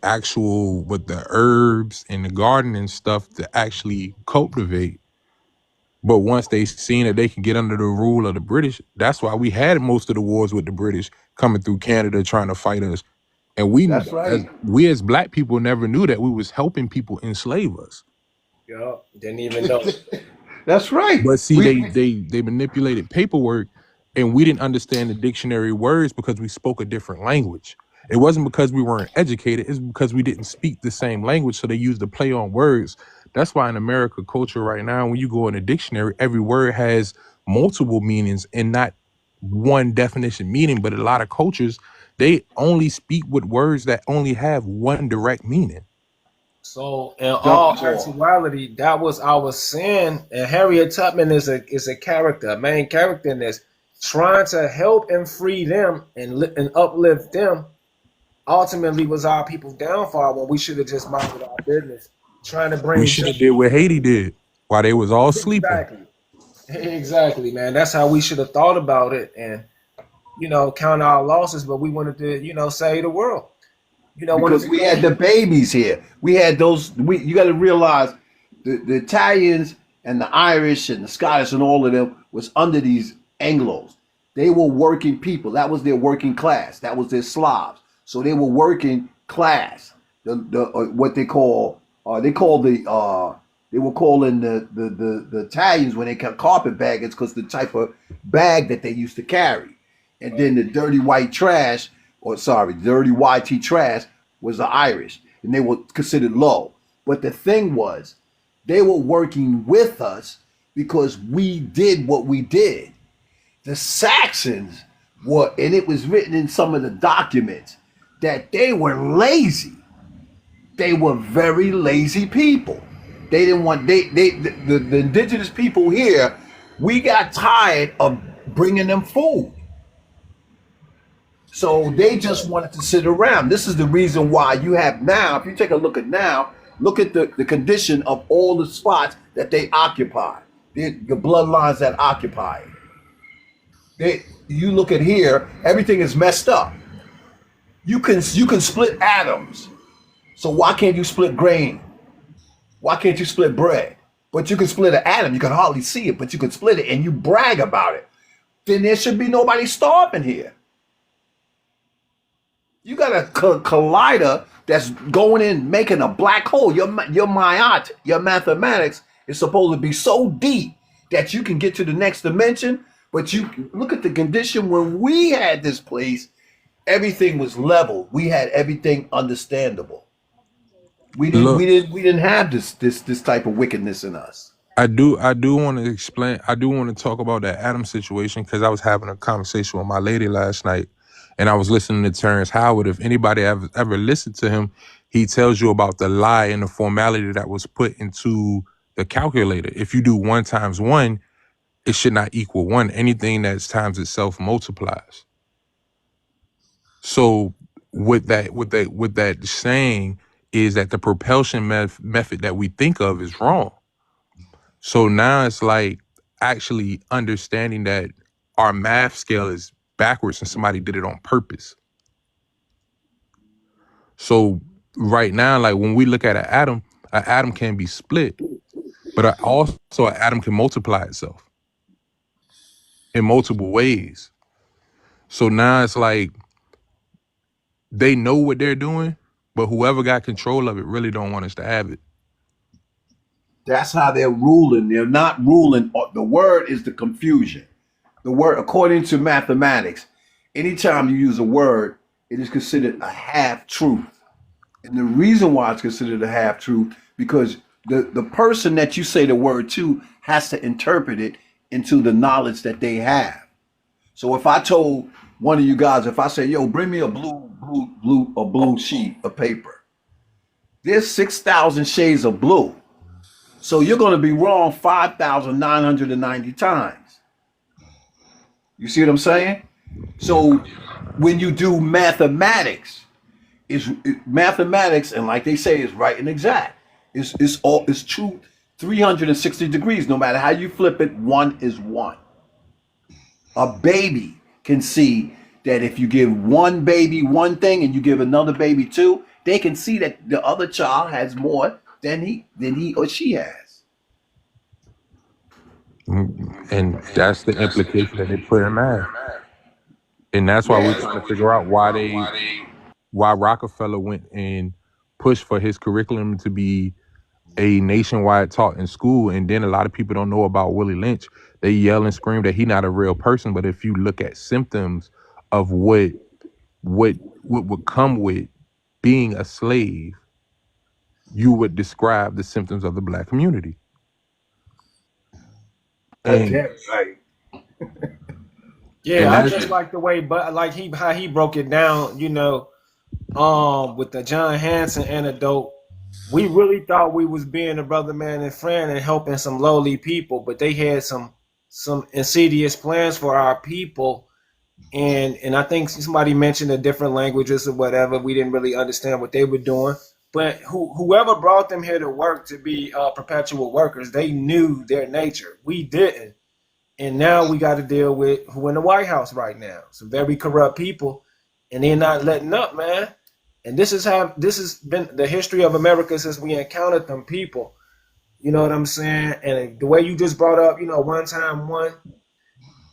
actual, with the herbs and the garden and stuff to actually cultivate. But once they seen that they can get under the rule of the British, that's why we had most of the wars with the British coming through Canada trying to fight us. And That's right. we as black people never knew that we was helping people enslave us. Yeah, didn't even know. That's right. But see, they manipulated paperwork, and we didn't understand the dictionary words because we spoke a different language. It wasn't because we weren't educated, it's because we didn't speak the same language, so they used to play on words. That's why in America culture right now, when you go in a dictionary, every word has multiple meanings and not one definition meaning. But a lot of cultures, they only speak with words that only have one direct meaning. So in all actuality, that was our sin. And Harriet Tubman is a character, a main character in this, trying to help and free them and uplift them. Ultimately, was our people's downfall when we should have just minded our business, trying to bring. We should have did what Haiti did while they was all sleeping. Exactly, man. That's how we should have thought about it, and count our losses. But we wanted to, save the world. Because we had the babies here. We had those. You got to realize the Italians and the Irish and the Scottish and all of them was under these Anglos. They were working people. That was their working class. That was their Slavs. So they were working class. What they call they were calling the Italians when they got carpetbaggers because the type of bag that they used to carry, and then the dirty white trash. Dirty YT trash was the Irish, and they were considered low. But the thing was, they were working with us because we did what we did. The Saxons were, and it was written in some of the documents, that they were lazy. They were very lazy people. They didn't want, the indigenous people here, we got tired of bringing them food. So they just wanted to sit around. This is the reason why you have now, if you take a look at now, look at the condition of all the spots that they occupy, the bloodlines that occupy it. You look at here, everything is messed up. You can split atoms. So why can't you split grain? Why can't you split bread? But you can split an atom. You can hardly see it, but you can split it and you brag about it. Then there should be nobody starving here. You got a collider that's going in, making a black hole. Your mathematics is supposed to be so deep that you can get to the next dimension. But you look at the condition when we had this place, everything was level. We had everything understandable. We didn't have this type of wickedness in us. I do want to explain. I do want to talk about that Adam situation because I was having a conversation with my lady last night, and I was listening to Terrence Howard. If anybody ever listened to him, he tells you about the lie and the formality that was put into the calculator. If you do 1 times 1, it should not equal 1. Anything that's times itself multiplies. So what that saying is that the propulsion method that we think of is wrong. So now it's like actually understanding that our math scale is backwards and somebody did it on purpose. So right now, like when we look at an atom can be split, but also an atom can multiply itself in multiple ways. So now it's like they know what they're doing, but whoever got control of it really don't want us to have it. That's how they're ruling. They're not ruling. The word is the confusion. The word, according to mathematics, anytime you use a word, it is considered a half truth. And the reason why it's considered a half truth, because the person that you say the word to has to interpret it into the knowledge that they have. So if I told one of you guys, if I say, yo, bring me a blue sheet of paper, there's 6,000 shades of blue. So you're going to be wrong 5,990 times. You see what I'm saying? So when you do mathematics, mathematics, and like they say, is right and exact. It's true 360 degrees. No matter how you flip it, one is one. A baby can see that if you give one baby one thing and you give another baby two, they can see that the other child has more than he or she has. And that's the implication that they put in math. And that's why we're trying to figure out why Rockefeller went and pushed for his curriculum to be a nationwide taught in school. And then a lot of people don't know about Willie Lynch. They yell and scream that he's not a real person. But if you look at symptoms of what would come with being a slave, you would describe the symptoms of the Black community. That's right. Yeah, I just like the way, but like how he broke it down. You know, with the John Hanson anecdote, we really thought we was being a brother, man, and friend and helping some lowly people, but they had some insidious plans for our people. And I think somebody mentioned the different languages or whatever. We didn't really understand what they were doing. But whoever brought them here to work to be perpetual workers, they knew their nature. We didn't. And now we got to deal with who in the White House right now. Some very corrupt people, and they're not letting up, man. And this has been the history of America since we encountered them people. You know what I'm saying? And the way you just brought up, you know, 1 times 1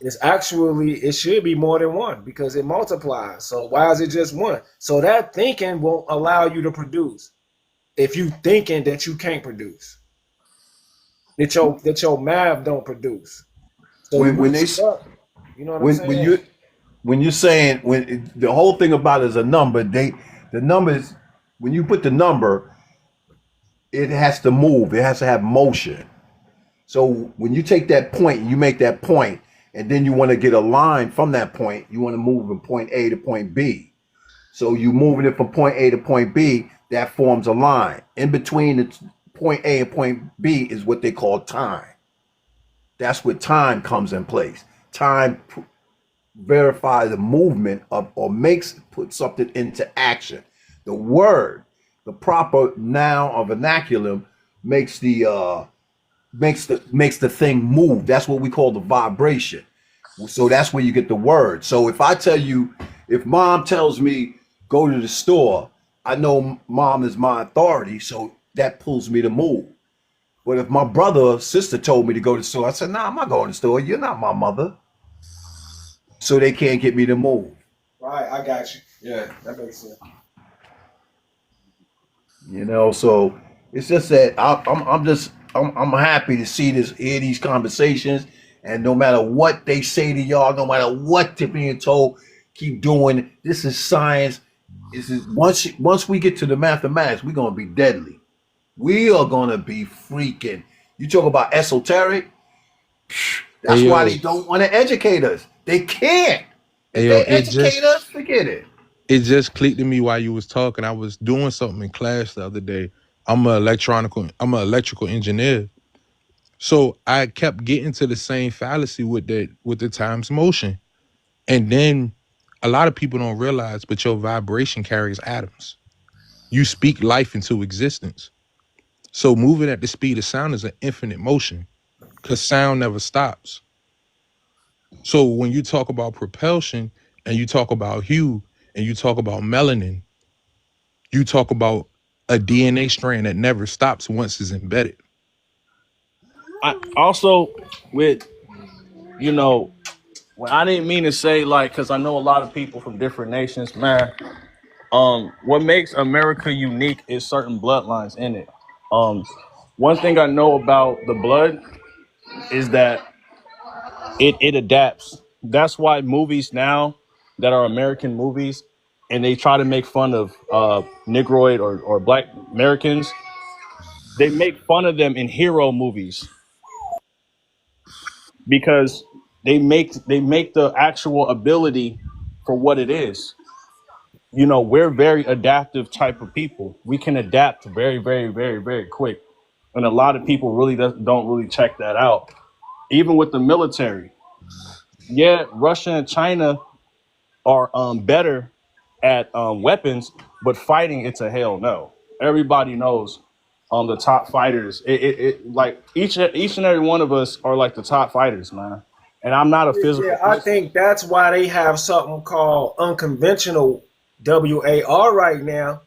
is actually, it should be more than 1 because it multiplies. So why is it just 1? So that thinking won't allow you to produce. If you thinking that you can't produce, that your math don't produce. So when they, you know what I'm saying? When you're saying the whole thing about it is a number, the numbers, when you put the number, it has to move. It has to have motion. So when you take that point, you make that point, and then you want to get a line from that point. You want to move from point A to point B. So you moving it from point A to point B. That forms a line. In between the point A and point B is what they call time. That's where time comes in place. Time verifies the movement of or put something into action. The word, the proper noun or vernacular makes the thing move. That's what we call the vibration. So that's where you get the word. So if I tell you, if mom tells me go to the store, I know mom is my authority, so that pulls me to move. But if my brother or sister told me to go to the store, I said, nah, I'm not going to the store. You're not my mother. So they can't get me to move. Right, I got you. Yeah, that makes sense. You know, so it's just that I'm happy to hear these conversations, and no matter what they say to y'all, no matter what they're being told, keep doing. This is science. This is once we get to the mathematics, we're gonna be deadly. We are gonna be freaking. You talk about esoteric. That's why they don't want to educate us. They can't. If they educate us, forget it. It just clicked to me while you was talking. I was doing something in class the other day. I'm an electrical engineer, So I kept getting to the same fallacy with the times motion. And then a lot of people don't realize, but your vibration carries atoms. You speak life into existence. So moving at the speed of sound is an infinite motion because sound never stops. So when you talk about propulsion and you talk about hue and you talk about melanin, you talk about a DNA strand that never stops once it's embedded. I also with when I didn't mean to say like, because I know a lot of people from different nations, man. What makes America unique is certain bloodlines in it. One thing I know about the blood is that it adapts. That's why movies now that are American movies and they try to make fun of Negroid or Black Americans, they make fun of them in hero movies because they make the actual ability for what it is. We're very adaptive type of people. We can adapt very, very, very, very quick. And a lot of people really don't really check that out. Even with the military. Yeah, Russia and China are better at weapons, but fighting, it's a hell no. Everybody knows the top fighters. Like each and every one of us are like the top fighters, man. And I'm not a physical Yeah, I person. think that's why they have something called unconventional WAR right now.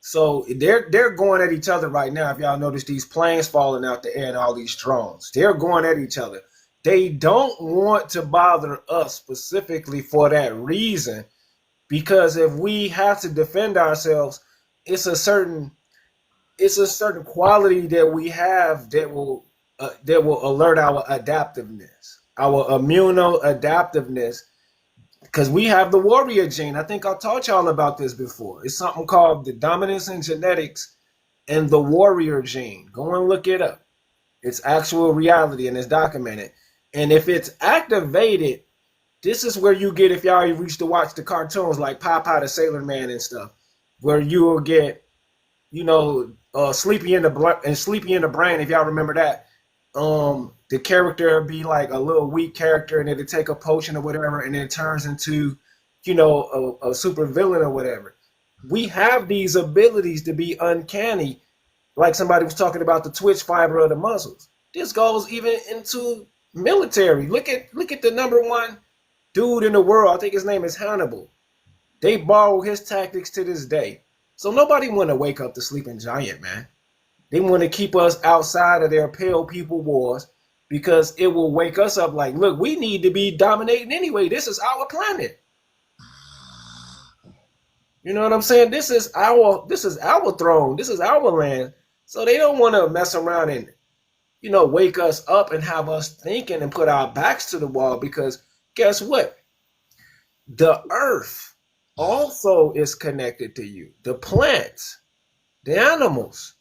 So they're going at each other right now. If y'all notice these planes falling out the air and all these drones, they're going at each other. They don't want to bother us specifically for that reason, because if we have to defend ourselves, it's a certain quality that we have that will alert our adaptiveness, our immunoadaptiveness, because we have the warrior gene. I think I taught y'all about this before. It's something called the dominance in genetics and the warrior gene. Go and look it up. It's actual reality and it's documented. And if it's activated, this is where you get, if y'all used to watch the cartoons like Popeye the Sailor Man and stuff, where you will get, Sleepy in the Brain, if y'all remember that. The character would be like a little weak character, and it'd take a potion or whatever, and then it turns into, a super villain or whatever. We have these abilities to be uncanny, like somebody was talking about the twitch fiber of the muscles. This goes even into military. Look at the number one dude in the world. I think his name is Hannibal. They borrow his tactics to this day. So nobody want to wake up the sleeping giant, man. They want to keep us outside of their pale people wars because it will wake us up like, look, we need to be dominating anyway. This is our planet. You know what I'm saying? This is our throne. This is our land. So they don't want to mess around and, wake us up and have us thinking and put our backs to the wall, because guess what? The earth also is connected to you. The plants, the animals.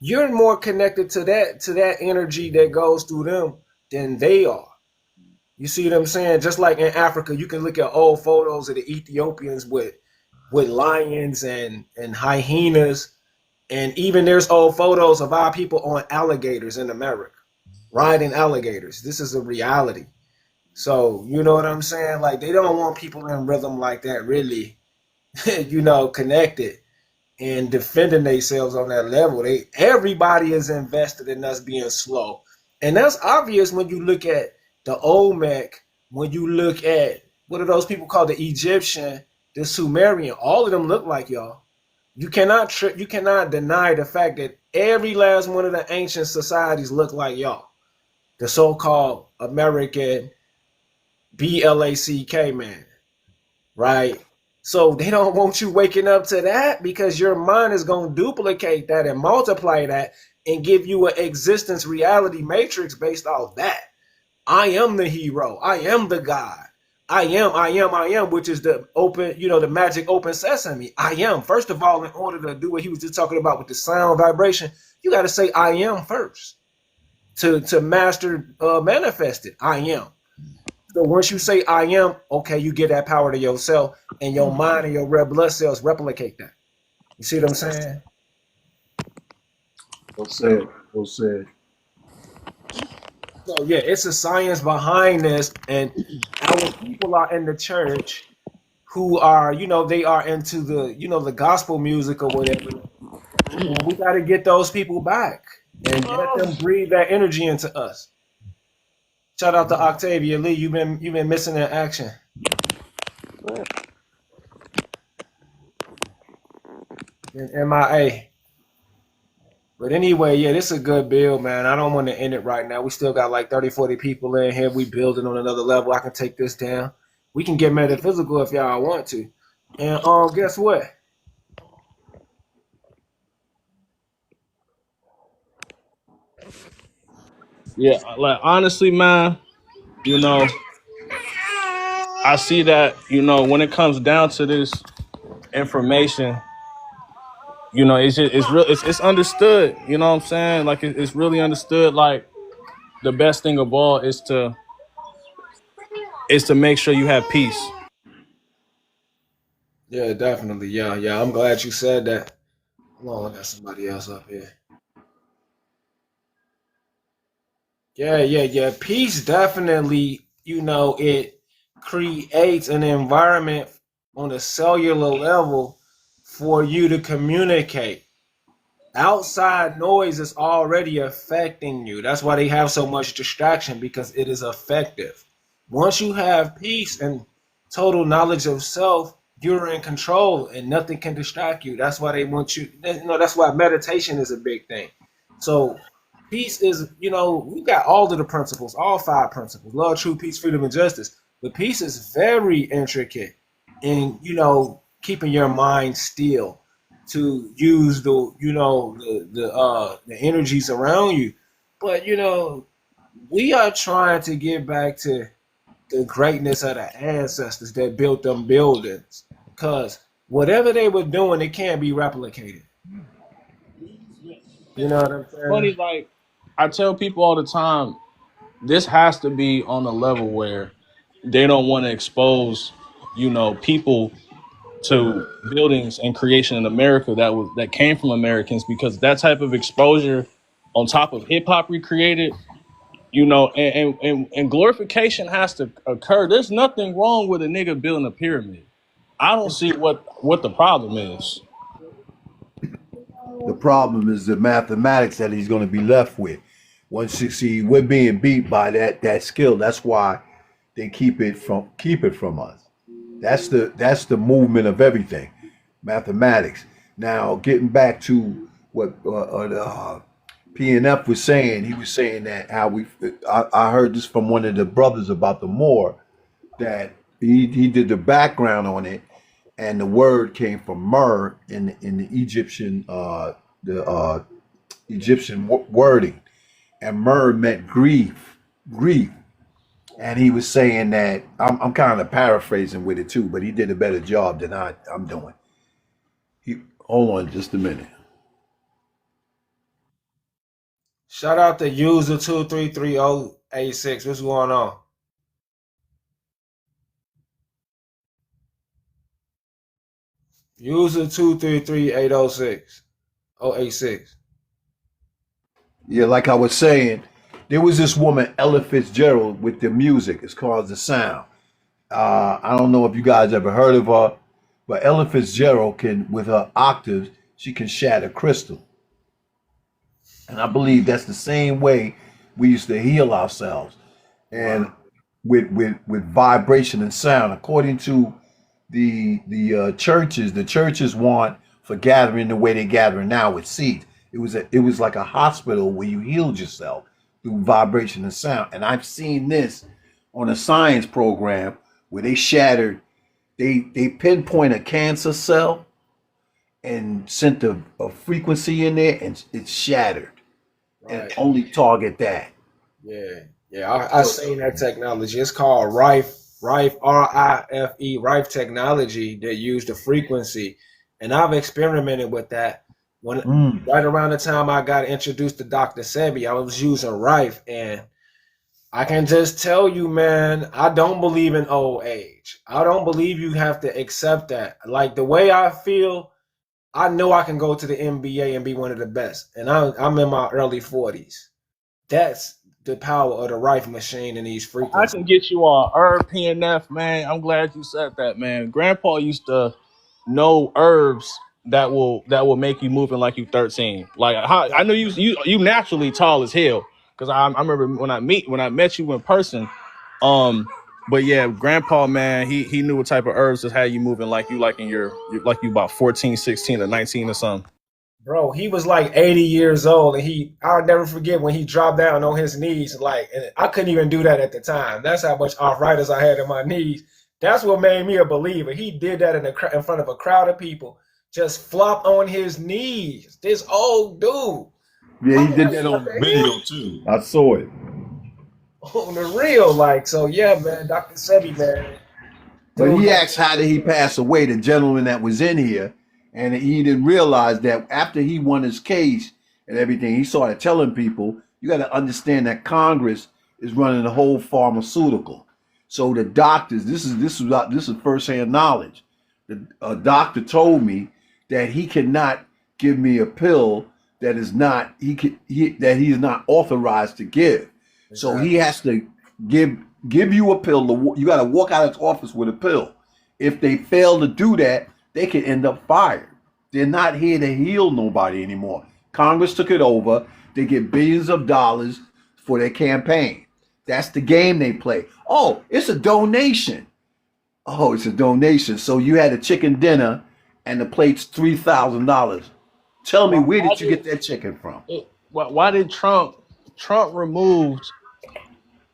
You're more connected to that energy that goes through them than they are. You see what I'm saying? Just like in Africa, you can look at old photos of the Ethiopians with lions and hyenas, and even there's old photos of our people on alligators in America, riding alligators. This is a reality. So you know what I'm saying? Like, they don't want people in rhythm like that really, connected and defending themselves on that level. Everybody is invested in us being slow. And that's obvious when you look at the Olmec, when you look at, what are those people called, the Egyptian, the Sumerian, all of them look like y'all. You cannot deny the fact that every last one of the ancient societies look like y'all. The so-called American BLACK man, right? So they don't want you waking up to that, because your mind is going to duplicate that and multiply that and give you an existence reality matrix based off that. I am the hero. I am the God. I am, which is the open, the magic open sesame. I am. First of all, in order to do what he was just talking about with the sound vibration, you got to say I am first to master manifest it. I am. So once you say I am, okay, you get that power to yourself, and your mind and your red blood cells replicate that. You see what I'm saying? Well said. Well said. So yeah, it's a science behind this, and our people are in the church who are, they are into the, the gospel music or whatever. And we got to get those people back and let them breathe that energy into us. Shout out to Octavia Lee. You've been missing in action. In MIA. But anyway, yeah, this is a good build, man. I don't want to end it right now. We still got like 30, 40 people in here. We building on another level. I can take this down. We can get metaphysical if y'all want to. And guess what? Yeah, like honestly, man, you know, I see that, when it comes down to this information, it's real, it's understood. You know what I'm saying? Like it's really understood. Like the best thing of all is to make sure you have peace. Yeah, definitely. Yeah, yeah. I'm glad you said that. Hold on, I got somebody else up here. Yeah, yeah, yeah. Peace definitely, it creates an environment on a cellular level for you to communicate. Outside noise is already affecting you. That's why they have so much distraction because it is effective. Once you have peace and total knowledge of self, you're in control and nothing can distract you. That's why they want you, that's why meditation is a big thing. So peace is, we got all of the principles, all five principles: love, truth, peace, freedom, and justice. But peace is very intricate in, keeping your mind still to use the energies around you. But we are trying to get back to the greatness of the ancestors that built them buildings. Cause whatever they were doing, it can't be replicated. You know what I'm Funny, saying? like I tell people all the time, this has to be on a level where they don't want to expose, people to buildings and creation in America that came from Americans, because that type of exposure on top of hip hop recreated, and glorification has to occur. There's nothing wrong with a nigga building a pyramid. I don't see what the problem is. The problem is the mathematics that he's going to be left with. Once you see we're being beat by that skill, that's why they keep it from us. That's the movement of everything, mathematics. Now getting back to what PNF was saying, he was saying that how I heard this from one of the brothers about the Moor, that he did the background on it, and the word came from myrrh in the Egyptian wording, and myrrh meant grief. And he was saying that I'm kind of paraphrasing with it too, but he did a better job than I'm doing. Hold on just a minute. Shout out to user 233086. What's going on? User 233806086. Yeah, like I was saying, there was this woman, Ella Fitzgerald, with the music. It's called The Sound. I don't know if you guys ever heard of her, but Ella Fitzgerald can, with her octaves, she can shatter crystal. And I believe that's the same way we used to heal ourselves, and with vibration and sound. According to the churches, the churches want for gathering the way they gather now with seeds. It was like a hospital where you healed yourself through vibration and sound. And I've seen this on a science program where they shattered, they pinpoint a cancer cell and sent a frequency in there, and it's shattered, and Right. only target that. Yeah. Yeah. I seen that technology. It's called Rife, RIFE, Rife technology that use the frequency. And I've experimented with that. When right around the time I got introduced to Dr. Sebi, I was using Rife, and I can just tell you, man, I don't believe in old age. I don't believe you have to accept that. Like the way I feel, I know I can go to the NBA and be one of the best. And I'm in my early 40s. That's the power of the rifle machine and these I frequencies. can get you on herb PNF, man. I'm glad you said that, man. Grandpa used to know herbs that will make you moving like you 13. Like how, I know you naturally tall as hell because I remember when I met you in person. But yeah, Grandpa, man, he knew what type of herbs that had you moving like you like in like you about 14, 16, or 19 or something. Bro, he was like 80 years old, and I'll never forget when he dropped down on his knees. Like, and I couldn't even do that at the time. That's how much arthritis I had in my knees. That's what made me a believer. He did that in front of a crowd of people, just flop on his knees. This old dude. Yeah, he did that on the video too. I saw it. On the real, like, so yeah, man, Dr. Sebi, man. But Dude, he asked how did he pass away, the gentleman that was in here, and he didn't realize that after he won his case and everything, he started telling people, you got to understand that Congress is running the whole pharmaceutical. So the doctors, this is firsthand knowledge. The doctor told me that he cannot give me a pill that is not that he is not authorized to give. Exactly. So he has to give you a pill. You got to walk out of his office with a pill. If they fail to do that, they can end up fired. They're not here to heal nobody anymore. Congress took it over. They get billions of dollars for their campaign. That's the game they play. Oh, it's a donation. Oh, it's a donation. So you had a chicken dinner and the plate's $3,000. Tell me, where did you get that chicken from? Why did Trump removed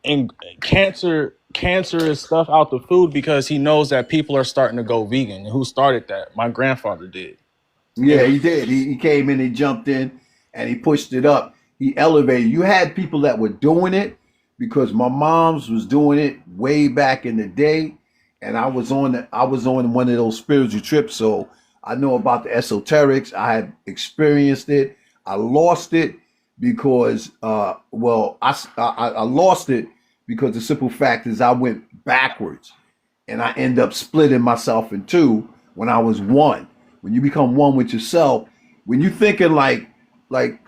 and cancerous stuff out the food? Because he knows that people are starting to go vegan. And who started that? My grandfather did. Yeah, he did. He came in, he jumped in, and he pushed it up. He elevated. You had people that were doing it because my mom's was doing it way back in the day, and I was on one of those spiritual trips, so I know about the esoterics. I had experienced it. I lost it because I lost it because the simple fact is I went backwards, and I end up splitting myself in two when I was one. When you become one with yourself, when you're thinking like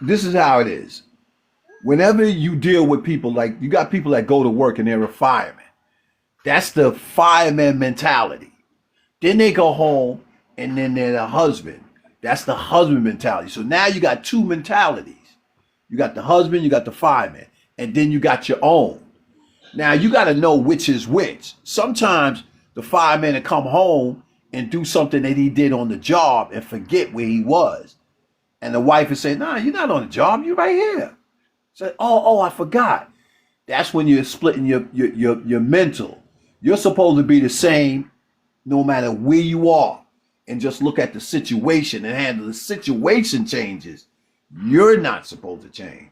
this is how it is. Whenever you deal with people, like you got people that go to work and they're a fireman. That's the fireman mentality. Then they go home and then they're the husband. That's the husband mentality. So now you got two mentalities. You got the husband, you got the fireman, and then you got your own. Now you got to know which is which. Sometimes the fireman will come home and do something that he did on the job and forget where he was. And the wife would say, nah, you're not on the job, you're right here. Say, oh, I forgot. That's when you're splitting your mental. You're supposed to be the same no matter where you are. And just look at the situation and handle the situation changes. You're not supposed to change.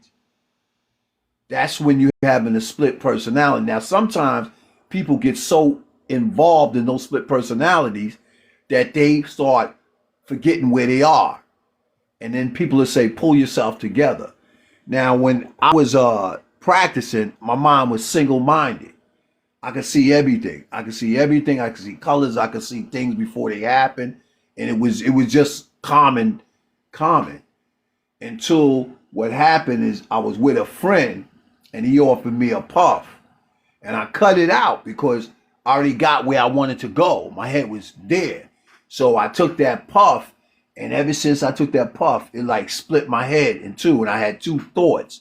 That's when you're having a split personality. Now, sometimes people get so involved in those split personalities that they start forgetting where they are. And then people will say, pull yourself together. Now, when I was practicing, my mind was single-minded. I could see everything. I could see colors. I could see things before they happen. And it was just common. Until what happened is I was with a friend and he offered me a puff. And I cut it out because I already got where I wanted to go. My head was there. So I took that puff, and ever since I took that puff, it like split my head in two, and I had two thoughts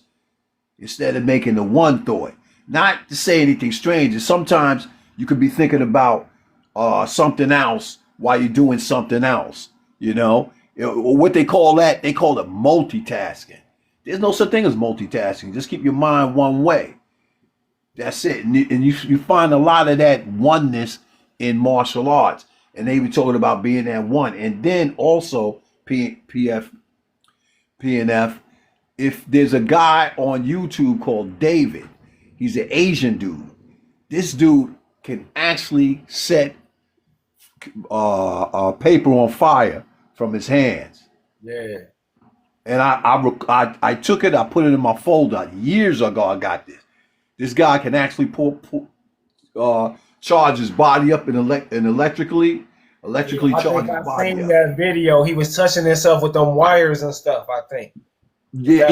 instead of making the one thought. Not to say anything strange, and sometimes you could be thinking about something else while you're doing something else, you know? What they call that, they call it multitasking. There's no such thing as multitasking. Just keep your mind one way. That's it. And you find a lot of that oneness in martial arts. And they were talking about being that one. And then also PNF, if there's a guy on YouTube called David, he's an Asian dude. This dude can actually set paper on fire from his hands. Yeah. And I took it, I put it in my folder. Years ago, I got this. This guy can actually charge his body up and electrically charge his body seen up. that video. He was touching himself with them wires and stuff, I think. Yeah,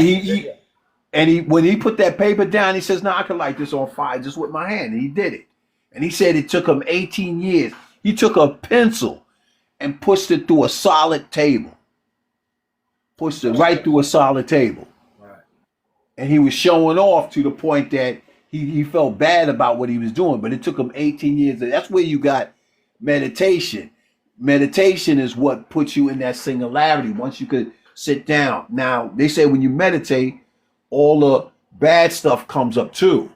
And when he put that paper down, he says, "No, I can light this on fire just with my hand." And he did it. And he said it took him 18 years. He took a pencil and pushed it through a solid table. Pushed it right through a solid table. Right. And he was showing off to the point that he felt bad about what he was doing. But it took him 18 years. That's where you got meditation. Meditation is what puts you in that singularity. Once you could sit down. Now, they say when you meditate, all the bad stuff comes up too.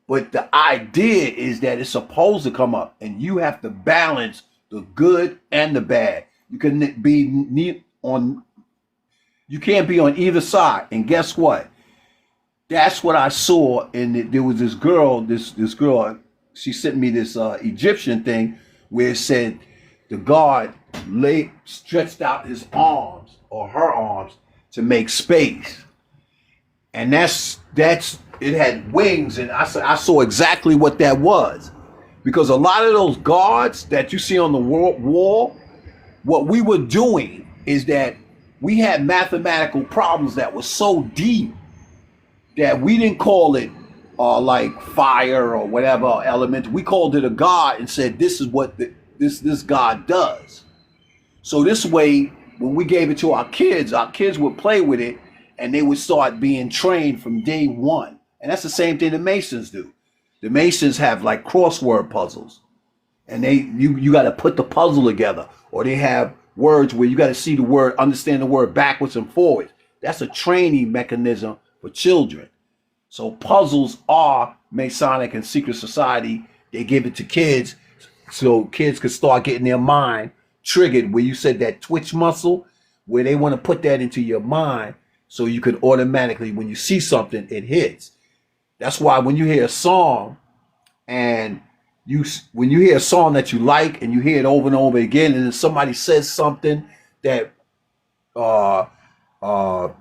But the idea is that it's supposed to come up, and you have to balance the good and the bad. You can be on. You can't be on either side. And guess what? That's what I saw. And there was this girl. This girl. She sent me this Egyptian thing where it said the God stretched out his arms or her arms to make space. And that's it had wings, and I saw exactly what that was, because a lot of those gods that you see on the wall, what we were doing is that we had mathematical problems that were so deep that we didn't call it like fire or whatever element. We called it a god and said this is what this god does. So this way, when we gave it to our kids would play with it, and they would start being trained from day one. And that's the same thing the Masons do. The Masons have like crossword puzzles, and you got to put the puzzle together. Or they have words where you got to see the word, understand the word backwards and forwards. That's a training mechanism for children. So puzzles are Masonic and secret society. They give it to kids so kids could start getting their mind triggered, where you said that twitch muscle, where they want to put that into your mind so you could automatically, when you see something, it hits. That's why when you hear a song, and when you hear a song that you like and you hear it over and over again, and then somebody says something that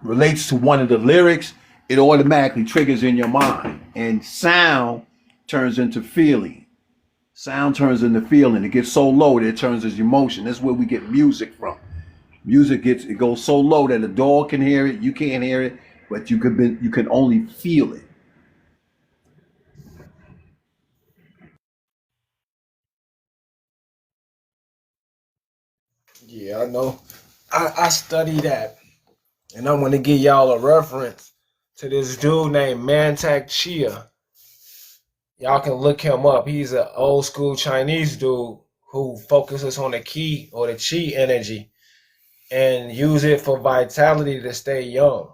relates to one of the lyrics, it automatically triggers in your mind. And sound turns into feeling. Sound turns into feeling. It gets so low that it turns into emotion. That's where we get music from. Music it goes so low that a dog can hear it, you can't hear it, but you can only feel it. Yeah, I know. I study that, and I'm gonna give y'all a reference to this dude named Mantak Chia. Y'all can look him up. He's an old school Chinese dude who focuses on the ki or the chi energy and use it for vitality to stay young.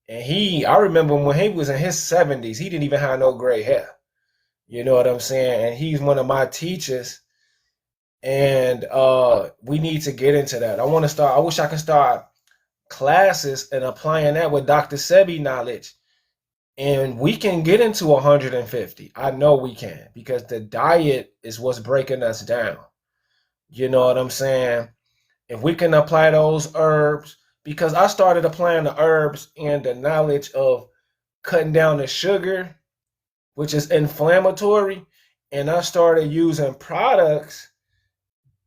And I remember when he was in his 70s, he didn't even have no gray hair. You know what I'm saying? And he's one of my teachers. And we need to get into that. I wish I could start classes and applying that with Dr. Sebi knowledge. And we can get into 150. I know we can, because the diet is what's breaking us down. You know what I'm saying? If we can apply those herbs, because I started applying the herbs and the knowledge of cutting down the sugar, which is inflammatory, and I started using products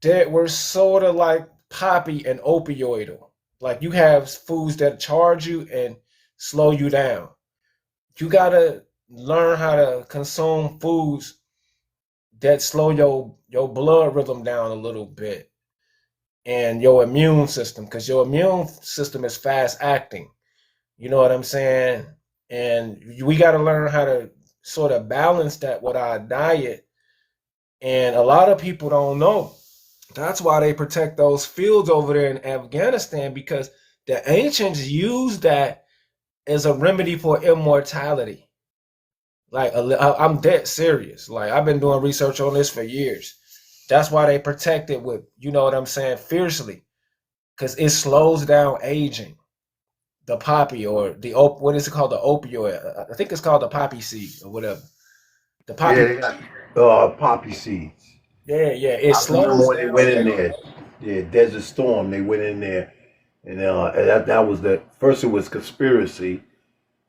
that were sort of like poppy and opioidal. Like, you have foods that charge you and slow you down. You gotta learn how to consume foods that slow your blood rhythm down a little bit, and your immune system, because your immune system is fast acting. You know what I'm saying? And we got to learn how to sort of balance that with our diet. And a lot of people don't know. That's why they protect those fields over there in Afghanistan, because the ancients used that as a remedy for immortality. Like, I'm dead serious. Like, I've been doing research on this for years. That's why they protect it with, you know what I'm saying, fiercely, because it slows down aging. The poppy, or what is it called? The opioid. I think it's called the poppy seed or whatever. The poppy. Yeah, they got poppy seeds. Yeah. It I remember slows when they down. went in there. Yeah, Desert Storm. They went in there, and that was first. It was conspiracy.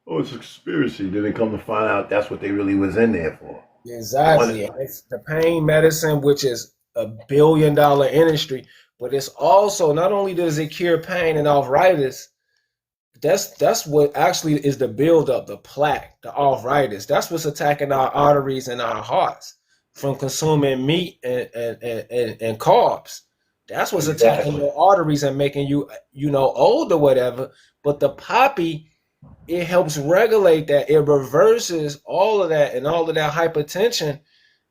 Oh, it's a conspiracy. Then they come to find out that's what they really was in there for. Exactly. It's the pain medicine, which is $1 billion industry, but it's also, not only does it cure pain and arthritis, that's what actually is the buildup, the plaque, the arthritis. That's what's attacking our arteries and our hearts from consuming meat and carbs. That's what's attacking Exactly. your arteries and making you, old or whatever. But the poppy, it helps regulate that. It reverses all of that and all of that hypertension.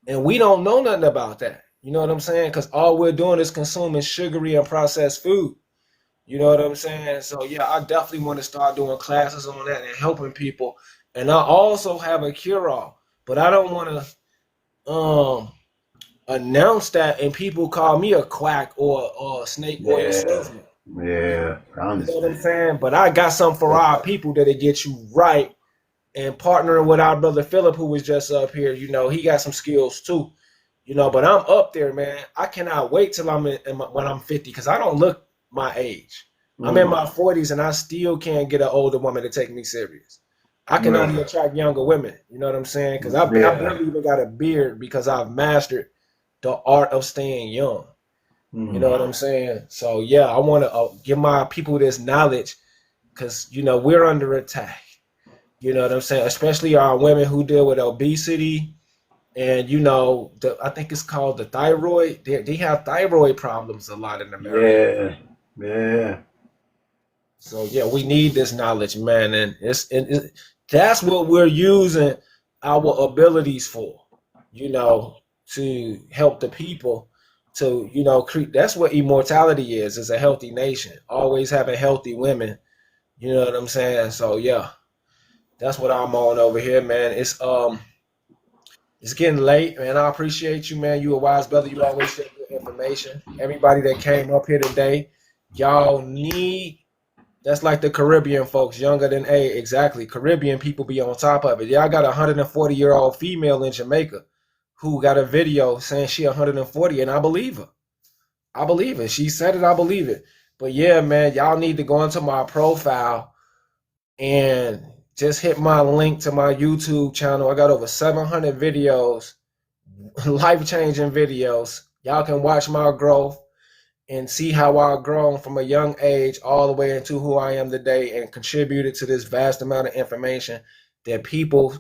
And we don't know nothing about that. You know what I'm saying? Because all we're doing is consuming sugary and processed food. You know what I'm saying? So yeah, I definitely want to start doing classes on that and helping people. And I also have a cure all, but I don't want to announce that and people call me a quack or a snake oil Yeah. salesman. Yeah. I You know what I'm understand. saying? But I got something for our people that'll get you right. And partnering with our brother Philip, who was just up here, he got some skills too. But I'm up there, man. I cannot wait till when I'm 50 because I don't look my age. I'm in Mm. my 40s and I still can't get an older woman to take me serious. I can only Right. attract younger women. You know what I'm saying? Because I Yeah. barely even got a beard because I've mastered the art of staying young. You know Mm. what I'm saying? So yeah, I want to give my people this knowledge because we're under attack. You know what I'm saying? Especially our women who deal with obesity and I think it's called the thyroid. They have thyroid problems a lot in America. Yeah. Yeah. So yeah, we need this knowledge, man, and that's what we're using our abilities for. You know, to help the people. To create. That's what immortality is a healthy nation. Always having healthy women. You know what I'm saying? So yeah, that's what I'm on over here, man. It's getting late, man. I appreciate you, man. You a wise brother. You always share good information. Everybody that came up here today, y'all need. That's like the Caribbean folks, younger than exactly. Caribbean people be on top of it. Y'all got a 140-year-old female in Jamaica who got a video saying she 140, and I believe her. I believe it. She said it. I believe it. But yeah, man, y'all need to go into my profile and just hit my link to my YouTube channel. I got over 700 videos, life-changing videos. Y'all can watch my growth and see how I've grown from a young age all the way into who I am today and contributed to this vast amount of information that people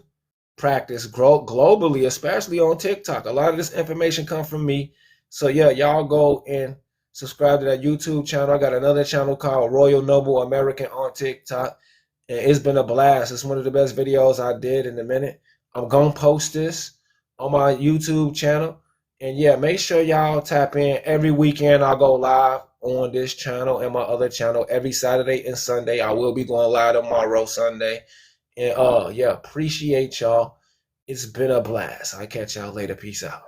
practice globally, especially on TikTok. A lot of this information comes from me. So yeah, y'all go and subscribe to that YouTube channel. I got another channel called Royal Noble American on TikTok. And it's been a blast. It's one of the best videos I did in a minute. I'm gonna post this on my YouTube channel. And yeah, make sure y'all tap in. Every weekend I'll go live on this channel and my other channel every Saturday and Sunday. I will be going live tomorrow, Sunday. And yeah, appreciate y'all. It's been a blast. I'll catch y'all later. Peace out.